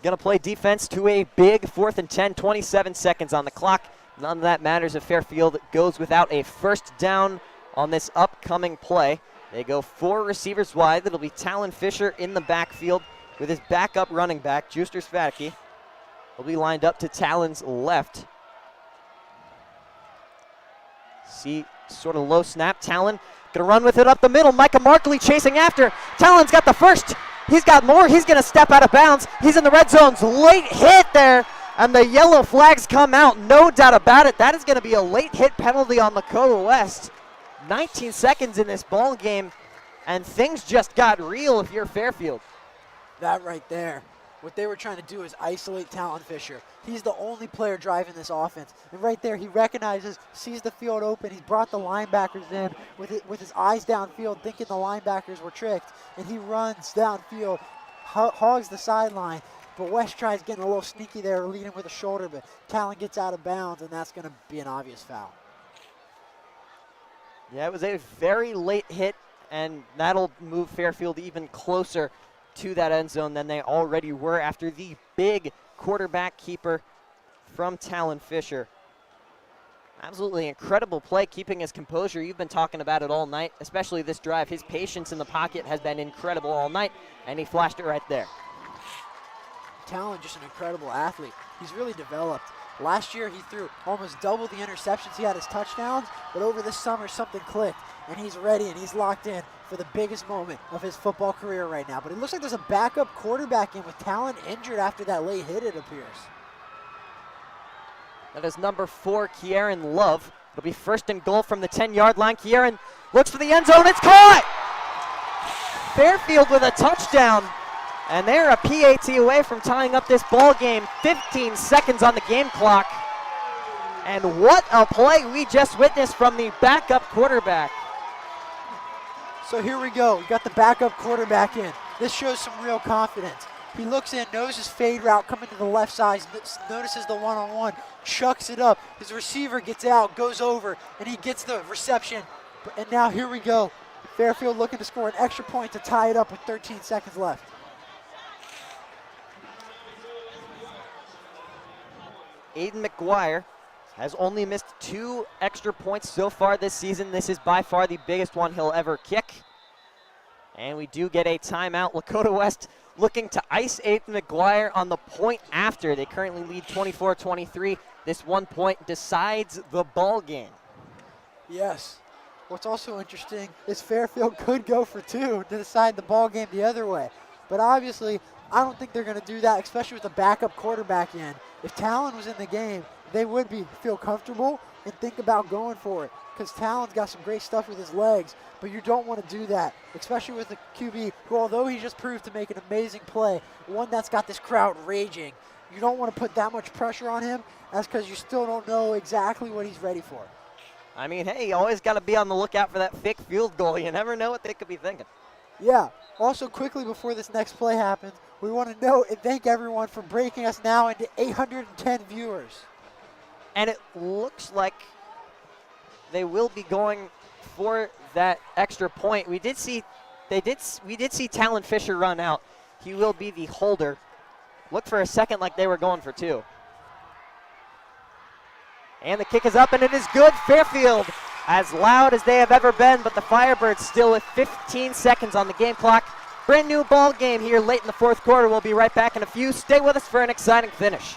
going to play defense to a big 4th and 10, 27 seconds on the clock. None of that matters if Fairfield goes without a first down on this upcoming play. They go 4 receivers wide. That'll be Talon Fisher in the backfield with his backup running back, Juster Svatke. He'll be lined up to Talon's left. See, sort of low snap. Talon gonna run with it up the middle. Micah Markley chasing after. Talon's got the first. He's got more. He's gonna step out of bounds. He's in the red zone's late hit there, and the yellow flags come out. No doubt about it. That is gonna be a late hit penalty on Lakota West. 19 seconds in this ball game, and things just got real if you're Fairfield. That right there. What they were trying to do is isolate Talon Fisher. He's the only player driving this offense. And right there, he recognizes, sees the field open. He's brought the linebackers in with his eyes downfield, thinking the linebackers were tricked. And he runs downfield, hogs the sideline. But West tries getting a little sneaky there, leading with a shoulder. But Talon gets out of bounds, and that's going to be an obvious foul. Yeah, it was a very late hit, and that'll move Fairfield even closer to that end zone than they already were after the big quarterback keeper from Talon Fisher. Absolutely incredible play, keeping his composure. You've been talking about it all night, especially this drive. His patience in the pocket has been incredible all night, and he flashed it right there. Talon, just an incredible athlete. He's really developed. Last year, he threw almost double the interceptions he had as touchdowns, but over this summer, something clicked, and he's ready and he's locked in for the biggest moment of his football career right now. But it looks like there's a backup quarterback in with Talon injured after that late hit, it appears. That is number 4, Kieran Love. It'll be first and goal from the 10-yard line. Kieran looks for the end zone. It's caught! Fairfield with a touchdown. And they're a PAT away from tying up this ball game. 15 seconds on the game clock. And what a play we just witnessed from the backup quarterback. So here we go. We got the backup quarterback in. This shows some real confidence. He looks in, knows his fade route coming to the left side, notices the one-on-one, chucks it up. His receiver gets out, goes over, and he gets the reception. And now here we go. Fairfield looking to score an extra point to tie it up with 13 seconds left. Aiden McGuire has only missed 2 extra points so far this season. This is by far the biggest one he'll ever kick. And we do get a timeout. Lakota West looking to ice Aiden McGuire on the point after. They currently lead 24-23. This 1 point decides the ball game. Yes. What's also interesting is Fairfield could go for 2 to decide the ball game the other way. But obviously, I don't think they're going to do that, especially with the backup quarterback in. If Talon was in the game, they would feel comfortable and think about going for it, because Talon's got some great stuff with his legs, but you don't want to do that, especially with the QB who, although he just proved to make an amazing play, one that's got this crowd raging, you don't want to put that much pressure on him. That's because you still don't know exactly what he's ready for. I mean, hey, you always got to be on the lookout for that fake field goal. You never know what they could be thinking. Yeah. Also, quickly before this next play happens, we want to note and thank everyone for breaking us now into 810 viewers. And it looks like they will be going for that extra point. We did see Talon Fisher run out. He will be the holder. Looked for a second like they were going for 2. And the kick is up, and it is good. Fairfield, as loud as they have ever been, but the Firebirds still with 15 seconds on the game clock. Brand new ball game here late in the 4th quarter. We'll be right back in a few. Stay with us for an exciting finish.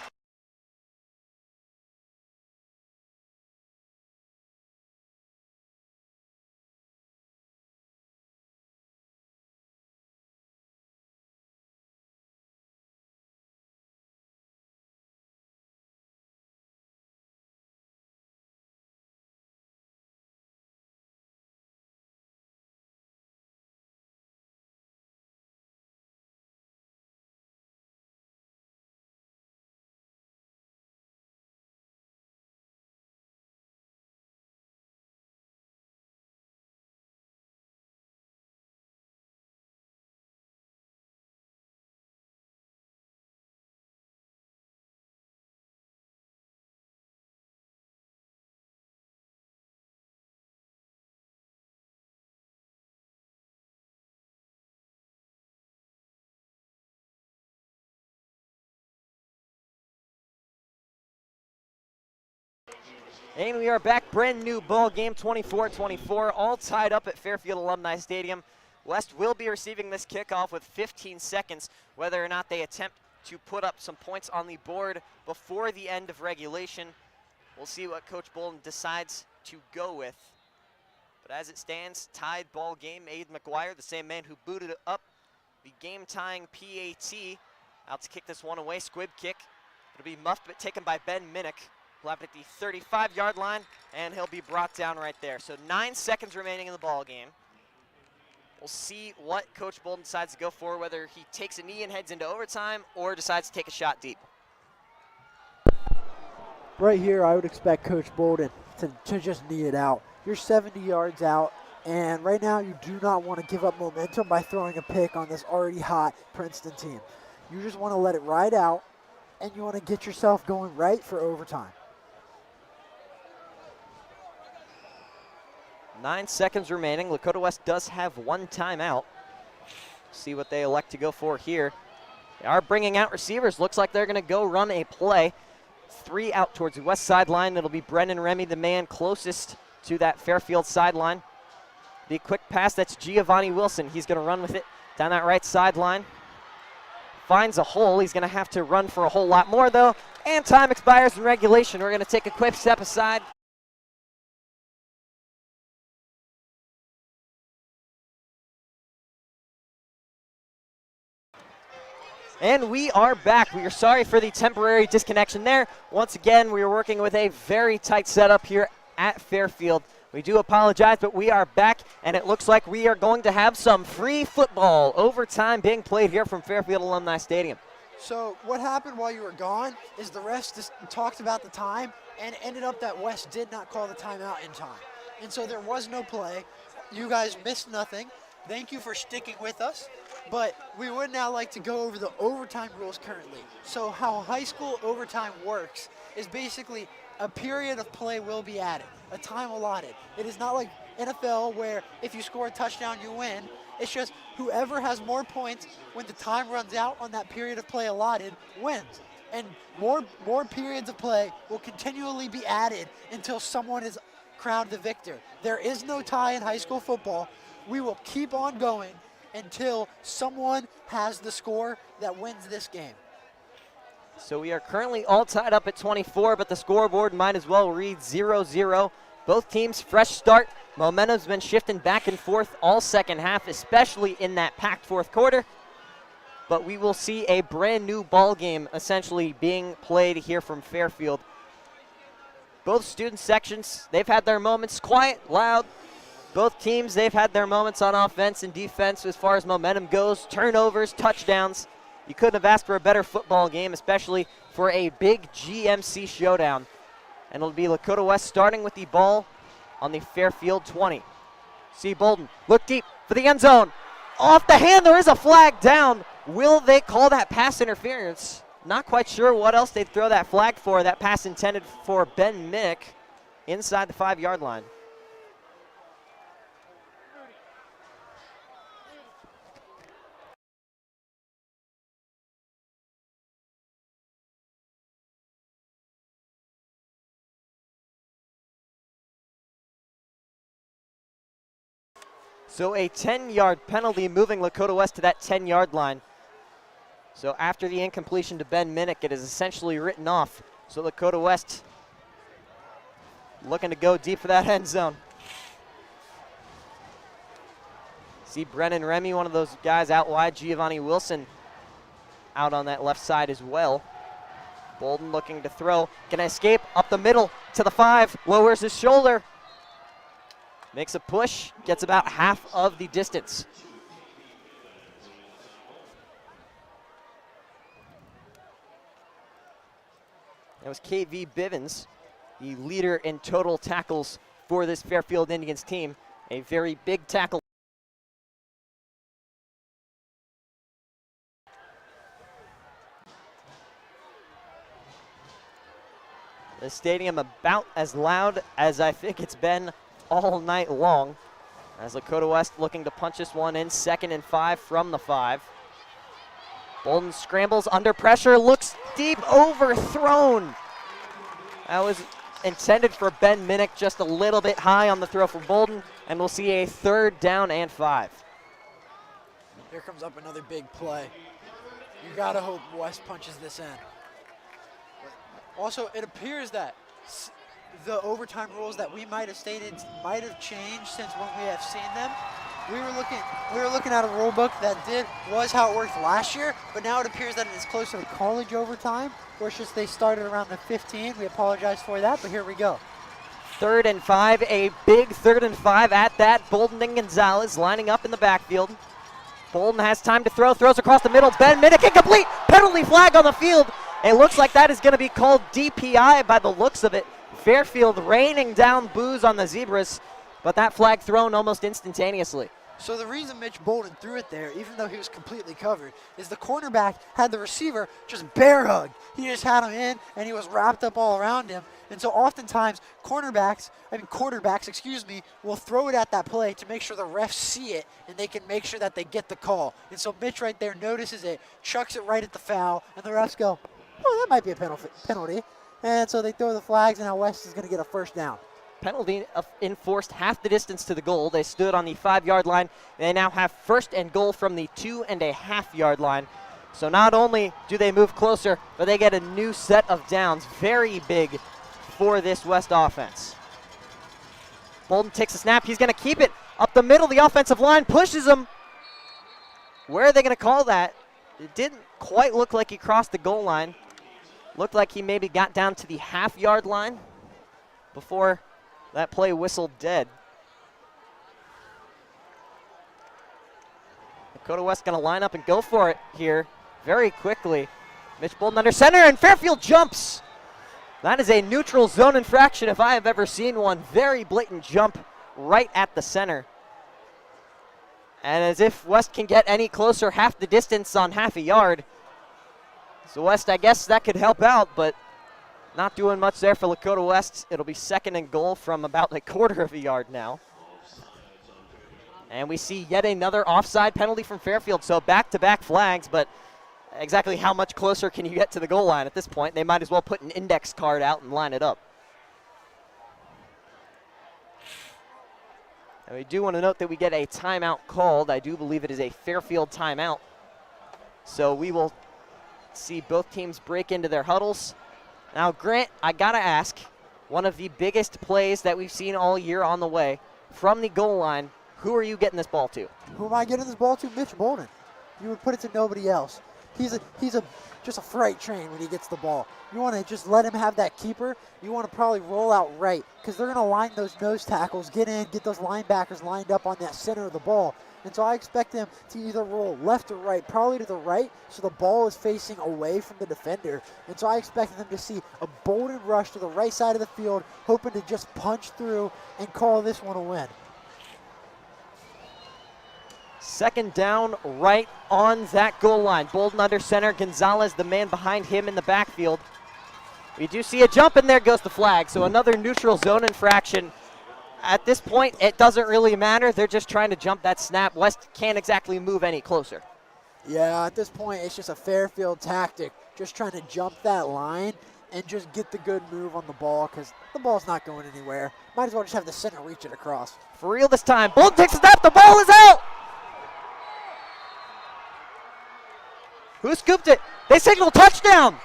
And we are back, brand new ball game, 24-24, all tied up at Fairfield Alumni Stadium. West will be receiving this kickoff with 15 seconds, whether or not they attempt to put up some points on the board before the end of regulation. We'll see what Coach Bolden decides to go with. But as it stands, tied ball game. Aiden McGuire, the same man who booted up the game-tying PAT, out to kick this one away. Squib kick. It'll be muffed but taken by Ben Minnick. He'll have it at the 35-yard line, and he'll be brought down right there. So 9 seconds remaining in the ball game. We'll see what Coach Bolden decides to go for, whether he takes a knee and heads into overtime or decides to take a shot deep. Right here, I would expect Coach Bolden to just knee it out. You're 70 yards out, and right now you do not want to give up momentum by throwing a pick on this already hot Princeton team. You just want to let it ride out, and you want to get yourself going right for overtime. 9 seconds remaining. Lakota West does have 1 timeout. See what they elect to go for here. They are bringing out receivers. Looks like they're going to go run a play. 3 out towards the west sideline. It'll be Brennan Remy, the man closest to that Fairfield sideline. The quick pass, that's Giovanni Wilson. He's going to run with it down that right sideline. Finds a hole. He's going to have to run for a whole lot more, though. And time expires in regulation. We're going to take a quick step aside. And we are back. We are sorry for the temporary disconnection there. Once again, we are working with a very tight setup here at Fairfield. We do apologize, but we are back, and it looks like we are going to have some free football overtime being played here from Fairfield Alumni Stadium. So what happened while you were gone is the refs just talked about the time, and it ended up that West did not call the timeout in time. And so there was no play. You guys missed nothing. Thank you for sticking with us. But we would now like to go over the overtime rules currently. So how high school overtime works is basically a period of play will be added, a time allotted. It is not like NFL where if you score a touchdown, you win. It's just whoever has more points when the time runs out on that period of play allotted wins. And more periods of play will continually be added until someone is crowned the victor. There is no tie in high school football. We will keep on going until someone has the score that wins this game. So we are currently all tied up at 24, but the scoreboard might as well read 0-0. Both teams fresh start. Momentum's been shifting back and forth all second half, especially in that packed fourth quarter. But we will see a brand new ball game essentially being played here from Fairfield. Both student sections, they've had their moments, quiet, loud. Both teams, they've had their moments on offense and defense as far as momentum goes, turnovers, touchdowns. You couldn't have asked for a better football game, especially for a big GMC showdown. And it'll be Lakota West starting with the ball on the Fairfield 20. See Bolden, look deep for the end zone. Off the hand, there is a flag down. Will they call that pass interference? Not quite sure what else they'd throw that flag for. That pass intended for Ben Minnick inside the 5-yard line. So a 10-yard penalty moving Lakota West to that 10-yard line. So after the incompletion to Ben Minnick, it is essentially written off. So Lakota West looking to go deep for that end zone. See Brennan Remy, one of those guys out wide. Giovanni Wilson out on that left side as well. Bolden looking to throw. Can escape up the middle to the 5. Lowers his shoulder. Makes a push, gets about half of the distance. That was KV Bivens, the leader in total tackles for this Fairfield Indians team. A very big tackle. The stadium about as loud as I think it's been all night long, as Lakota West looking to punch this one in. 2nd and 5 from the 5. Bolden scrambles under pressure, looks deep, overthrown. That was intended for Ben Minnick, just a little bit high on the throw for Bolden, and we'll see a 3rd down and 5. Here comes up another big play. You gotta hope West punches this in. Also, it appears that the overtime rules that we might have stated might have changed since when we have seen them. We were looking at a rule book that was how it worked last year, but now it appears that it is closer to college overtime, where it's just they started around the 15. We apologize for that, but here we go. 3rd and 5, a big 3rd and 5 at that. Bolden and Gonzalez lining up in the backfield. Bolden has time to throw, throws across the middle. Ben Minnick incomplete, penalty flag on the field. It looks like that is going to be called DPI by the looks of it. Fairfield raining down boos on the Zebras, but that flag thrown almost instantaneously. So the reason Mitch Bolden threw it there, even though he was completely covered, is the cornerback had the receiver just bear hugged. He just had him in, and he was wrapped up all around him. And so oftentimes, quarterbacks, will throw it at that play to make sure the refs see it, and they can make sure that they get the call. And so Mitch right there notices it, chucks it right at the foul, and the refs go, oh, that might be a penalty. And so they throw the flags, and now West is going to get a first down. Penalty enforced half the distance to the goal. They stood on the 5-yard line. They now have first and goal from the 2.5-yard line. So not only do they move closer, but they get a new set of downs. Very big for this West offense. Bolden takes a snap. He's going to keep it up the middle. The offensive line pushes him. Where are they going to call that? It didn't quite look like he crossed the goal line. Looked like he maybe got down to the half-yard line before that play whistled dead. Lakota West going to line up and go for it here very quickly. Mitch Bolden under center, and Fairfield jumps. That is a neutral zone infraction if I have ever seen one. Very blatant jump right at the center. And as if West can get any closer, half the distance on half a yard. So West, I guess that could help out, but not doing much there for Lakota West. It'll be second and goal from about a quarter of a yard now. And we see yet another offside penalty from Fairfield. So back-to-back flags, but exactly how much closer can you get to the goal line at this point? They might as well put an index card out and line it up. And we do want to note that we get a timeout called. I do believe it is a Fairfield timeout. So we will see both teams break into their huddles. Now, Grant, I got to ask, one of the biggest plays that we've seen all year on the way, from the goal line, who are you getting this ball to? Who am I getting this ball to? Mitch Bolden. You would put it to nobody else. He's just a freight train when he gets the ball. You want to just let him have that keeper. You want to probably roll out right because they're going to line those nose tackles, get in, get those linebackers lined up on that center of the ball. And so I expect him to either roll left or right, probably to the right, so the ball is facing away from the defender. And so I expect them to see a Bolden rush to the right side of the field, hoping to just punch through and call this one a win. Second down right on that goal line. Bolden under center, Gonzalez the man behind him in the backfield. We do see a jump, and there goes the flag. So another neutral zone infraction. At this point, it doesn't really matter. They're just trying to jump that snap. West can't exactly move any closer. Yeah, at this point, it's just a Fairfield tactic, just trying to jump that line and just get the good move on the ball because the ball's not going anywhere. Might as well just have the center reach it across. For real this time. Bolden takes a snap. The ball is out. Who scooped it? They signal touchdown.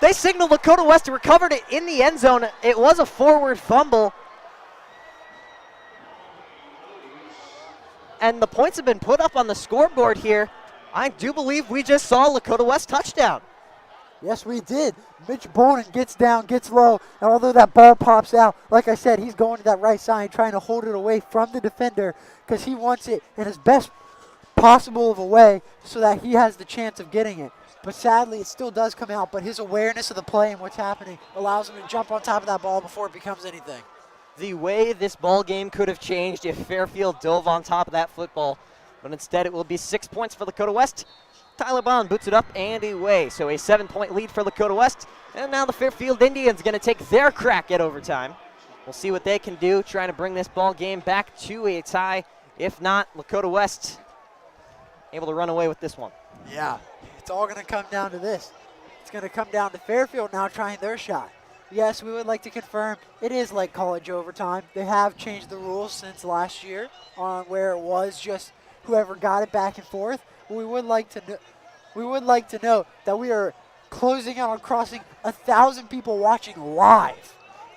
They signaled Lakota West and recovered it in the end zone. It was a forward fumble. And the points have been put up on the scoreboard here. I do believe we just saw Lakota West touchdown. Yes, we did. Mitch Bolden gets down, gets low, and although that ball pops out, like I said, he's going to that right side trying to hold it away from the defender because he wants it in his best possible of a way so that he has the chance of getting it. But sadly, it still does come out, but his awareness of the play and what's happening allows him to jump on top of that ball before it becomes anything. The way this ball game could have changed if Fairfield dove on top of that football, but instead it will be 6 points for Lakota West. Tyler Bond boots it up and away, so a 7-point lead for Lakota West, and now the Fairfield Indians going to take their crack at overtime. We'll see what they can do, trying to bring this ball game back to a tie. If not, Lakota West able to run away with this one. Yeah, it's all going to come down to this. It's going to come down to Fairfield now trying their shot. Yes, we would like to confirm it is like college overtime. They have changed the rules since last year on where it was just whoever got it back and forth. But we would like to note that we are closing out on crossing 1,000 people watching live,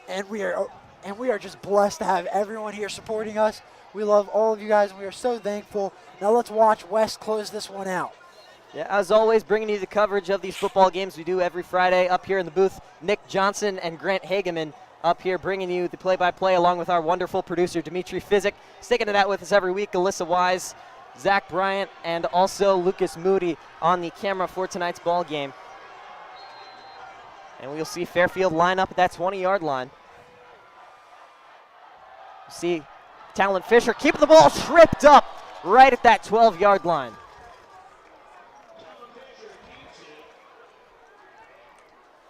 and we are just blessed to have everyone here supporting us. We love all of you guys, and we are so thankful. Now let's watch West close this one out. Yeah, as always, bringing you the coverage of these football games we do every Friday up here in the booth. Nick Johnson and Grant Hageman up here bringing you the play-by-play along with our wonderful producer, Dimitri Fizik. Sticking it out with us every week, Alyssa Wise, Zach Bryant, and also Lucas Moody on the camera for tonight's ball game. And we'll see Fairfield line up at that 20-yard line. See Talon Fisher keeping the ball tripped up right at that 12-yard line.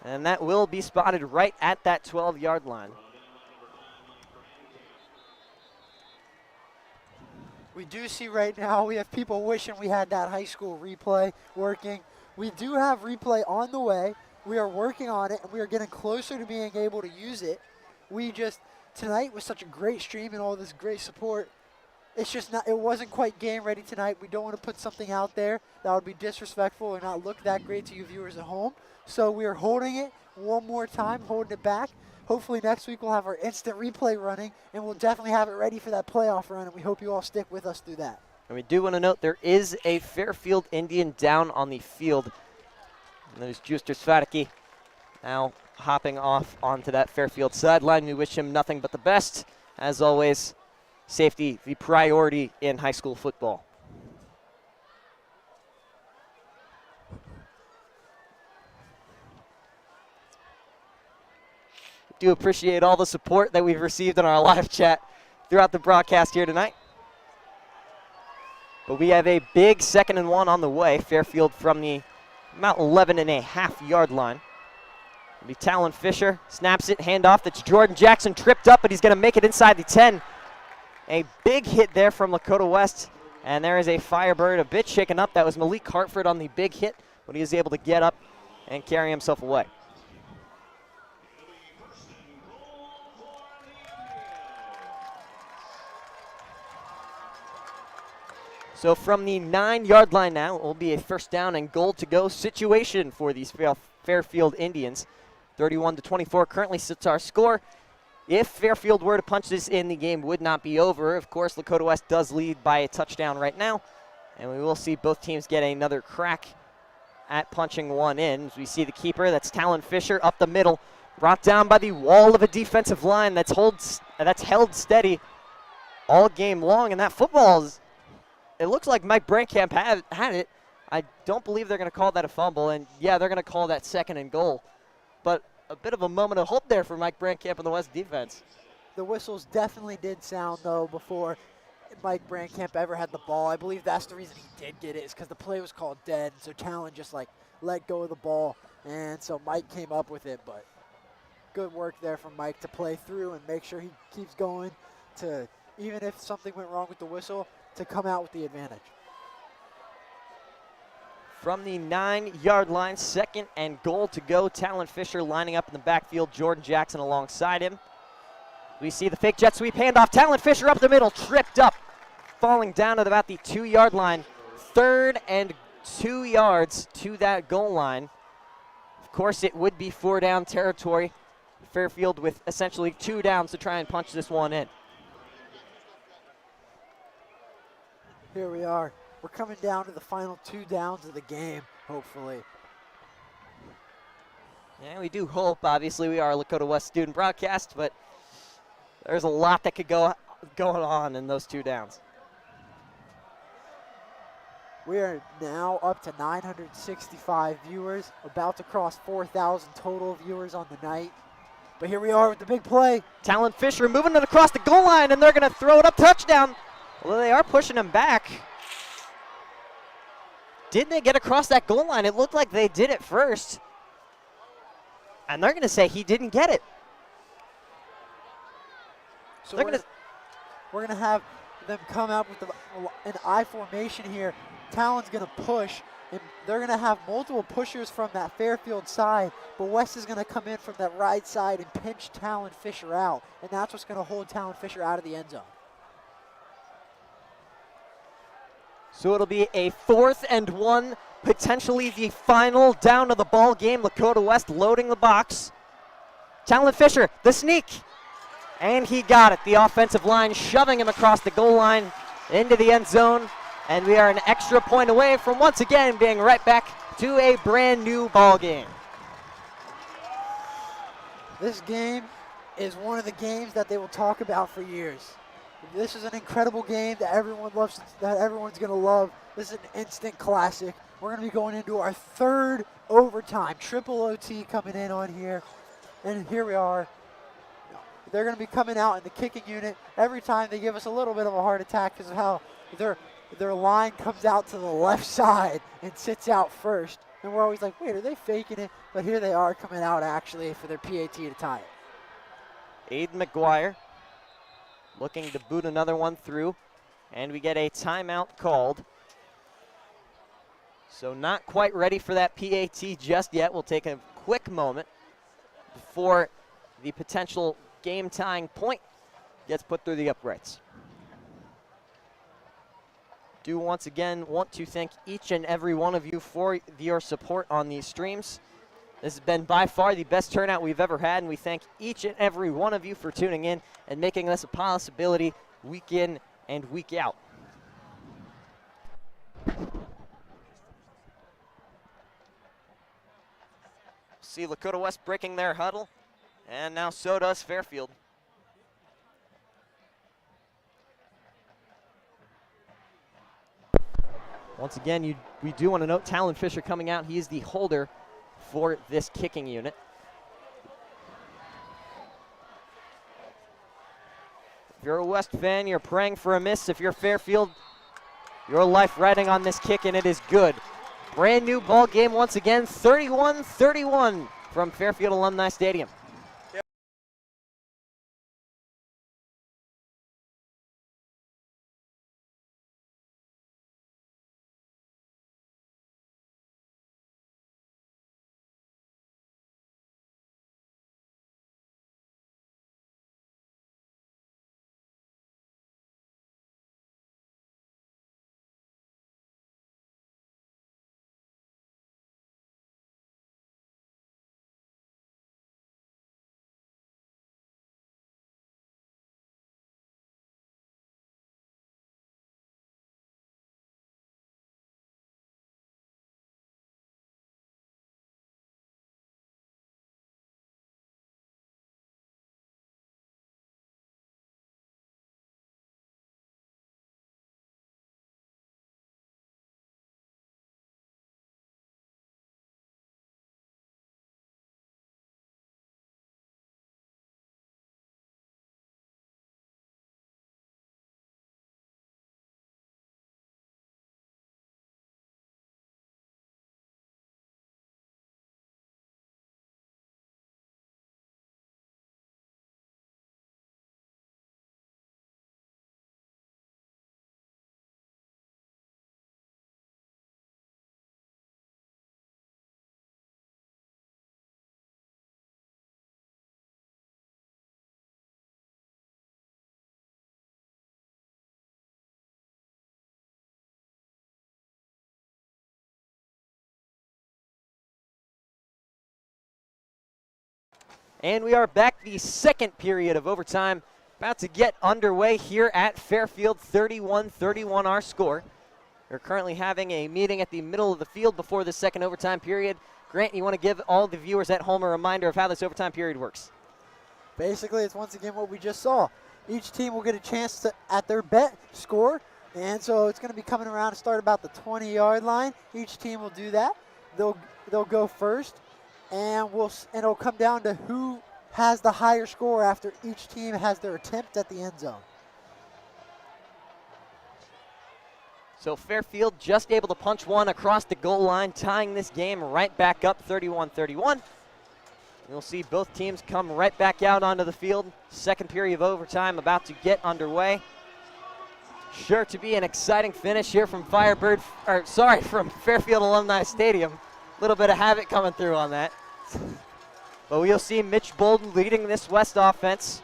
And that will be spotted right at that 12-yard line. We do see right now, we have people wishing we had that high school replay working. We do have replay on the way. We are working on it, and we are getting closer to being able to use it. Tonight was such a great stream and all this great support. It's just not, it wasn't quite game ready tonight. We don't want to put something out there that would be disrespectful or not look that great to you viewers at home. So we are holding it one more time, holding it back. Hopefully next week we'll have our instant replay running, and we'll definitely have it ready for that playoff run, and we hope you all stick with us through that. And we do want to note there is a Fairfield Indian down on the field. And there's Juster Svatiki now hopping off onto that Fairfield sideline. We wish him nothing but the best. As always, safety the priority in high school football. We do appreciate all the support that we've received in our live chat throughout the broadcast here tonight. But we have a big 2nd and 1 on the way. Fairfield from the about 11.5-yard line. It'll be Talon Fisher, snaps it, handoff. That's Jordan Jackson tripped up, but he's going to make it inside the 10. A big hit there from Lakota West, and there is a Firebird a bit shaken up. That was Malik Hartford on the big hit, but he was able to get up and carry himself away. So from the 9-yard line now, it will be a 1st down and goal to go situation for these Fairfield Indians. 31-24 currently sits our score. If Fairfield were to punch this in, the game would not be over. Of course, Lakota West does lead by a touchdown right now, and we will see both teams get another crack at punching one in. As we see the keeper, that's Talon Fisher, up the middle, brought down by the wall of a defensive line that's held steady all game long, and that football is, it looks like Mike Brandkamp had it. I don't believe they're going to call that a fumble, and yeah, they're going to call that 2nd and goal. But a bit of a moment of hope there for Mike Brandkamp and the West defense. The whistles definitely did sound, though, before Mike Brandkamp ever had the ball. I believe that's the reason he did get it, is because the play was called dead, so Talon just, let go of the ball, and so Mike came up with it. But good work there from Mike to play through and make sure he keeps going to, even if something went wrong with the whistle, to come out with the advantage. From the 9-yard line, 2nd and goal to go. Talon Fisher lining up in the backfield. Jordan Jackson alongside him. We see the fake jet sweep handoff. Talon Fisher up the middle, tripped up, falling down at about the 2-yard line. 3rd and 2 yards to that goal line. Of course, it would be 4-down territory. Fairfield with essentially 2 downs to try and punch this one in. Here we are. We're coming down to the final 2 downs of the game, hopefully. Yeah, we do hope. Obviously, we are a Lakota West student broadcast, but there's a lot that could go going on in those 2 downs. We are now up to 965 viewers, about to cross 4,000 total viewers on the night. But here we are with the big play. Talon Fisher moving it across the goal line, and they're going to throw it up, touchdown. Although they are pushing him back. Did they get across that goal line? It looked like they did it first. And they're going to say he didn't get it. So we're going to have them come out with an I formation here. Talon's going to push, and they're going to have multiple pushers from that Fairfield side, but West is going to come in from that right side and pinch Talon Fisher out, and that's what's going to hold Talon Fisher out of the end zone. So it'll be a 4th and 1, potentially the final down of the ball game. Lakota West loading the box. Talon Fisher, the sneak. And he got it. The offensive line shoving him across the goal line into the end zone. And we are an extra point away from once again being right back to a brand new ball game. This game is one of the games that they will talk about for years. This is an incredible game that everyone loves, that everyone's going to love. This is an instant classic. We're going to be going into our 3rd overtime. Triple OT coming in on here. And here we are. they're going to be coming out in the kicking unit every time. They give us a little bit of a heart attack because of how their line comes out to the left side and sits out first. And we're always like, wait, are they faking it? But here they are coming out actually for their PAT to tie it. Aiden McGuire looking to boot another one through, and we get a timeout called. So not quite ready for that PAT just yet. We'll take a quick moment before the potential game-tying point gets put through the uprights. Do once again want to thank each and every one of you for your support on these streams. This has been by far the best turnout we've ever had, and we thank each and every one of you for tuning in and making this a possibility week in and week out. See Lakota West breaking their huddle, and now so does Fairfield. Once again, we do want to note Talon Fisher coming out. He is the holder for this kicking unit. If you're a West fan, you're praying for a miss. If you're Fairfield, your life riding on this kick, and it is good. Brand new ball game once again, 31-31 from Fairfield Alumni Stadium. And we are back, the second period of overtime about to get underway here at Fairfield. 31-31 our score. We're currently having a meeting at the middle of the field before the second overtime period. Grant, you want to give all the viewers at home a reminder of how this overtime period works? Basically, it's once again what we just saw. Each team will get a chance to, at their bet, score. And so it's going to be coming around to start about the 20-yard line. Each team will do that. They'll go first. And it'll come down to who has the higher score after each team has their attempt at the end zone. So Fairfield just able to punch one across the goal line, tying this game right back up 31-31. You'll see both teams come right back out onto the field. Second period of overtime about to get underway. Sure to be an exciting finish here from from Fairfield Alumni Stadium. A little bit of havoc coming through on that. But we'll see Mitch Bolden leading this West offense.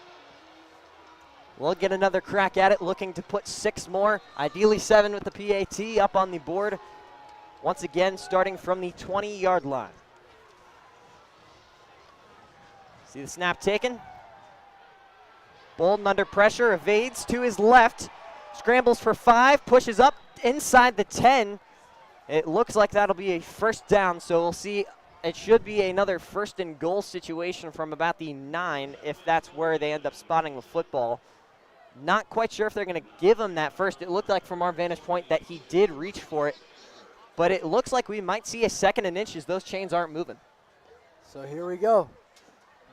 We'll get another crack at it, looking to put 6 more, ideally 7 with the PAT up on the board. Once again, starting from the 20-yard line. See the snap taken. Bolden under pressure, evades to his left, scrambles for 5, pushes up inside the 10. It looks like that'll be a first down, so we'll see. It should be another first and goal situation from about the 9 if that's where they end up spotting the football. Not quite sure if they're going to give him that first. It looked like from our vantage point that he did reach for it, but it looks like we might see a second and inches. Those chains aren't moving. So here we go.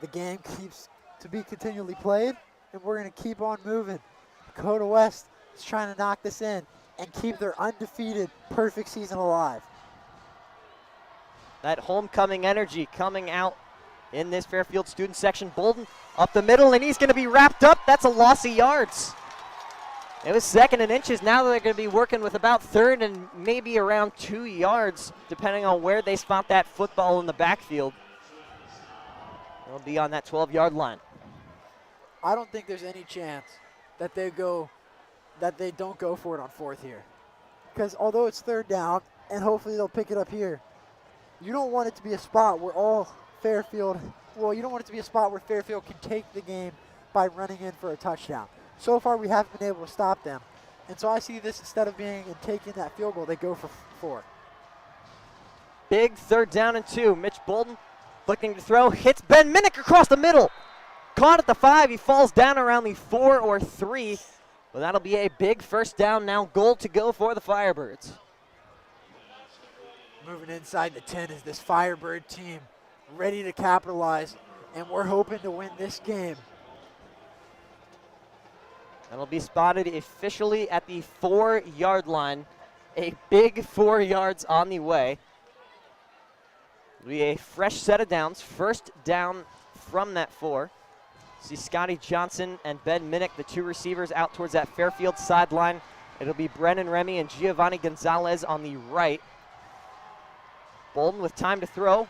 The game keeps to be continually played, and we're going to keep on moving. Lakota West is trying to knock this in and keep their undefeated perfect season alive. That homecoming energy coming out in this Fairfield student section. Bolden up the middle, and he's going to be wrapped up. That's a loss of yards. It was 2nd and inches. Now they're going to be working with about 3rd and maybe around 2 yards, depending on where they spot that football in the backfield. They'll be on that 12-yard line. I don't think there's any chance that they don't go for it on 4th here. Because although it's 3rd down, and hopefully they'll pick it up here, you don't want it to be a spot where you don't want it to be a spot where Fairfield can take the game by running in for a touchdown. So far, we haven't been able to stop them. And so I see this, instead of being and taking that field goal, they go for 4. Big 3rd down and 2. Mitch Bolden looking to throw, hits Ben Minnick across the middle. Caught at the 5, he falls down around the 4 or 3. But that'll be a big 1st down now, goal to go for the Firebirds. Moving inside the 10 is this Firebird team, ready to capitalize, and we're hoping to win this game. That'll be spotted officially at the 4-yard line. A big 4 yards on the way. It'll be a fresh set of downs. 1st down from that 4. See Scotty Johnson and Ben Minnick, the 2 receivers, out towards that Fairfield sideline. It'll be Brennan Remy and Giovanni Gonzalez on the right. Bolden with time to throw.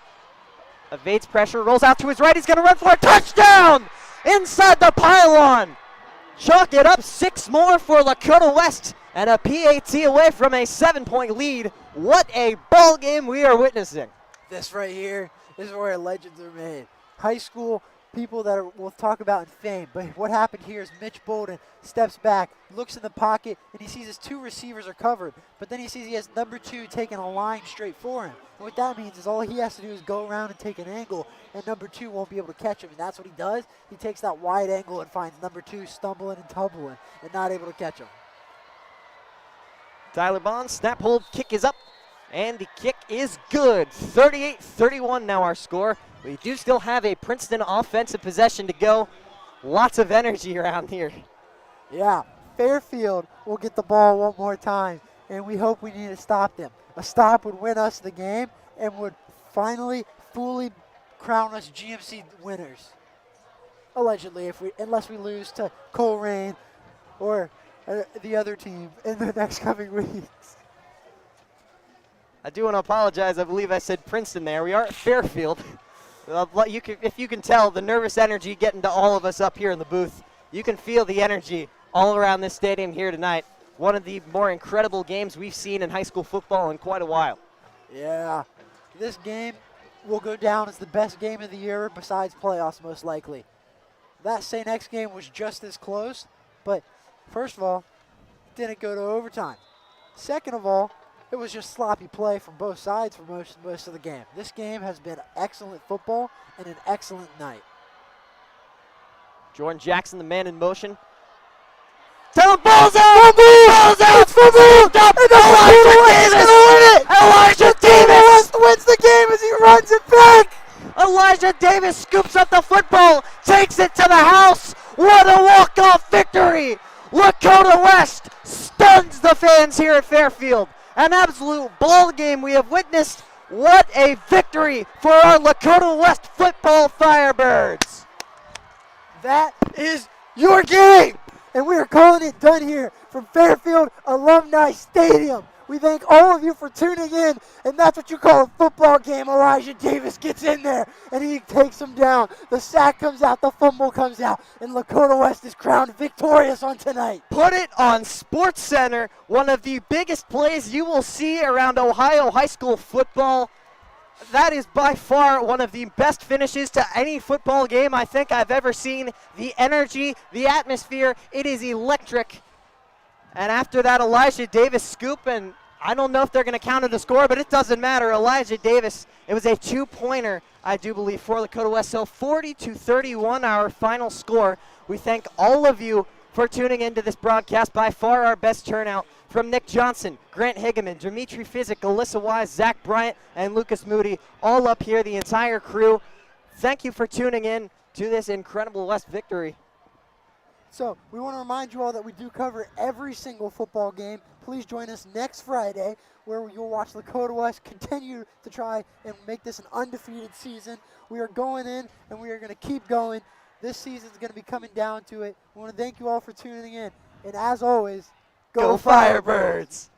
Evades pressure, rolls out to his right. He's going to run for a touchdown inside the pylon. Chalk it up, 6 more for Lakota West, and a PAT away from a 7-point lead. What a ball game we are witnessing. This right here is where legends are made. High school people that we'll talk about in fame, but what happened here is Mitch Bolden steps back, looks in the pocket, and he sees his 2 receivers are covered, but then he sees he has number 2 taking a line straight for him. And what that means is all he has to do is go around and take an angle, and number 2 won't be able to catch him, and that's what he does. He takes that wide angle and finds number 2 stumbling and tumbling and not able to catch him. Tyler Bond, snap, hold, kick is up, and the kick is good. 38-31 now our score. We do still have a Princeton offensive possession to go. Lots of energy around here. Yeah, Fairfield will get the ball one more time, and we hope we need to stop them. A stop would win us the game and would finally fully crown us GMC winners. Allegedly, unless we lose to Coleraine or the other team in the next coming weeks. I do want to apologize. I believe I said Princeton there. We are at Fairfield. If you can tell, the nervous energy getting to all of us up here in the booth. You can feel the energy all around this stadium here tonight. One of the more incredible games we've seen in high school football in quite a while. Yeah, this game will go down as the best game of the year besides playoffs most likely. That St. X game was just as close, but first of all, it didn't go to overtime. Second of all, it was just sloppy play from both sides for most of the game. This game has been excellent football and an excellent night. Jordan Jackson, the man in motion. Tell him ball's out! Ball's out! It's fumbled! Elijah Davis wins the game as he runs it back! Elijah Davis scoops up the football, takes it to the house. What a walk-off victory! Lakota West stuns the fans here at Fairfield. An absolute ball game we have witnessed. What a victory for our Lakota West football Firebirds. That is your game! And we are calling it done here from Fairfield Alumni Stadium. We thank all of you for tuning in, and that's what you call a football game. Elijah Davis gets in there, and he takes him down. The sack comes out, the fumble comes out, and Lakota West is crowned victorious on tonight. Put it on Sports Center, one of the biggest plays you will see around Ohio high school football. That is by far one of the best finishes to any football game I think I've ever seen. The energy, the atmosphere, it is electric. And after that Elijah Davis scoop, and I don't know if they're going to count it a score, but it doesn't matter. Elijah Davis, it was a 2-pointer, I do believe, for Lakota West. So 40-31 our final score. We thank all of you for tuning into this broadcast. By far our best turnout from Nick Johnson, Grant Higeman, Dimitri Fizik, Alyssa Wise, Zach Bryant, and Lucas Moody, all up here, the entire crew. Thank you for tuning in. to this incredible West victory. So we want to remind you all that we do cover every single football game. Please join us next Friday where you'll watch Lakota West continue to try and make this an undefeated season. We are going in and we are going to keep going. This season is going to be coming down to it. We want to thank you all for tuning in. And as always, Go Firebirds!